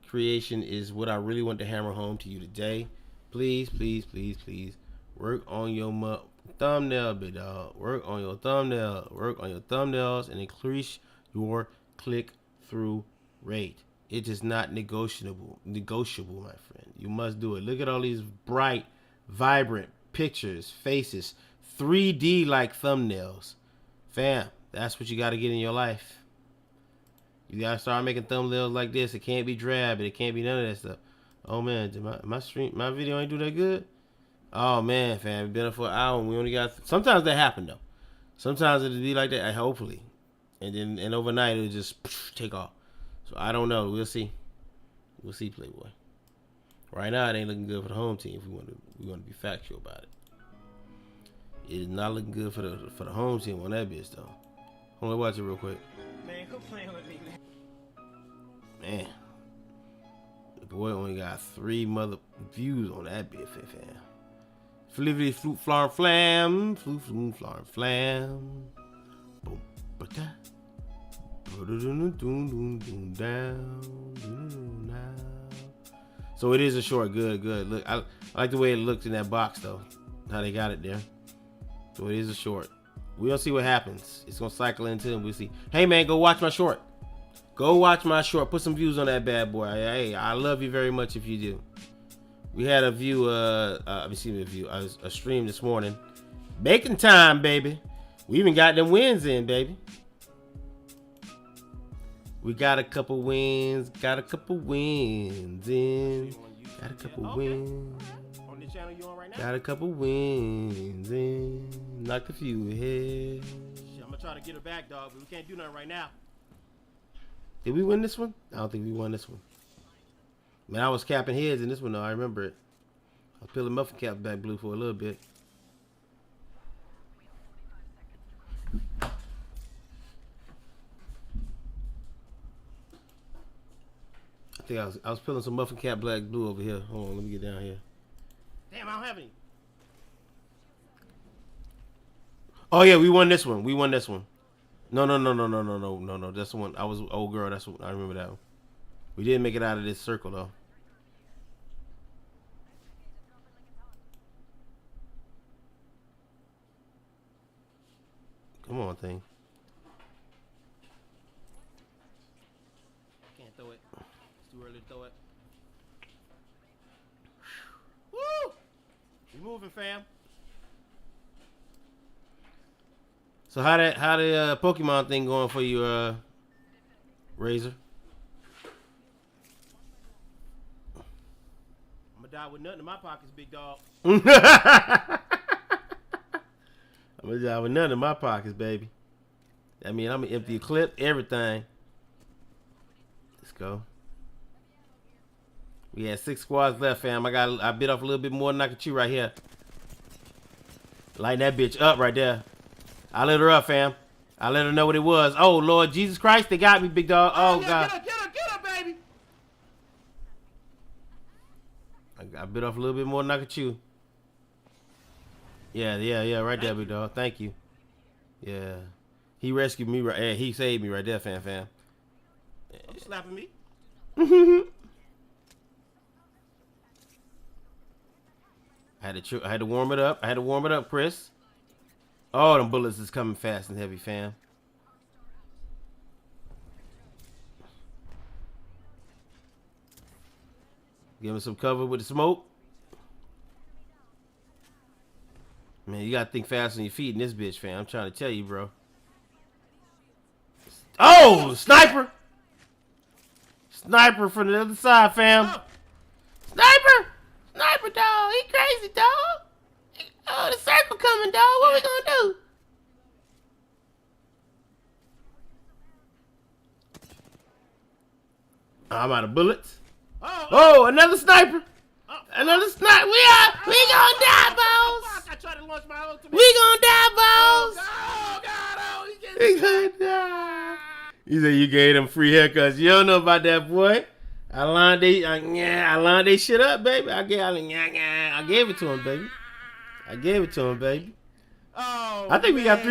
creation is what I really want to hammer home to you today. Please, please, please, please work on your thumbnail, big dog. Work on your thumbnail. Work on your thumbnails and increase your click-through rate. It is not negotiable, my friend. You must do it. Look at all these bright, vibrant pictures, faces, 3D like thumbnails. Fam, that's what you got to get in your life. You gotta start making thumbnails like this. It can't be drab, and it can't be none of that stuff. Oh man, did my video ain't do that good? Oh man, fam, it's been up for an hour and we only got. Sometimes that happen though. Sometimes it'll be like that, hopefully, and overnight it'll just take off. So I don't know. We'll see. We'll see, Playboy. Right now it ain't looking good for the home team. If we want to be factual about it. It is not looking good for the home team on that bitch though. Hold on, watch it real quick. Man, quit playing with me, man. Man, the boy only got 3 mother views on that bit, fam. Flippity floop flar flam, floop floop flar flam. Boom, but that. So it is a short. Good. Look, I like the way it looked in that box though. How they got it there. So it is a short. We'll see what happens. It's gonna cycle into and we'll see. Hey man, go watch my short. Go watch my short. Put some views on that bad boy. Hey, I love you very much if you do. We had a view, a stream this morning. Baking time, baby. We even got them wins in, baby. We got a couple wins. Got a couple wins in. Got a couple wins. On the channel you on right now? Got a couple wins in. Knocked a few ahead. Shit, I'm gonna try to get her back, dog, but we can't do nothing right now. Did we win this one? I don't think we won this one. Man, I was capping heads in this one though. I remember it. I was peeling muffin cap back blue for a little bit. I think I was peeling some muffin cap black blue over here. Hold on, let me get down here. Damn, I don't have any. Oh yeah, we won this one. We won this one. No. That's the one. I was old girl. That's what I remember that one. We didn't make it out of this circle though. Come on, thing. Can't throw it. It's too early to throw it. Woo! We moving, fam. So how the Pokemon thing going for you, Razor? I'm gonna die with nothing in my pockets, big dog. I'm gonna die with nothing in my pockets, baby. I mean, I'm gonna empty a clip, everything. Let's go. We had 6 squads left, fam. I bit off a little bit more than I could chew right here. Lighten that bitch up right there. I lit her up, fam. I let her know what it was. Oh, Lord Jesus Christ, they got me, big dog. Oh, God. Get her, baby. I bit off a little bit more than I could chew. Yeah, right there, big dog. Thank you. Yeah. He rescued me right there. He saved me right there, fam. I'm slapping me. I had to warm it up. Chris. Oh, them bullets is coming fast and heavy, fam. Give him some cover with the smoke. Man, you gotta think fast on your feet in this bitch, fam. I'm trying to tell you, bro. Oh, sniper! Sniper from the other side, fam. Sniper! Sniper, dog. He crazy, dog. Oh, the circle coming, dog. What we gonna do? I'm out of bullets. Oh, another sniper. Another sniper. We gonna die, boss. I tried to launch my ultimate. We gonna die, boss. Oh, God. Oh, He gonna die. You say you gave them free haircuts. You don't know about that, boy. I lined they shit up, baby. I gave it to him, baby. I gave it to him, baby. Oh, I think we got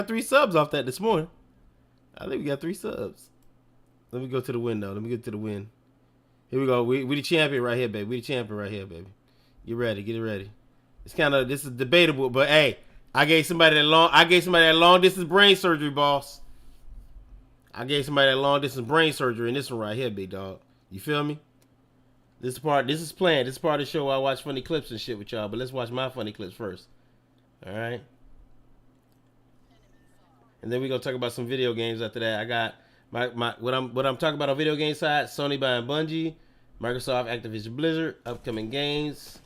3 subs off that this morning. I think we got 3 subs. Let me go to the win, though. Let me get to the win. Here we go. We the champion right here, baby. We the champion right here, baby. Get ready. Get it ready. This is debatable, but hey, I gave somebody that long distance brain surgery, boss. I gave somebody that long distance brain surgery in this one right here, big dog. You feel me? This is planned. This is part of the show where I watch funny clips and shit with y'all, but let's watch my funny clips first. Alright? And then we're gonna talk about some video games after that. I got what I'm talking about on video game side, Sony buying Bungie, Microsoft, Activision Blizzard, upcoming games,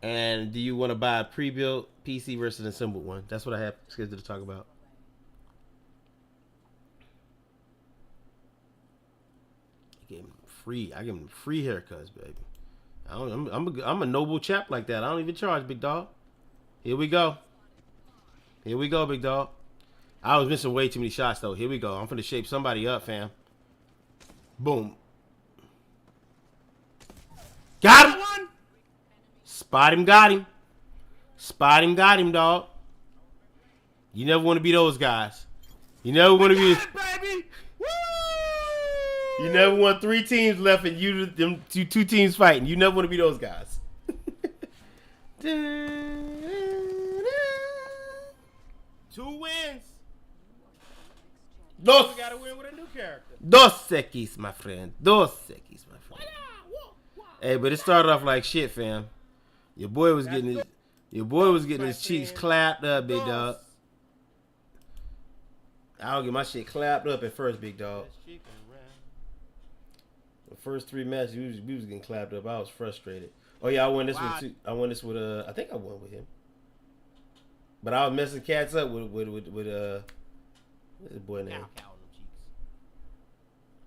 and do you want to buy a pre-built PC versus an assembled one? That's what I have scheduled to talk about. I give them free haircuts, baby. I'm a noble chap like that. I don't even charge, big dog. Here we go, big dog. I was missing way too many shots, though. Here we go. I'm finna shape somebody up, fam. Boom. Got him! Spot him, got him. Spot him, got him, dog. You never want to be those guys. You never want to be... baby! Woo! You never want 3 teams left and them two teams fighting. You never want to be those guys. 2 wins. We gotta win with a new character. Dos sekis, my friend. Hey, but it started off like shit, fam. Your boy was getting his cheeks clapped up, big dog. I'll get my shit clapped up at first, big dog. The first 3 matches, we was getting clapped up. I was frustrated. Oh yeah, I won this one too. I won this with I think I won with him. But I was messing cats up with what's his boy name?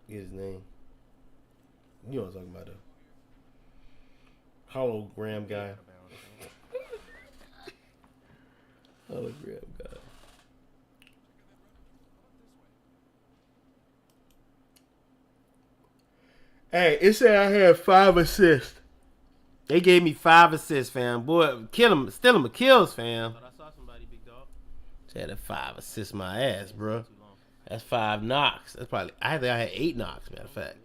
Get his name. You know what I'm talking about, though. Hologram guy. Hologram guy. Hey, it said I had 5 assists. They gave me 5 assists, fam. Boy, kill him, steal him, kills, fam. I saw somebody, big dog. Said that 5 assists my ass, bro. That's 5 knocks. That's probably. I think I had 8 knocks. Matter of fact.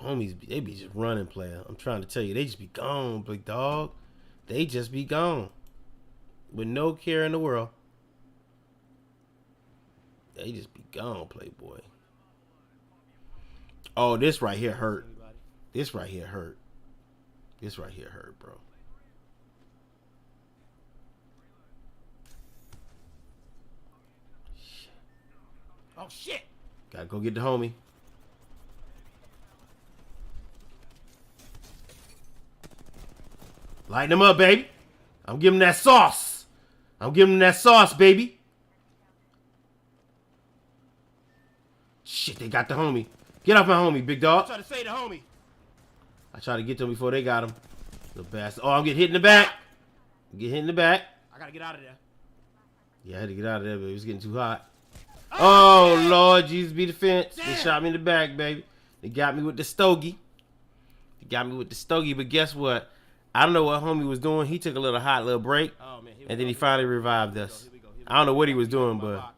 Homies, they be just running, player. I'm trying to tell you, they just be gone, big dog. They just be gone, with no care in the world. They just be gone, playboy. Oh, this right here hurt. This right here hurt. This right here hurt, bro. Oh shit! Gotta go get the homie. Lighten him up, baby. I'm giving him that sauce. I'm giving him that sauce, baby. Shit, they got the homie. Get off my homie, big dog. I tried to say the homie. I tried to get to him before they got him. Little bastard. Oh, I'm getting hit in the back. Get hit in the back. I gotta get out of there. Yeah, I had to get out of there, but it was getting too hot. Oh, Lord, Jesus be the fence. They shot me in the back, baby. They got me with the stogie. But guess what? I don't know what homie was doing. He took a little hot little break, and then he finally revived us. I don't know what he was doing, but...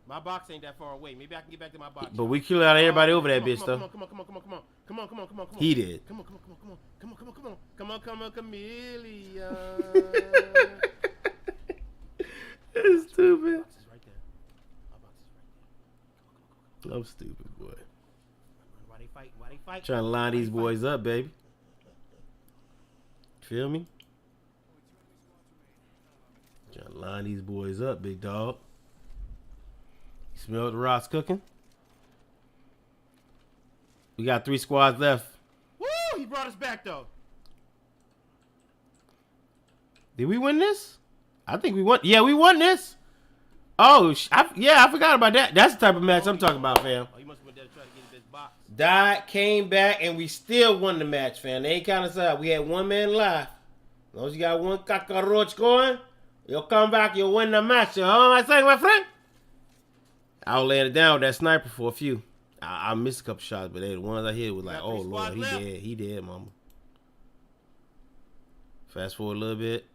My box ain't that far away. Maybe I can get back to my box. But we killed out everybody over that bitch, though. Come on. He did. Come on, chameleon. That's stupid. I'm stupid, boy. Why they fight? Trying to line these boys up, baby. Feel me? Trying to line these boys up, big dog. You smell the rocks cooking? We got 3 squads left. Woo! He brought us back, though. Did we win this? I think we won. Yeah, we won this. Oh, I forgot about that. That's the type of match I'm talking about, fam. Oh, he must have went there to try to get his box. Died, came back, and we still won the match, fam. They ain't count us out. We had 1 man live. As long as you got 1 cockroach going, you'll come back, you'll win the match. You know what I'm saying, my friend? I was laying it down with that sniper for a few. I missed a couple shots, but the ones I hit was like, oh, Lord, he dead. He dead, mama. Fast forward a little bit.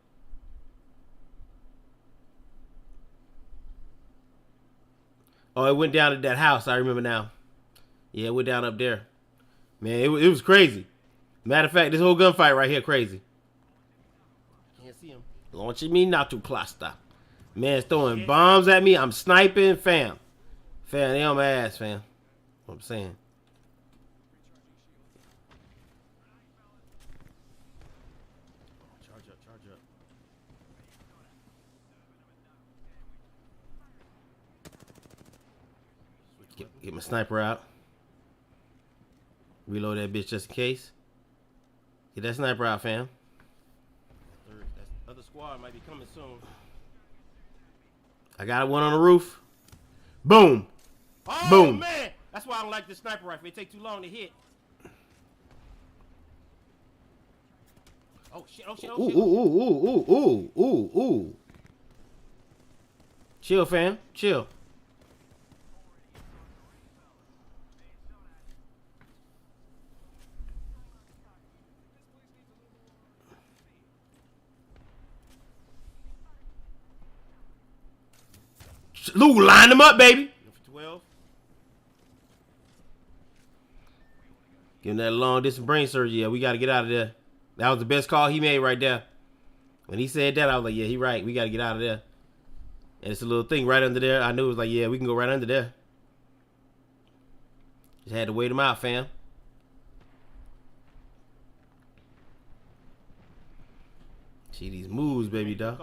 Oh, it went down to that house. I remember now. Yeah, it went down up there. Man, it was crazy. Matter of fact, this whole gunfight right here crazy. Can't see him. Launching me not to cluster. Man's throwing bombs at me. I'm sniping, fam. Fam, they on my ass, fam. What I'm saying. Charge up. Get my sniper out. Reload that bitch just in case. Get that sniper out, fam. That other squad might be coming soon. I got one on the roof. Boom. Oh, boom. Man. That's why I don't like the sniper rifle. It takes too long to hit. Oh, shit. Ooh. Chill, fam. Chill. Lou, line them up, baby. 12. Give him that long distance brain surgery. Yeah, we got to get out of there. That was the best call he made right there. When he said that, I was like, yeah, he right. We got to get out of there. And it's a little thing right under there. I knew it was like, yeah, we can go right under there. Just had to wait him out, fam. See these moves, baby, dog.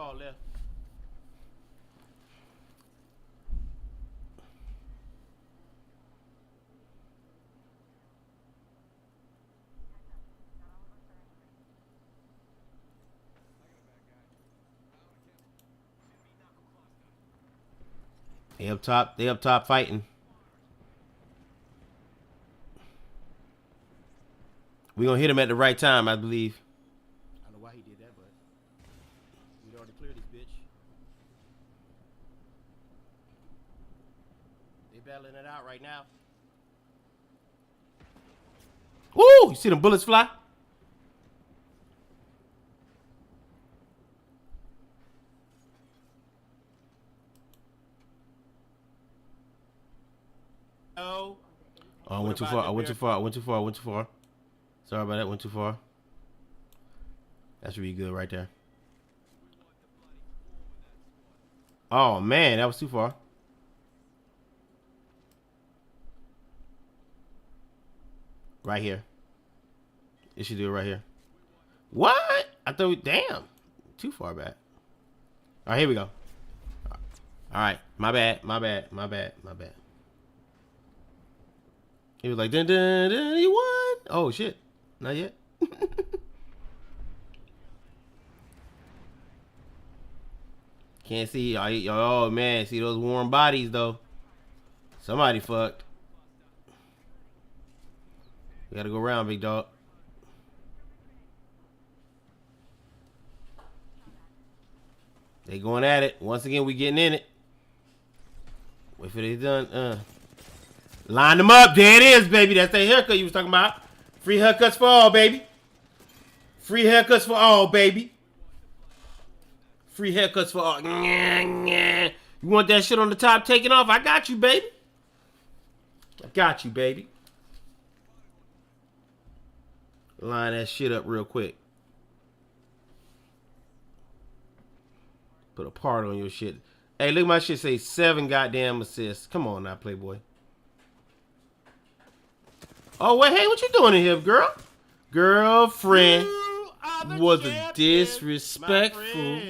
They up top fighting. We gonna hit him at the right time, I believe. I don't know why he did that, but we'd already cleared this bitch. They battling it out right now. Woo! You see them bullets fly? Oh, I went too far. I went too far. Sorry about that. Went too far. That's really good right there. Oh, man. That was too far. Right here. It should do it right here. What? I thought, damn. Too far back. All right, here we go. All right. My bad. He was like, dun dun dun, he won. Oh shit, not yet. Can't see. Oh man, see those warm bodies though. Somebody fucked. We gotta go around, big dog. They going at it. Once again, we getting in it. Wait for they done. Line them up. There it is, baby. That's that haircut you was talking about. Free haircuts for all, baby. Free haircuts for all, baby. Free haircuts for all. You want that shit on the top taken off? I got you, baby. I got you, baby. Line that shit up real quick. Put a part on your shit. Hey, look at my shit say 7 goddamn assists. Come on now, Playboy. Oh, wait, hey, what you doing in here, girl? Girlfriend was a disrespectful.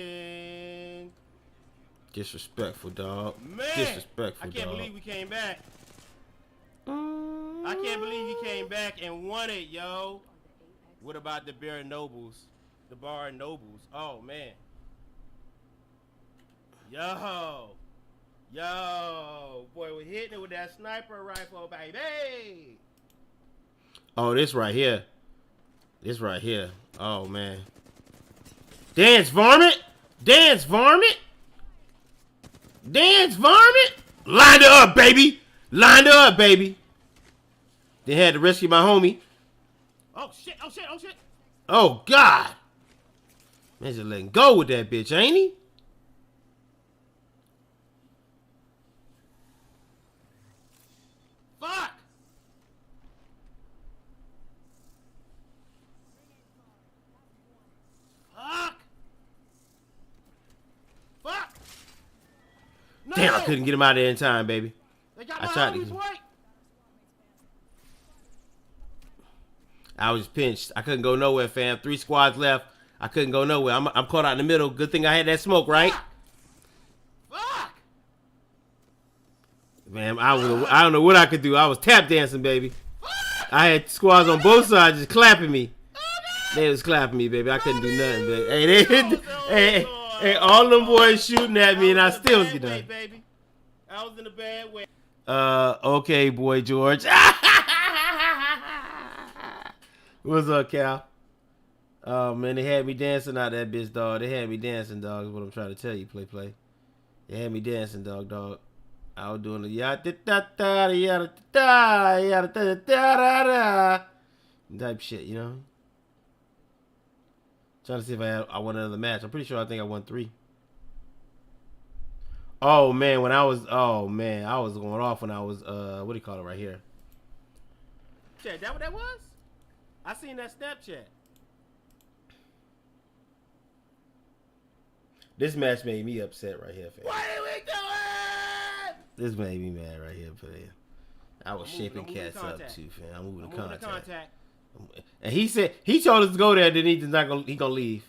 Disrespectful, dog. Man, Disrespectful, I can't dog. believe we came back. I can't believe he came back and won it, yo. What about the Bar Nobles? The Bar Nobles. Oh, man. Yo. Boy, we're hitting it with that sniper rifle, baby. Oh, this right here. This right here. Oh, man. Dance, varmint. Dance, varmint. Dance, varmint. Lined her up, baby. Lined her up, baby. They had to rescue my homie. Oh, shit. Oh, God. Man, just letting go with that bitch, ain't he? Fuck. No. Damn, I couldn't get him out of there in time, baby. They got I my tried to homies, get- boy. I was pinched. I couldn't go nowhere, fam. 3 squads left. I couldn't go nowhere. I'm caught out in the middle. Good thing I had that smoke, right? Fuck. Man, I don't know what I could do. I was tap dancing, baby. I had squads on both sides just clapping me. They was clapping me, baby. I couldn't do nothing, baby. Hey, they hey, all them boys shooting at me, and I still was getting done. Baby. I was in a bad way. Okay, boy George. What's up, Cal? Oh man, they had me dancing out that bitch, dog. They had me dancing, dog. Is what I'm trying to tell you, play. They had me dancing, dog. I was doing the yada da da yada da yada da da da type shit, you know. Trying to see if I won another match. I'm pretty sure I won 3. Oh man, I was going off when I was what do you call it right here? Chat, that what that was? I seen that Snapchat. This match made me upset right here, fam. What are we doing? This made me mad right here, fam. I was shaping I'm moving cats up contact. too, fam. I'm moving the Moving the contact. contact. And he told us to go there, then he gonna leave.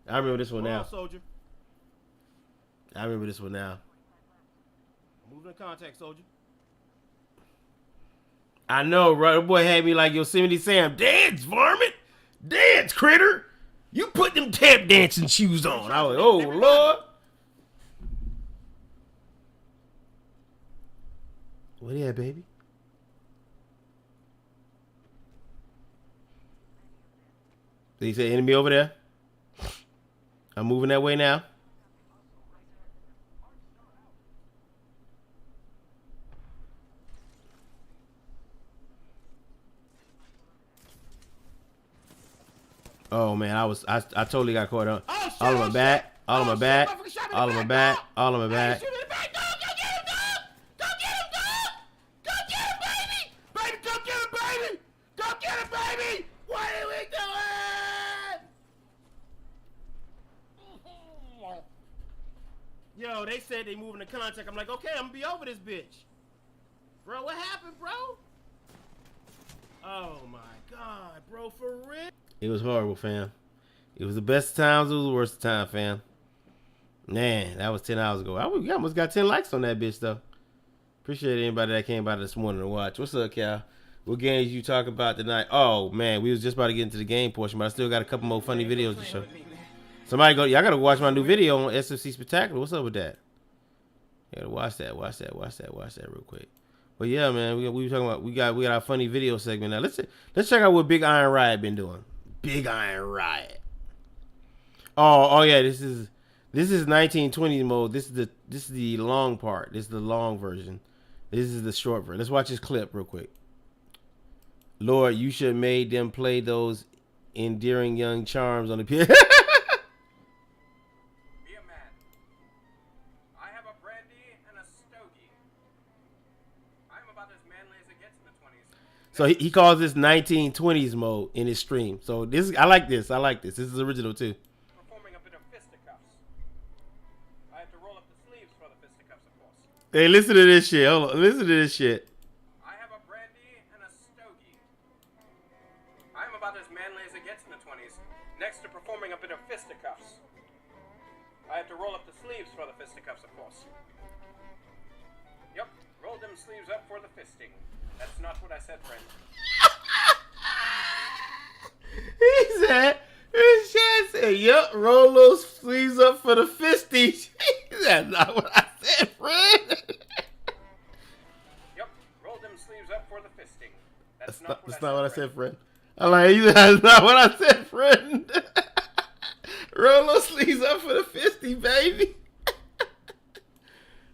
I remember this one Hold now. on, soldier. I remember this one now. Moving the contact, soldier. I know, right? The boy had me like Yosemite Sam. Dance, varmint. Dance, critter. You put them tap dancing shoes on. I was like, oh, Lord. What yeah, baby? Did he say enemy over there? I'm moving that way now. Oh man, I totally got caught up. Oh, shit, All on my back, all on my back, all on my back, all on my back. Shoot in the back, dog. Go get him, dog. Go get him, dog. Go get him, baby. Baby, go get him, baby. Go get him, baby. What are we doing? Yo, they said they moving the contact. I'm like, okay, I'm gonna be over this bitch. Bro, what happened, bro? Oh my God, bro, for real? It was horrible, fam. It was the best times. It was the worst time, fam. Man, that was 10 hours ago. We almost got 10 likes on that bitch, though. Appreciate anybody that came by this morning to watch. What's up, Cal? What games you talking about tonight? Oh man, we was just about to get into the game portion, but I still got a couple more funny videos to show. Somebody go, y'all gotta watch my new video on SFC Spectacular. What's up with that? You gotta watch that real quick. But yeah, man, we were talking about we got our funny video segment now. Let's check out what Big Iron Riot been doing. Big Iron Riot. Oh yeah, this is 1920s mode. This is the long part. This is the long version. This is the short version. Let's watch this clip real quick. Lord, you should have made them play those endearing young charms on the piano. So he calls this 1920s mode in his stream. So this, I like this. This is original too. Performing a bit of fisticuffs. I have to roll up the sleeves for the fisticuffs, of course. Hey, listen to this shit. Hold on. Listen to this shit. I have a brandy and a stogie. I'm about as manly as it gets in the 20s. Next to performing a bit of fisticuffs. I have to roll up the sleeves for the fisticuffs, of course. Yep, roll them sleeves up for the fisting. That's not what I said, friend. He said, yup, roll those sleeves up for the fisties. That's not what I said, friend. Yep, roll them sleeves up for the fisting. That's not what I said, friend. I'm like, that's not what I said, friend. Roll those sleeves up for the fisty, baby.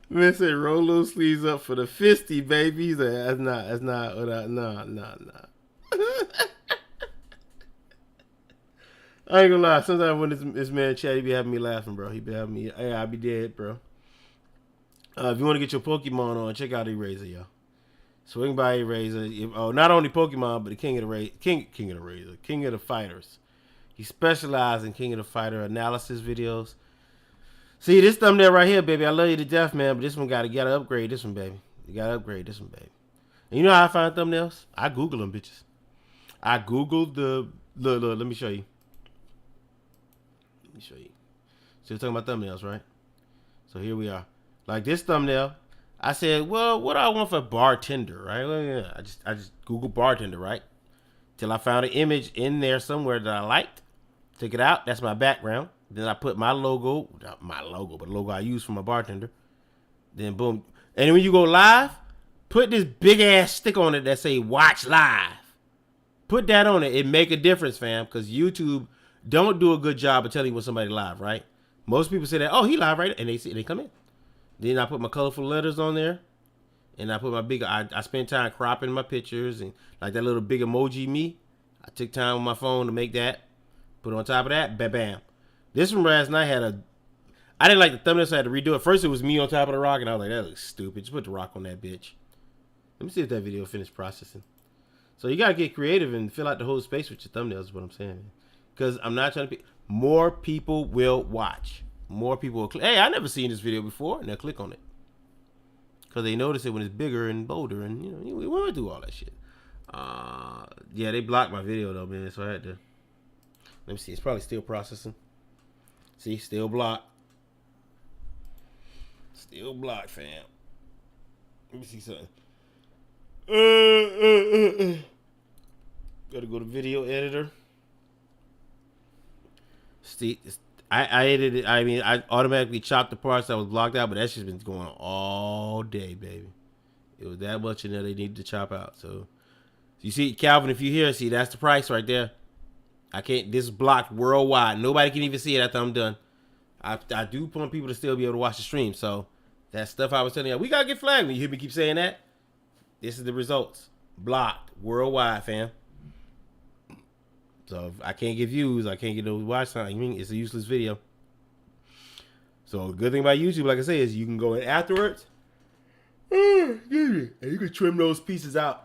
Man said, roll those sleeves up for the fisty, baby. He's like, that's not what I, nah. I ain't gonna lie. Sometimes when this man chat, he be having me laughing, bro. He be having me, hey, I be dead, bro. If you want to get your Pokemon on, check out Eraser, y'all. Swing by Eraser. Not only Pokemon, but the King of the Fighters. He specializes in King of the Fighter analysis videos. See, this thumbnail right here, baby. I love you to death, man, but this one gotta upgrade this one, baby. You gotta upgrade this one, baby. And you know how I find thumbnails? I Google them, bitches. I Googled the look. Let me show you. So we're talking about thumbnails, right? So here we are. Like this thumbnail, I said, well, what do I want for Bartender, right? Well, yeah, I just Googled Bartender, right? Till I found an image in there somewhere that I liked. Took it out. That's my background. Then I put my logo, not my logo, but the logo I use for my bartender. Then boom. And when you go live, put this big ass stick on it that say watch live. Put that on it. It make a difference, fam. Because YouTube don't do a good job of telling you when somebody live, right? Most people say that, oh, he live, right? And they come in. Then I put my colorful letters on there. And I put my big, I spent time cropping my pictures. And like that little big emoji me. I took time on my phone to make that. Put on top of that, bam, bam. This one last night I didn't like the thumbnail, so I had to redo it. First, it was me on top of the rock, and I was like, that looks stupid. Just put the rock on that bitch. Let me see if that video finished processing. So you got to get creative and fill out the whole space with your thumbnails is what I'm saying. Because I'm not trying to be... More people will watch. More people will click. Hey, I never seen this video before, and they'll click on it. Because they notice it when it's bigger and bolder, and, you know, we want to do all that shit. Yeah, they blocked my video, though, man, so I had to... Let me see. It's probably still processing. See, still blocked. Still blocked, fam. Let me see something. Gotta go to video editor. See, I edited it. I mean, I automatically chopped the parts that was blocked out, but that shit's been going on all day, baby. It was that much in there they needed to chop out. So you see, Calvin, if you hear, see, that's the price right there. I can't. This is blocked worldwide. Nobody can even see it after I'm done. I do want people to still be able to watch the stream. So that stuff I was telling you, we gotta get flagged. When you hear me keep saying that, this is the results. Blocked worldwide, fam. So if I can't get views, I can't get no watch time. I mean, it's a useless video. So the good thing about YouTube, like I say, is you can go in afterwards. And you can trim those pieces out.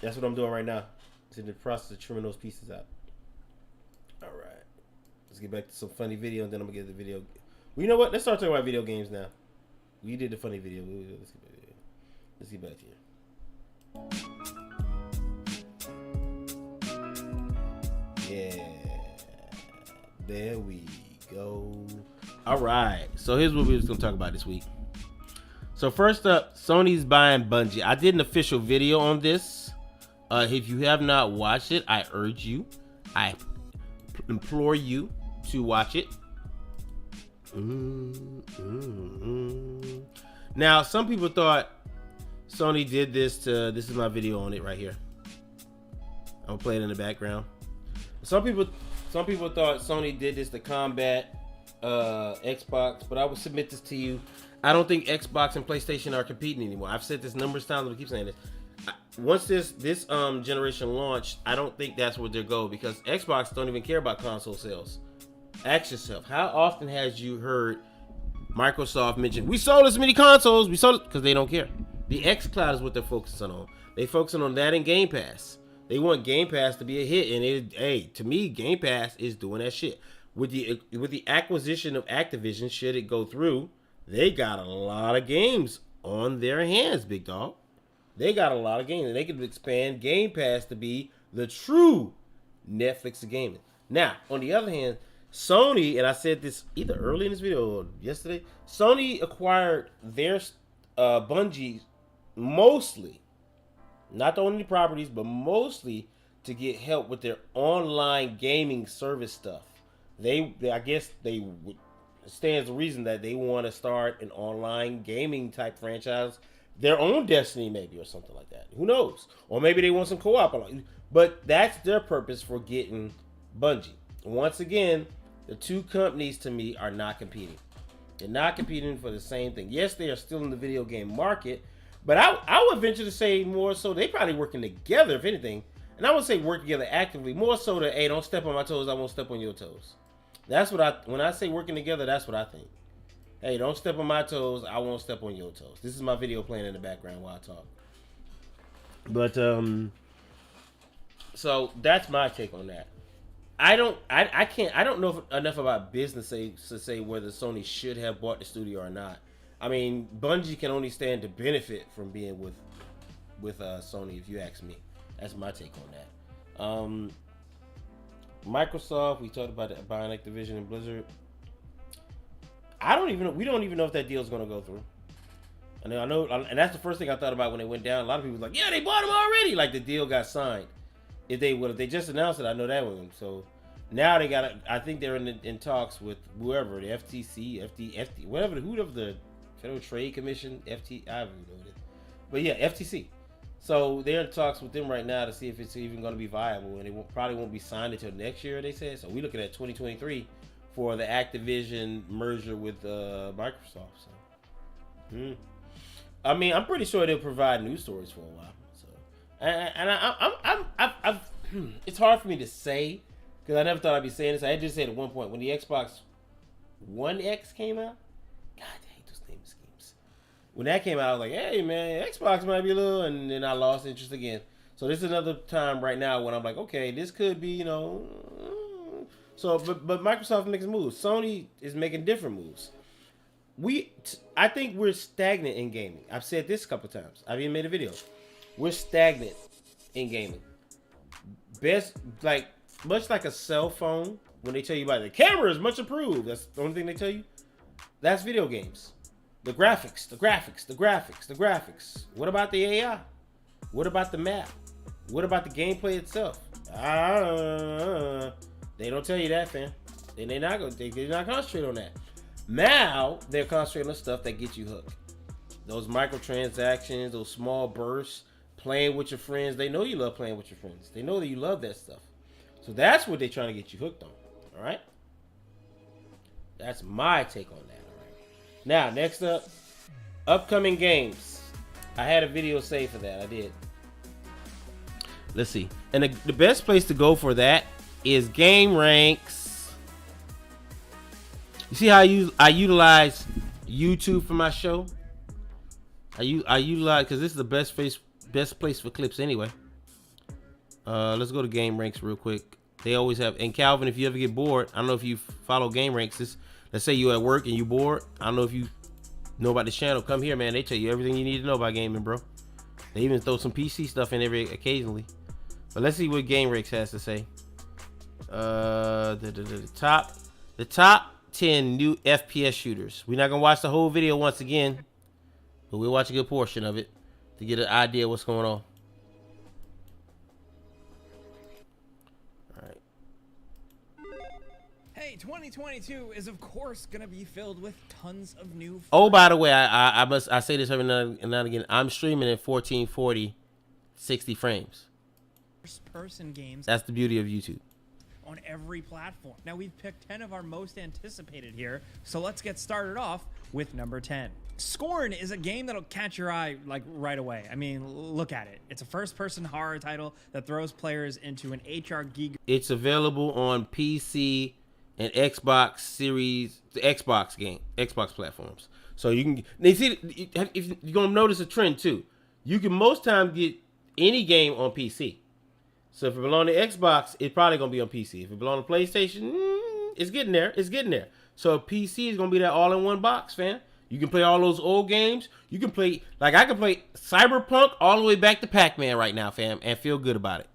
That's what I'm doing right now. It's in the process of trimming those pieces out. All right. Let's get back to some funny video, and then I'm going to get the video. Well, you know what? Let's start talking about video games now. We did the funny video. Let's get back here. Yeah. There we go. All right. So here's what we're just going to talk about this week. So first up, Sony's buying Bungie. I did an official video on this If you have not watched it, I urge you, I implore you to watch it. Now, some people thought Sony did this to, this is my video on it right here. I'm gonna play it in the background. Some people thought Sony did this to combat Xbox, but I will submit this to you. I don't think Xbox and PlayStation are competing anymore. I've said this numerous times, but I keep saying this. Once this generation launched, I don't think that's where they'll go, because Xbox don't even care about console sales. Ask yourself, how often has you heard Microsoft mention, we sold this many consoles, we sold it, because they don't care. The xCloud is what they're focusing on. They're focusing on that and Game Pass. They want Game Pass to be a hit, and to me, Game Pass is doing that shit. With the acquisition of Activision, should it go through, they got a lot of games on their hands, big dog. They got a lot of games, and they could expand Game Pass to be the true Netflix of gaming. Now, on the other hand, Sony, and I said this either early in this video or yesterday, Sony acquired their Bungie mostly, not the only properties, but mostly to get help with their online gaming service stuff. I guess they would stands the reason that they want to start an online gaming type franchise, their own Destiny maybe, or something like that. Who knows? Or maybe they want some co-op. But that's their purpose for getting Bungie. Once again, the two companies to me are not competing. They're not competing for the same thing. Yes, they are still in the video game market, but I would venture to say more so they probably working together, if anything. And I would say work together actively, more so that, hey, don't step on my toes, I won't step on your toes. That's what when I say working together, that's what I think. Hey, don't step on my toes, I won't step on your toes. This is my video playing in the background while I talk. But so that's my take on that. I don't know enough about business to say whether Sony should have bought the studio or not. I mean, Bungie can only stand to benefit from being with Sony, if you ask me. That's my take on that. Microsoft, we talked about buying Activision and Blizzard. We don't even know if that deal is going to go through. And I know, and that's the first thing I thought about when it went down. A lot of people were like, yeah, they bought them already. Like the deal got signed. If they just announced it, I know that one. So now they got, I think they're in talks with whoever, the FTC, whatever the Federal Trade Commission, I don't know what it is. But yeah, FTC. So they're in talks with them right now to see if it's even going to be viable, and it probably won't be signed until next year, they said. So we're looking at 2023 for the Activision merger with Microsoft. So, I mean, I'm pretty sure they'll provide news stories for a while. So, and it's hard for me to say because I never thought I'd be saying this. I had just said at one point when the Xbox One X came out. God, I hate those naming schemes. When that came out, I was like, hey man, Xbox might be a little, and then I lost interest again. So this is another time right now when I'm like, okay, this could be, So, but Microsoft makes moves. Sony is making different moves. I think we're stagnant in gaming. I've said this a couple times. I've even made a video. We're stagnant in gaming. Much like a cell phone, when they tell you about the camera is much improved. That's the only thing they tell you. That's video games. The graphics. What about the AI? What about the map? What about the gameplay itself? They don't tell you that, fam. They're not concentrate on that. Now they're concentrating on stuff that gets you hooked. Those microtransactions, those small bursts, playing with your friends. They know you love playing with your friends. They know that you love that stuff. So that's what they're trying to get you hooked on. All right. That's my take on that. All right. Now, next up, upcoming games. I had a video saved for that. I did. Let's see. And the best place to go for that is Game Ranks. You see how I utilize YouTube for my show? I utilize, because this is the best place for clips anyway. Let's go to Game Ranks real quick. They always have, and Calvin, if you ever get bored, I don't know if you follow Game Ranks. Let's say you're at work and you're bored. I don't know if you know about this channel. Come here, man. They tell you everything you need to know about gaming, bro. They even throw some PC stuff in every occasionally. But let's see what Game Ranks has to say. The top 10 new FPS shooters. We're not gonna watch the whole video once again, but we'll watch a good portion of it to get an idea of what's going on. 2022 is of course gonna be filled with tons of new. Oh, by the way, I say this every now and again. I'm streaming in 1440, 60 frames. First-person games. That's the beauty of YouTube. On every platform. Now we've picked 10 of our most anticipated here, so let's get started off with number 10. Scorn is a game that'll catch your eye like right away. I mean, look at it. It's a first-person horror title that throws players into an HR geek. It's available on PC and Xbox Series, the Xbox platforms. So you can, they see, if you're gonna notice a trend too. You can most times get any game on PC. So if it belongs to Xbox, it's probably gonna be on PC. If it belongs to PlayStation, it's getting there. It's getting there. So PC is gonna be that all-in-one box, fam. You can play all those old games. You can play, like I can play Cyberpunk all the way back to Pac-Man right now, fam, and feel good about it.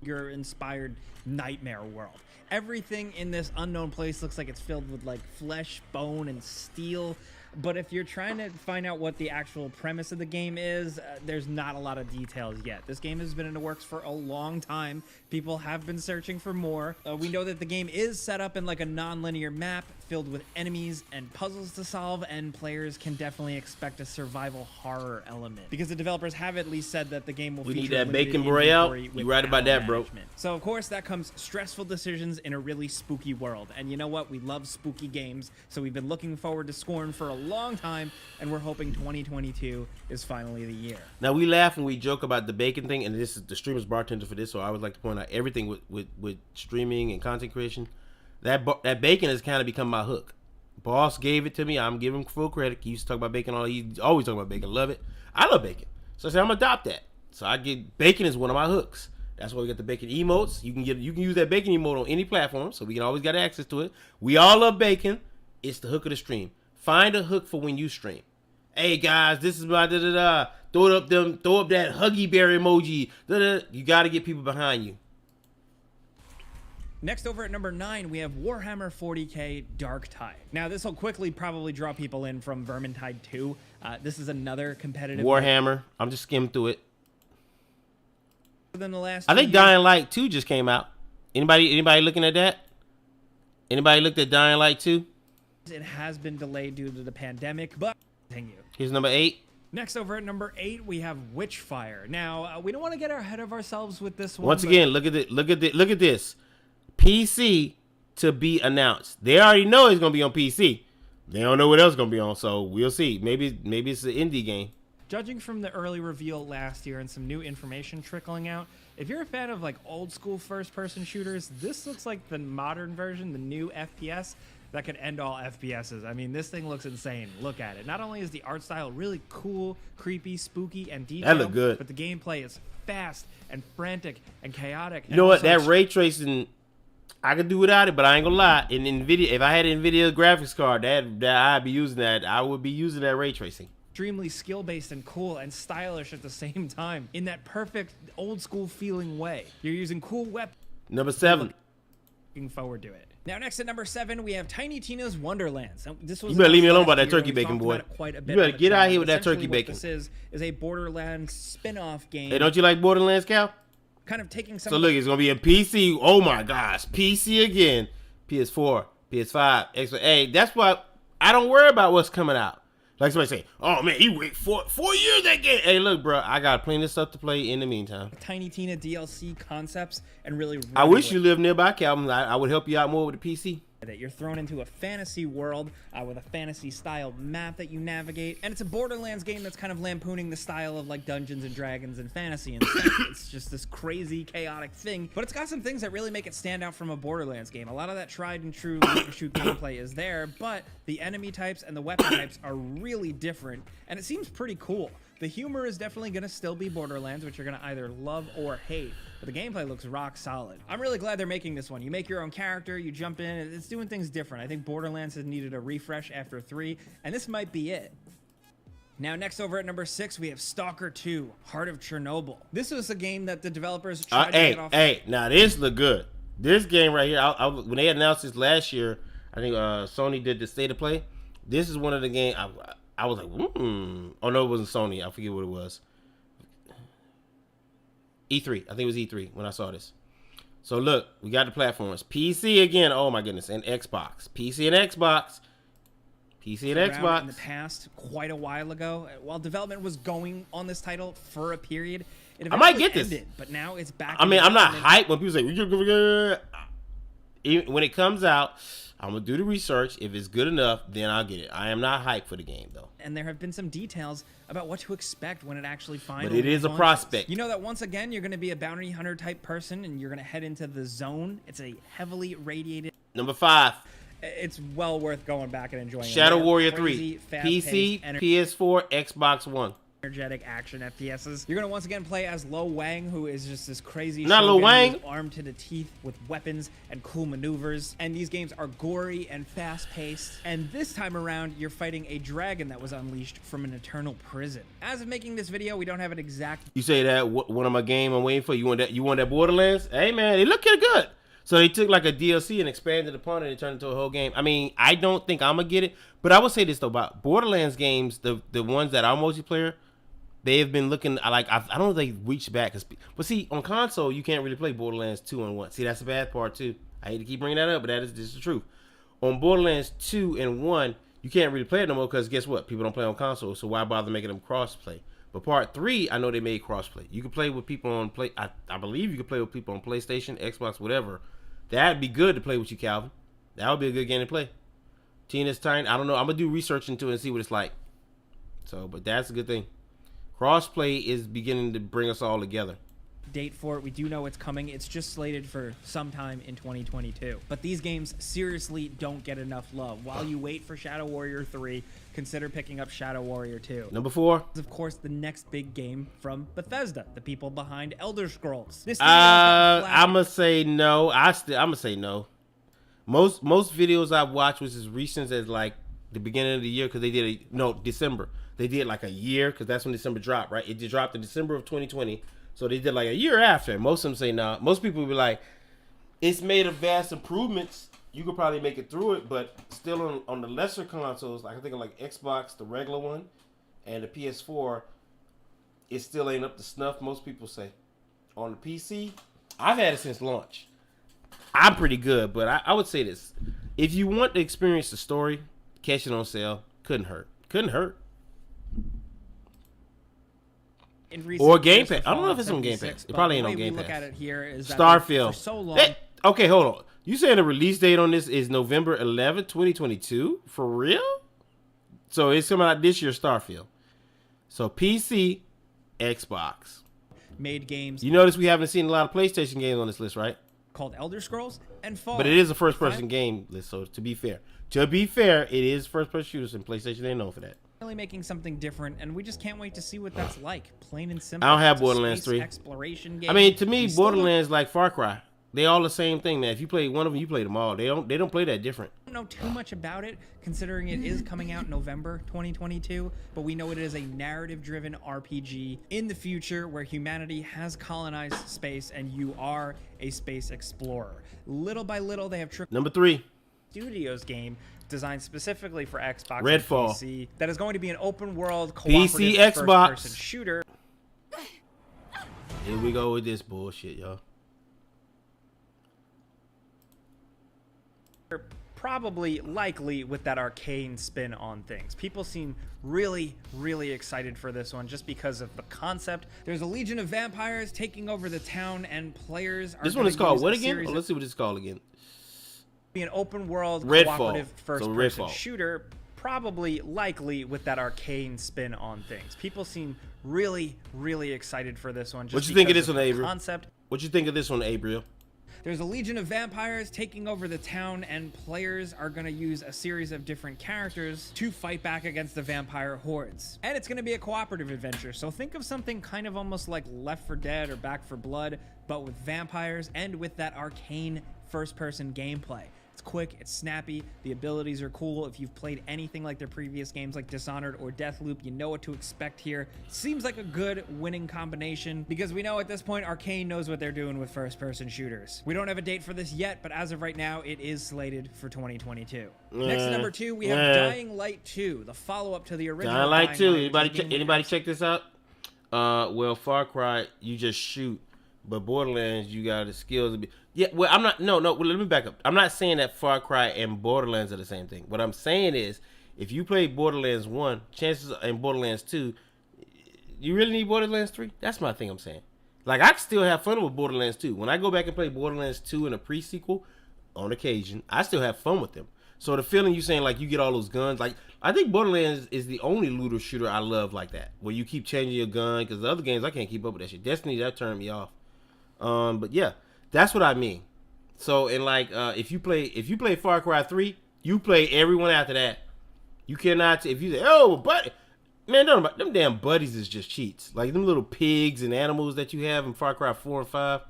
Your inspired nightmare world. Everything in this unknown place looks like it's filled with like flesh, bone, and steel. But if you're trying to find out what the actual premise of the game is, there's not a lot of details yet. This game has been in the works for a long time. People have been searching for more. We know that the game is set up in like a non-linear map filled with enemies and puzzles to solve, and players can definitely expect a survival horror element. Because the developers have at least said that the game will feature need that bacon broil. You right about that, bro. So of course that comes stressful decisions in a really spooky world. And you know what? We love spooky games. So we've been looking forward to Scorn for a long time, and we're hoping 2022 is finally the year. Now we laugh and we joke about the bacon thing, and this is the streamer's bartender for this, so I would like to point out everything with streaming and content creation. That bacon has kind of become my hook. Boss gave it to me. I'm giving him full credit. He used to talk about bacon he's always talking about bacon. Love it. I love bacon. So I said I'm gonna adopt that. So I get bacon is one of my hooks. That's why we got the bacon emotes. You can use that bacon emote on any platform, so we can always get access to it. We all love bacon. It's the hook of the stream. Find a hook for when you stream. Hey guys, this is my da-da-da. Throw up that Huggy Bear emoji. Da-da. You got to get people behind you. Next, over at number 9, we have Warhammer 40k Dark Tide. Now, this will quickly probably draw people in from Vermintide 2. This is another competitive Warhammer. I'm just skimming through it. Than the last I think Dying Light 2 just came out. Anybody looking at that? Anybody looked at Dying Light 2? It has been delayed due to the pandemic, but continue. Here's number 8. Next, over at number 8, we have Witchfire. Now, we don't want to get ahead of ourselves with this one. Once again, look at this. PC to be announced. They already know it's gonna be on PC. They don't know what else it's gonna be on, so we'll see. Maybe it's an indie game. Judging from the early reveal last year and some new information trickling out, if you're a fan of like old school first-person shooters, this looks like the modern version, the new FPS that could end all FPSs. I mean, this thing looks insane. Look at it. Not only is the art style really cool, creepy, spooky, and detailed, that look good, but the gameplay is fast and frantic and chaotic. You know what? That ray tracing, I could do without it, but I ain't gonna lie. In NVIDIA, if I had an NVIDIA graphics card, that I'd be using that. I would be using that ray tracing. Extremely skill-based and cool and stylish at the same time, in that perfect old-school feeling way. You're using cool weapons. Number 7. Looking forward to it. Now, next at number 7, we have Tiny Tina's Wonderlands. Now, this was you better leave me alone about that turkey bacon, boy. Quite a bit you better get out here with that turkey bacon. This is a Borderlands spin-off game. Hey, don't you like Borderlands, Cal? Kind of taking some. So look, it's gonna be a PC. Oh my gosh, PC again. PS4, PS5, Xbox. Hey, that's why I don't worry about what's coming out. Like somebody say, "Oh man, he wait 4 years that game." Hey, look, bro, I got plenty of stuff to play in the meantime. Tiny Tina DLC concepts and really. I wish you lived nearby, Calvin. I would help you out more with the PC. You're thrown into a fantasy world with a fantasy-style map that you navigate, and it's a Borderlands game that's kind of lampooning the style of like Dungeons and Dragons and fantasy and stuff. It's just this crazy, chaotic thing, but it's got some things that really make it stand out from a Borderlands game. A lot of that tried and true shoot gameplay is there, but the enemy types and the weapon types are really different, and it seems pretty cool. The humor is definitely going to still be Borderlands, which you're going to either love or hate, but the gameplay looks rock solid. I'm really glad they're making this one. You make your own character, you jump in, it's doing things different. I think Borderlands has needed a refresh after 3, and this might be it. Now, next over at number 6, we have Stalker 2, Heart of Chernobyl. This was a game that the developers tried to get off. Hey, now this look good. This game right here, when they announced this last year, I think Sony did the State of Play. This is one of the games I was like, Oh no, it wasn't Sony. I forget what it was. E3. I think it was E3 when I saw this. So look, we got the platforms. PC again. Oh my goodness, and Xbox. PC and Xbox. PC and Xbox. In the past, quite a while ago, while development was going on this title for a period, it I might get this, ended, but now it's back. I mean, I'm not hyped when people say when it comes out. I'm gonna do the research. If it's good enough, then I'll get it. I am not hyped for the game though. And there have been some details about what to expect when it actually finally. But it is a launches. prospect. You know that once again you're going to be a bounty hunter type person, and you're going to head into the zone. It's a heavily radiated. Number 5. It's well worth going back and enjoying. Shadow it. Warrior Crazy, 3, PC, PS4, Xbox One. Energetic action FPSs. You're gonna once again play as Lo Wang, who is just this crazy. Not Lo Wang. Armed to the teeth with weapons and cool maneuvers. And these games are gory and fast-paced. And this time around, you're fighting a dragon that was unleashed from an eternal prison. As of making this video, we don't have an exact. You say that one of my game I'm waiting for. You want that? You want that Borderlands? Hey man, it look kinda good. So they took like a DLC and expanded upon it and turned it into a whole game. I mean, I don't think I'm gonna get it, but I would say this though about Borderlands games, the ones that are multiplayer. They have been looking like I don't know if they reached back, but see on console you can't really play Borderlands 2 and 1. See, that's the bad part too. I hate to keep bringing that up, but this is the truth. On Borderlands 2 and 1, you can't really play it no more because guess what? People don't play on console, so why bother making them cross-play? But part 3, I know they made cross-play. You can play with people on I believe you can play with people on PlayStation, Xbox, whatever. That'd be good to play with you, Calvin. That would be a good game to play. Tina's Tiny. I don't know. I'm gonna do research into it and see what it's like. So, but that's a good thing. Crossplay is beginning to bring us all together. Date for it. We do know it's coming. It's just slated for sometime in 2022. But these games seriously don't get enough love. While you wait for Shadow Warrior 3, consider picking up Shadow Warrior 2. Number 4. Of course, the next big game from Bethesda, the people behind Elder Scrolls. This I'm gonna say no. I'm gonna say no. Most videos I've watched was as recent as like the beginning of the year because they did December. They did like a year because that's when December dropped, right? It just dropped in December of 2020. So they did like a year after. Most of them say no. Most people will be like, it's made of vast improvements. You could probably make it through it, but still on the lesser consoles, like I think of like Xbox, the regular one, and the PS4, it still ain't up to snuff, most people say. On the PC, I've had it since launch. I'm pretty good, but I would say this. If you want to experience the story, catch it on sale. Couldn't hurt. Couldn't hurt. Or Game Pass. I don't know if it's on Game Pass. It probably ain't on Game Pass. Look at it here is that Starfield. For so long. Okay, hold on. You saying the release date on this is November 11th, 2022? For real? So it's coming out this year, Starfield. So PC, Xbox. Made games. You notice we haven't seen a lot of PlayStation games on this list, right? Called Elder Scrolls and Fallout. But it is a first-person game list, so to be fair. it is first-person shooters, and PlayStation ain't known for that. Really making something different, and we just can't wait to see what that's like. Plain and simple. I don't have Borderlands 3. Exploration game. I mean, to me, Borderlands like Far Cry. They all the same thing, man. If you play one of them, you play them all. They don't play that different. I don't know too much about it, considering it is coming out November 2022, but we know it is a narrative-driven RPG in the future where humanity has colonized space and you are a space explorer. Little by little, they have Number 3. Studios game designed specifically for Xbox Redfall. and PC that is going to be an open world cooperative PC, Xbox first-person shooter. Here we go with this bullshit, y'all. Probably likely with that arcane spin on things. People seem really excited for this one just because of the concept. There's a legion of vampires taking over the town and players are. This one is called what again? Oh, let's see what it's called again. Be an open world Redfall. cooperative first-person shooter, probably likely with that arcane spin on things. People seem really excited for this one. Just what you think of this because one, the Abriel? Concept. What you think of this one, Abriel? There's a legion of vampires taking over the town, and players are going to use a series of different characters to fight back against the vampire hordes. And it's going to be a cooperative adventure, so think of something kind of almost like Left 4 Dead or Back 4 Blood, but with vampires and with that arcane first-person gameplay. It's quick, it's snappy, the abilities are cool. If you've played anything like their previous games like Dishonored or Deathloop, you know what to expect here. Seems like a good winning combination because we know at this point Arcane knows what they're doing with first-person shooters. We don't have a date for this yet, but as of right now, it is slated for 2022. Next at number 2, we have Dying Light 2, the follow-up to the original Dying Light 2. Light. Anybody check this out? Well, Far Cry, you just shoot But Borderlands, you got the skills to be. Yeah, well, I'm not. No. Well, let me back up. I'm not saying that Far Cry and Borderlands are the same thing. What I'm saying is, if you play Borderlands 1, chances and Borderlands 2, you really need Borderlands 3. That's my thing. I'm saying. Like, I can still have fun with Borderlands 2. When I go back and play Borderlands 2 in a pre-sequel, on occasion, I still have fun with them. So the feeling you saying like you get all those guns, like I think Borderlands is the only looter shooter I love like that, where you keep changing your gun, because the other games I can't keep up with that shit. Destiny, that turned me off. But yeah, that's what I mean. So and like if you play Far Cry 3, you play everyone after that. You cannot if you say, oh buddy, man, them damn buddies is just cheats. Like them little pigs and animals that you have in Far Cry 4 and 5,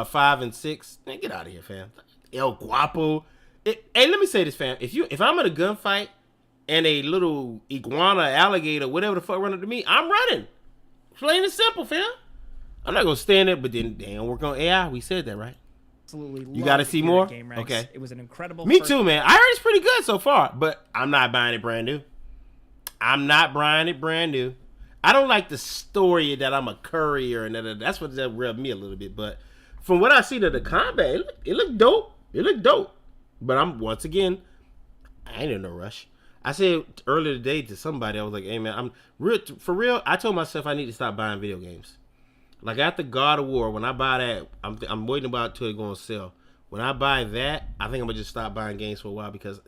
5 and 6. Man, get out of here, fam. El Guapo. Hey, let me say this, fam. If I'm in a gunfight and a little iguana, alligator, whatever the fuck run up to me, I'm running. Plain and simple, fam. I'm not gonna stand there, but then they don't work on AI. We said that, right? Absolutely. You got to see more. Okay. It was an incredible. Me too, man. I heard it's pretty good so far, but I'm not buying it brand new. I'm not buying it brand new. I don't like the story that I'm a courier and that's what that rubbed me a little bit. But from what I see of the combat, it looked dope. It looked dope. But I ain't in no rush. I said earlier today to somebody, I was like, hey man, for real, I told myself I need to stop buying video games. Like after God of War, when I buy that, I'm waiting about it till it go on sale. When I buy that, I think I'm gonna just stop buying games for a while, because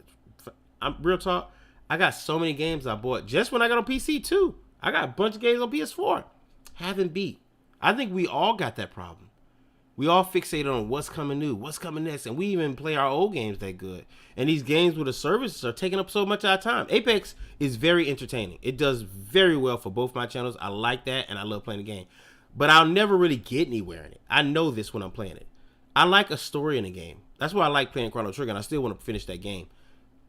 I'm real talk, I got so many games I bought just when I got on PC too. I got a bunch of games on PS4. Haven't beat. I think we all got that problem. We all fixated on what's coming new, what's coming next, and we even play our old games that good. And these games with the services are taking up so much of our time. Apex is very entertaining. It does very well for both my channels. I like that, and I love playing the game. But I'll never really get anywhere in it. I know this when I'm playing it. I like a story in a game. That's why I like playing Chrono Trigger, and I still want to finish that game.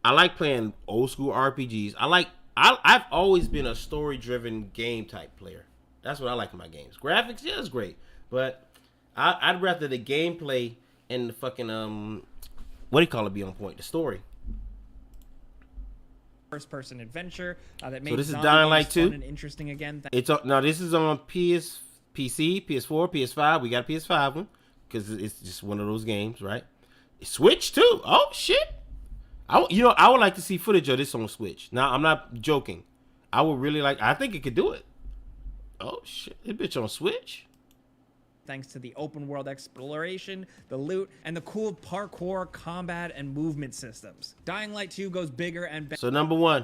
I like playing old school RPGs. I've always been a story-driven game type player. That's what I like in my games. Graphics, yeah, it's great, but I'd rather the gameplay and the fucking what do you call it be on point? The story. First-person adventure that made so this is Dying Light 2. Fun and interesting again. Now this is on PC, PS4, PS5. We got a PS5 one because it's just one of those games, right? Switch too. Oh shit! I would like to see footage of this on Switch. Now I'm not joking. I would really like. I think it could do it. Oh shit! This bitch on Switch. Thanks to the open world exploration, the loot, and the cool parkour, combat, and movement systems. Dying Light 2 goes bigger and better. So number 1.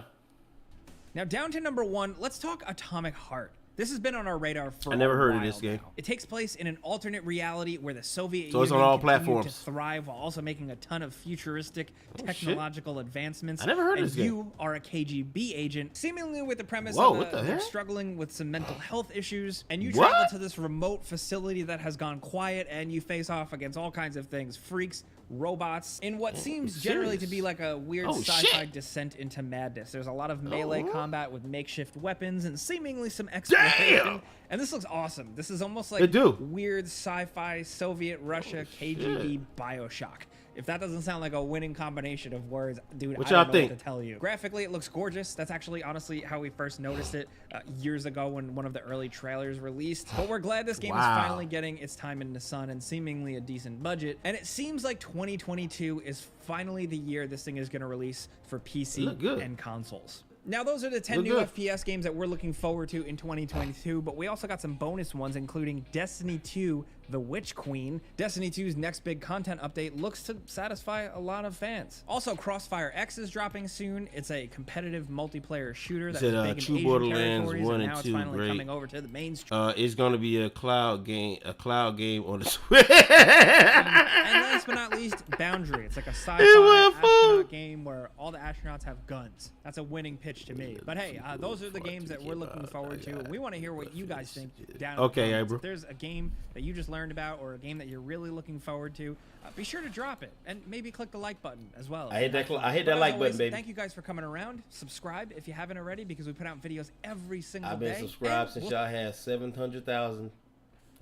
Now down to number 1, let's talk Atomic Heart. This has been on our radar for I never heard of this game. Now. It takes place in an alternate reality where the Soviet Union it's on all continued platforms. to thrive while also making a ton of futuristic technological advancements. I never heard of this game. You are a KGB agent, seemingly with the premise Whoa, of you're struggling with some mental health issues, and you travel to this remote facility that has gone quiet, and you face off against all kinds of things, freaks, robots, in what seems generally to be like a weird sci-fi descent into madness. There's a lot of melee combat with makeshift weapons and seemingly some exploration. And this looks awesome. This is almost like weird sci-fi Soviet Russia KGB Bioshock. If that doesn't sound like a winning combination of words, dude, I don't know what to tell you. Graphically, it looks gorgeous. That's actually, honestly, how we first noticed it years ago when one of the early trailers released. But we're glad this game is finally getting its time in the sun and seemingly a decent budget. And it seems like 2022 is finally the year this thing is going to release for PC and consoles. Now, those are the 10 new FPS games that we're looking forward to in 2022, but we also got some bonus ones, including Destiny 2, The Witch Queen. Destiny 2's next big content update looks to satisfy a lot of fans. Also, Crossfire X is dropping soon. It's a competitive multiplayer shooter that was big in Asian territories, and now it's finally coming over to the mainstream. It's going to be a cloud game on the Switch. And last but not least, Boundary. It's like a sci-fi astronaut game where all the astronauts have guns. That's a winning pitch to me. But hey, those are the games that we're looking forward to. We want to hear what you guys think down in the comments. If there's a game that you just learned about or a game that you're really looking forward to, be sure to drop it and maybe click the like button as well. I hit that like button, baby. Thank you guys for coming around. Subscribe if you haven't already, because we put out videos every single day. I've been subscribed since y'all had 700,000.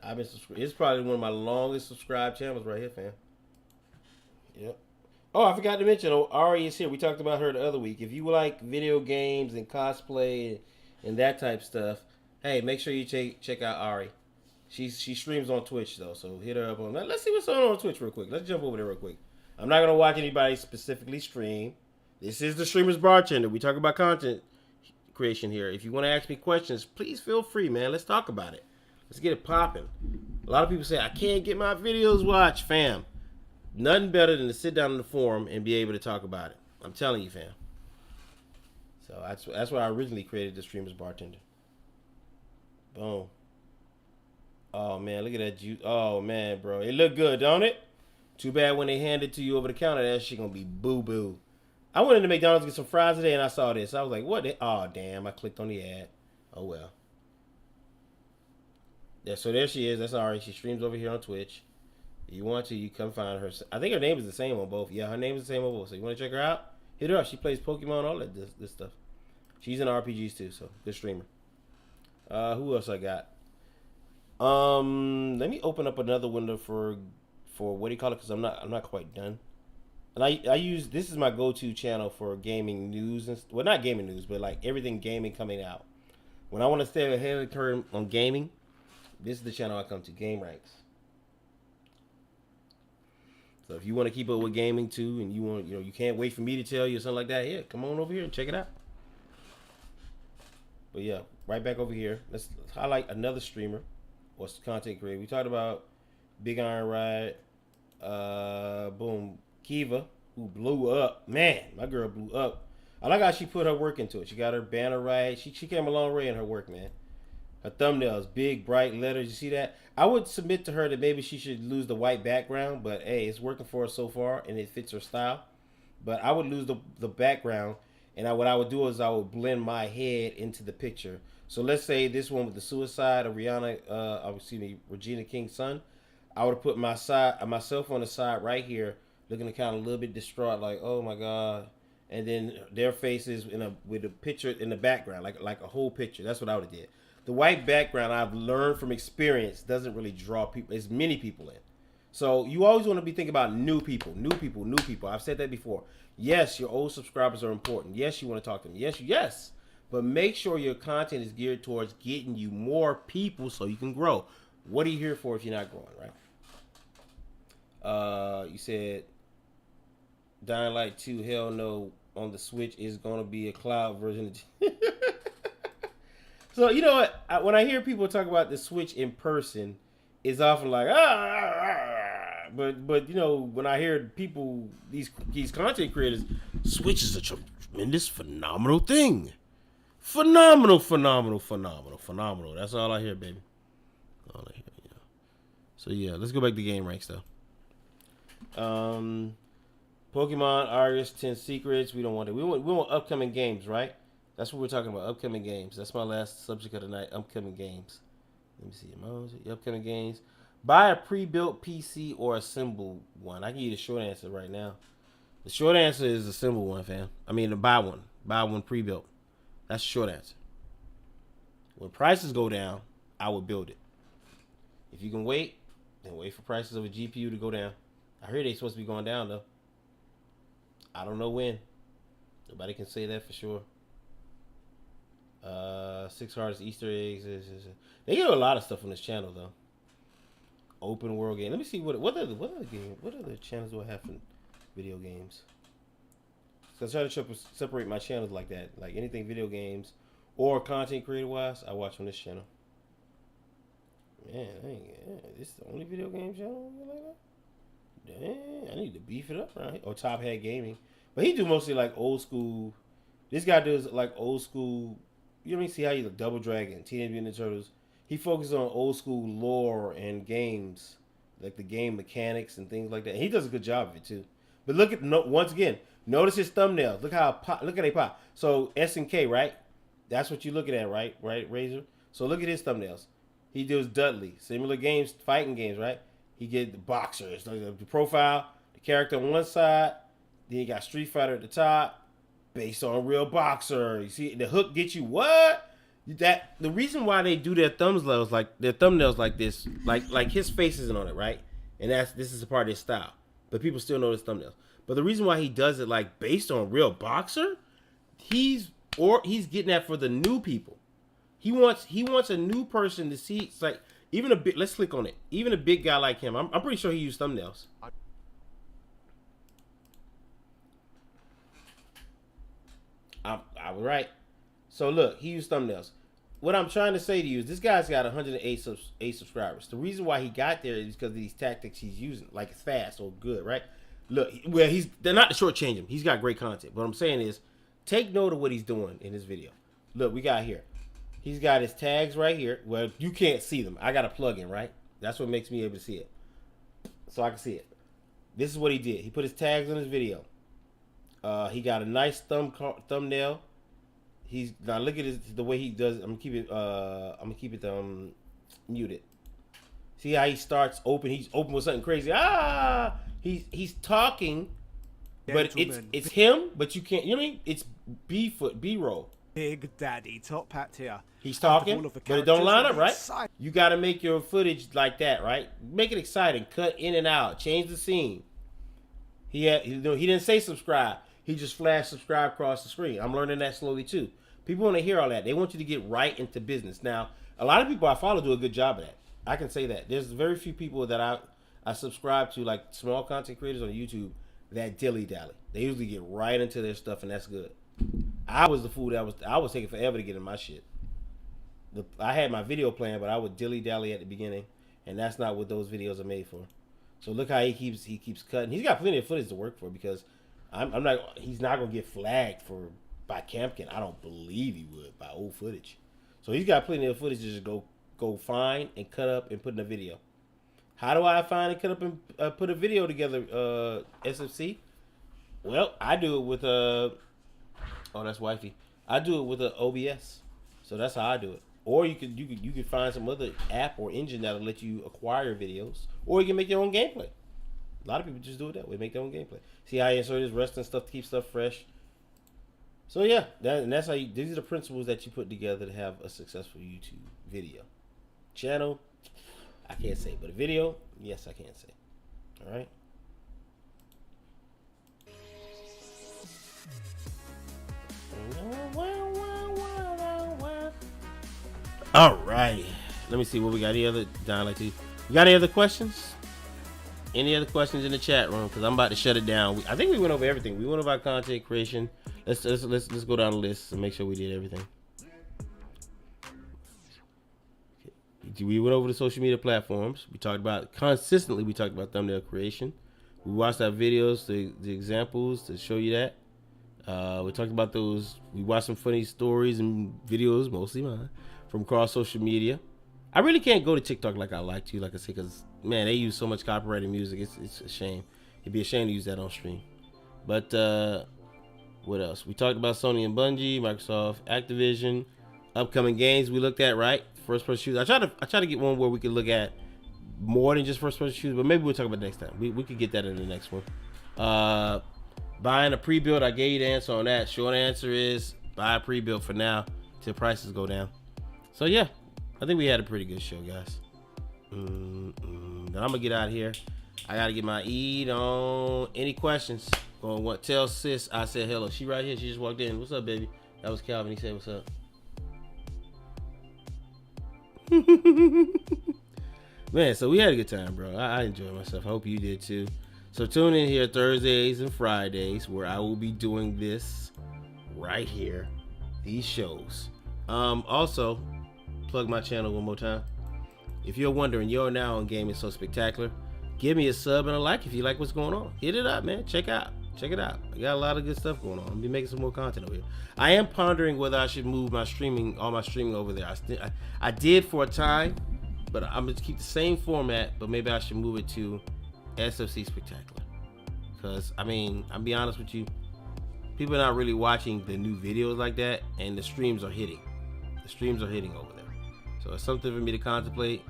I've been subscribed. It's probably one of my longest subscribed channels right here, fam. Yep. Oh, I forgot to mention, Ari is here. We talked about her the other week. If you like video games and cosplay and that type stuff, hey, make sure you check out Ari. She streams on Twitch though, so hit her up on that. Let's see what's on Twitch real quick. Let's jump over there real quick. I'm not gonna watch anybody specifically stream. This is the Streamer's Bartender. We talk about content creation here. If you want to ask me questions, please feel free, man. Let's talk about it. Let's get it popping. A lot of people say I can't get my videos watched, fam. Nothing better than to sit down in the forum and be able to talk about it. I'm telling you, fam. So that's why I originally created the Streamer's Bartender. Boom. Oh, man, look at that juice. Oh, man, bro. It look good, don't it? Too bad when they hand it to you over the counter, that shit gonna be boo-boo. I went into McDonald's to get some fries today, and I saw this. I was like, what? Oh, damn. I clicked on the ad. Oh, well. Yeah, so there she is. That's all right. She streams over here on Twitch. If you want to, you come find her. I think her name is the same on both. Yeah, her name is the same on both. So you want to check her out? Hit her up. She plays Pokemon, all that this stuff. She's in RPGs, too, so good streamer. Who else I got? Let me open up another window for what do you call it? Because I'm not quite done. And I use this is my go-to channel for gaming news and well, not gaming news, but like everything gaming coming out. When I want to stay ahead of the curve on gaming, this is the channel I come to, Game Ranks. So if you want to keep up with gaming too, and you can't wait for me to tell you or something like that, yeah, come on over here and check it out. But yeah, right back over here. Let's highlight another streamer or content creator. We talked about Big Iron Ride, boom, Kiva, who blew up. Man, my girl blew up. I like how she put her work into it. She got her banner right. She came a long way in her work, man. Her thumbnails, big, bright letters. You see that? I would submit to her that maybe she should lose the white background, but hey, it's working for her so far, and it fits her style. But I would lose the background, and what I would do is I would blend my head into the picture. So let's say this one with the suicide of Regina King's son. I would have put myself on the side right here, looking kind of a little bit distraught, like, oh my God. And then their faces with a picture in the background, like a whole picture. That's what I would have did. The white background, I've learned from experience, doesn't really draw people, as many people in. So you always want to be thinking about new people. I've said that before. Yes, your old subscribers are important. Yes, you want to talk to them. Yes. But make sure your content is geared towards getting you more people so you can grow. What are you here for if you're not growing, right? You said Dying Light 2, hell no, on the Switch is going to be a cloud version of So, you know what? When I hear people talk about the Switch in person, it's often like, But you know, when I hear people, these content creators, Switch is a tremendous, phenomenal thing. Phenomenal. That's all I hear, baby. All I hear, you know. So yeah, let's go back to Game Ranks though. Pokemon, Argus, 10 Secrets. We don't want it. We want upcoming games, right? That's what we're talking about. Upcoming games. That's my last subject of the night. Upcoming games. Let me see. Emojis. Upcoming games. Buy a pre-built PC or assemble one. I can give you the short answer right now. The short answer is assemble one, fam. I mean, to buy one. Buy one pre-built. That's the short answer. When prices go down, I will build it. If you can wait, then wait for prices of a GPU to go down. I hear they're supposed to be going down, though. I don't know when. Nobody can say that for sure. 6 Hearts, Easter eggs. They get a lot of stuff on this channel, though. Open world game. Let me see what other channels do I have for video games? So I try to separate my channels like that. Like anything video games or content creator wise, I watch on this channel. Man, this is the only video game channel like that? Dang, I need to beef it up, right? Or Top Hat Gaming. But he do mostly like old school. This guy does like old school. You know what I mean? See how you look, Double Dragon, Teenage Mutant Ninja Turtles. He focuses on old school lore and games, like the game mechanics and things like that. And he does a good job of it too. But look at once again, notice his thumbnails. Look how look at they pop. So S&K, right? That's what you're looking at, right? Right, Razor. So look at his thumbnails. He does Dudley, similar games, fighting games, right? He get the boxers, the profile, the character on one side. Then you got Street Fighter at the top, based on a real boxer. You see the hook gets you what? That the reason why they do their thumbnails like this, like his face isn't on it, right? And this is a part of his style. But people still know his thumbnails. But the reason why he does it like based on a real boxer, he's getting that for the new people. He wants a new person to see. It's like Even a big, let's click on it. Even a big guy like him, I'm pretty sure he used thumbnails. I was right. So look, he used thumbnails. What I'm trying to say to you is this guy's got 108 subscribers. The reason why he got there is because of these tactics he's using, like it's fast or good, right? Look, well, they're not to shortchange him. He's got great content. What I'm saying is, take note of what he's doing in this video. Look, we got here. He's got his tags right here. Well, you can't see them. I got a plug-in, right? That's what makes me able to see it. So I can see it. This is what he did. He put his tags on his video. He got a nice thumbnail. He's now look at the way he does it. I'm gonna keep it muted. See how he starts open? He's open with something crazy. He's talking, but it's him. But you can't. You know what I mean? It's B-roll. Big Daddy Top Hat here. He's talking, but it don't line up, right? You got to make your footage like that, right? Make it exciting. Cut in and out. Change the scene. He didn't say subscribe. He just flashed subscribe across the screen. I'm learning that slowly too. People want to hear all that. They want you to get right into business. Now, a lot of people I follow do a good job of that. I can say that. There's very few people that I subscribe to, like small content creators on YouTube, that dilly-dally. They usually get right into their stuff, and that's good. I was the fool I was taking forever to get in my shit. I had my video plan, but I would dilly-dally at the beginning, and that's not what those videos are made for. So look how he keeps cutting. He's got plenty of footage to work for, because he's not gonna get flagged by Campkin. I don't believe he would by old footage. So he's got plenty of footage to just go find and cut up and put in a video. How do I find and cut up and put a video together, SFC? Well, I do it with oh, that's wifey. I do it with a OBS. So that's how I do it. Or you could find some other app or engine that'll let you acquire videos, or you can make your own gameplay. A lot of people just do it that way, make their own gameplay. See how I insert his wrestling stuff to keep stuff fresh. So yeah, that's how these are the principles that you put together to have a successful YouTube video. Channel, I can't say, but a video, yes, I can say. All right. All right. Let me see what we got. Any other you got any other questions? Any other questions in the chat room? Because I'm about to shut it down. I think we went over everything. We went over our content creation. Let's go down the list and make sure we did everything. We went over the social media platforms. We talked about consistently. We talked about thumbnail creation. We watched our videos, the examples to show you that. We talked about those. We watched some funny stories and videos, mostly mine, from across social media. I really can't go to TikTok like I like to, like I say, because man, they use so much copyrighted music. It's a shame. It'd be a shame to use that on stream. But what else? We talked about Sony and Bungie, Microsoft, Activision, upcoming games we looked at, right? First person shooters. I try to get one where we could look at more than just first person shooters, but maybe we'll talk about it next time. We could get that in the next one. Buying a pre-build, I gave you the answer on that. Short answer is buy a pre-build for now till prices go down. So yeah, I think we had a pretty good show, guys. Then I'm gonna get out of here. I gotta get my eat on. Any questions? Going what? Tell sis I said hello. She right here. She just walked in. What's up, baby? That was Calvin. He said what's up. Man, so we had a good time, bro. I enjoyed myself. I hope you did too. So tune in here Thursdays and Fridays where I will be doing this right here. These shows. Also, plug my channel one more time. If you're wondering, you're now on Gaming So Spectacular. Give me a sub and a like if you like what's going on. Hit it up, man. Check it out. I got a lot of good stuff going on. I'll be making some more content over here. I am pondering whether I should move all my streaming over there. I did for a time, but I'm going to keep the same format, but maybe I should move it to SFC Spectacular. Because, I mean, I'll be honest with you, people are not really watching the new videos like that, and the streams are hitting. The streams are hitting over there. So it's something for me to contemplate.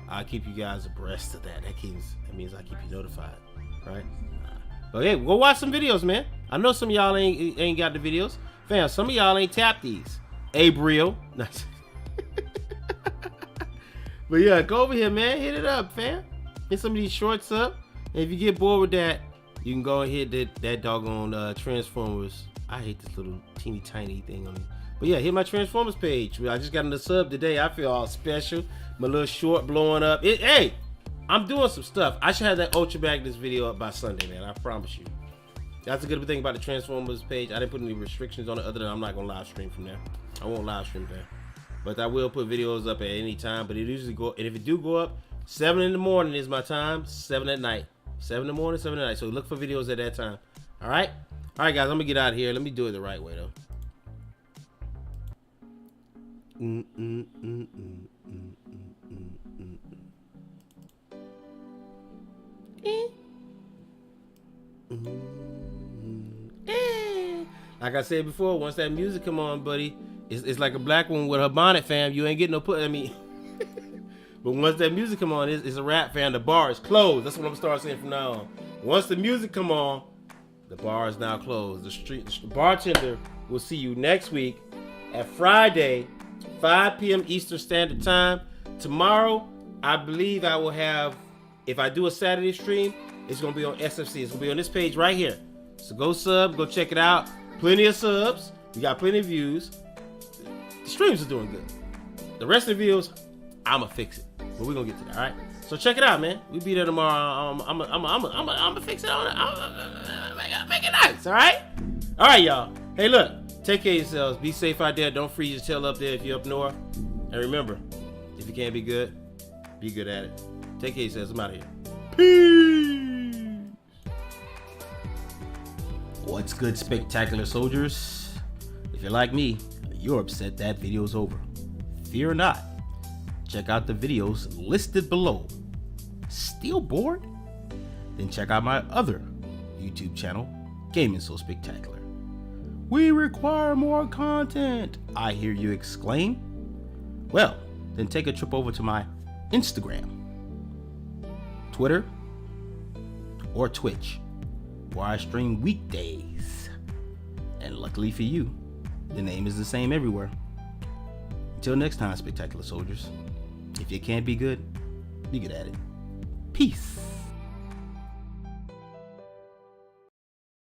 I'll keep you guys abreast of that. That means I keep you notified, right? But hey, go watch some videos, man. I know some of y'all ain't got the videos. Fam, some of y'all ain't tapped these. Abriel. Nice. But yeah, go over here, man. Hit it up, fam. Hit some of these shorts up. And if you get bored with that, you can go and hit that doggone Transformers. I hate this little teeny tiny thing on But yeah, hit my Transformers page. I just got in the sub today. I feel all special. My little short blowing up. Hey, I'm doing some stuff. I should have that Ultra Magnus video up by Sunday, man. I promise you. That's a good thing about the Transformers page. I didn't put any restrictions on it other than I'm not going to live stream from there. I won't live stream there. But I will put videos up at any time. But it usually go, and if it do go up, 7 in the morning is my time. 7 at night. 7 in the morning, 7 at night. So look for videos at that time. All right? All right, guys. I'm going to get out of here. Let me do it the right way, though. Like I said before, once that music come on, buddy, it's like a black woman with her bonnet, fam. You ain't getting no put. I mean, but once that music come on, it's a rap, fam. The bar is closed. That's what I'm gonna start saying from now on. Once the music come on, the bar is now closed. The bartender will see you next week at Friday, 5 p.m. Eastern Standard Time. Tomorrow, I believe I will have, if I do a Saturday stream, it's going to be on SFC. It's going to be on this page right here. So go sub, go check it out. Plenty of subs. We got plenty of views. The streams are doing good. The rest of the videos, I'm going to fix it. But we're going to get to that, all right? So check it out, man. We'll be there tomorrow. I'm going to fix it on it. Make it nice, all right? All right, y'all. Hey, look. Take care of yourselves. Be safe out there. Don't freeze your tail up there if you're up north. And remember, if you can't be good at it. Take care of yourselves. I'm out of here. Peace. What's good, spectacular soldiers? If you're like me, you're upset that video's over. Fear not. Check out the videos listed below. Still bored? Then check out my other YouTube channel, Gaming So Spectacular. We require more content, I hear you exclaim. Well, then take a trip over to my Instagram, Twitter, or Twitch, where I stream weekdays. And luckily for you, the name is the same everywhere. Until next time, spectacular soldiers, if you can't be good at it. Peace.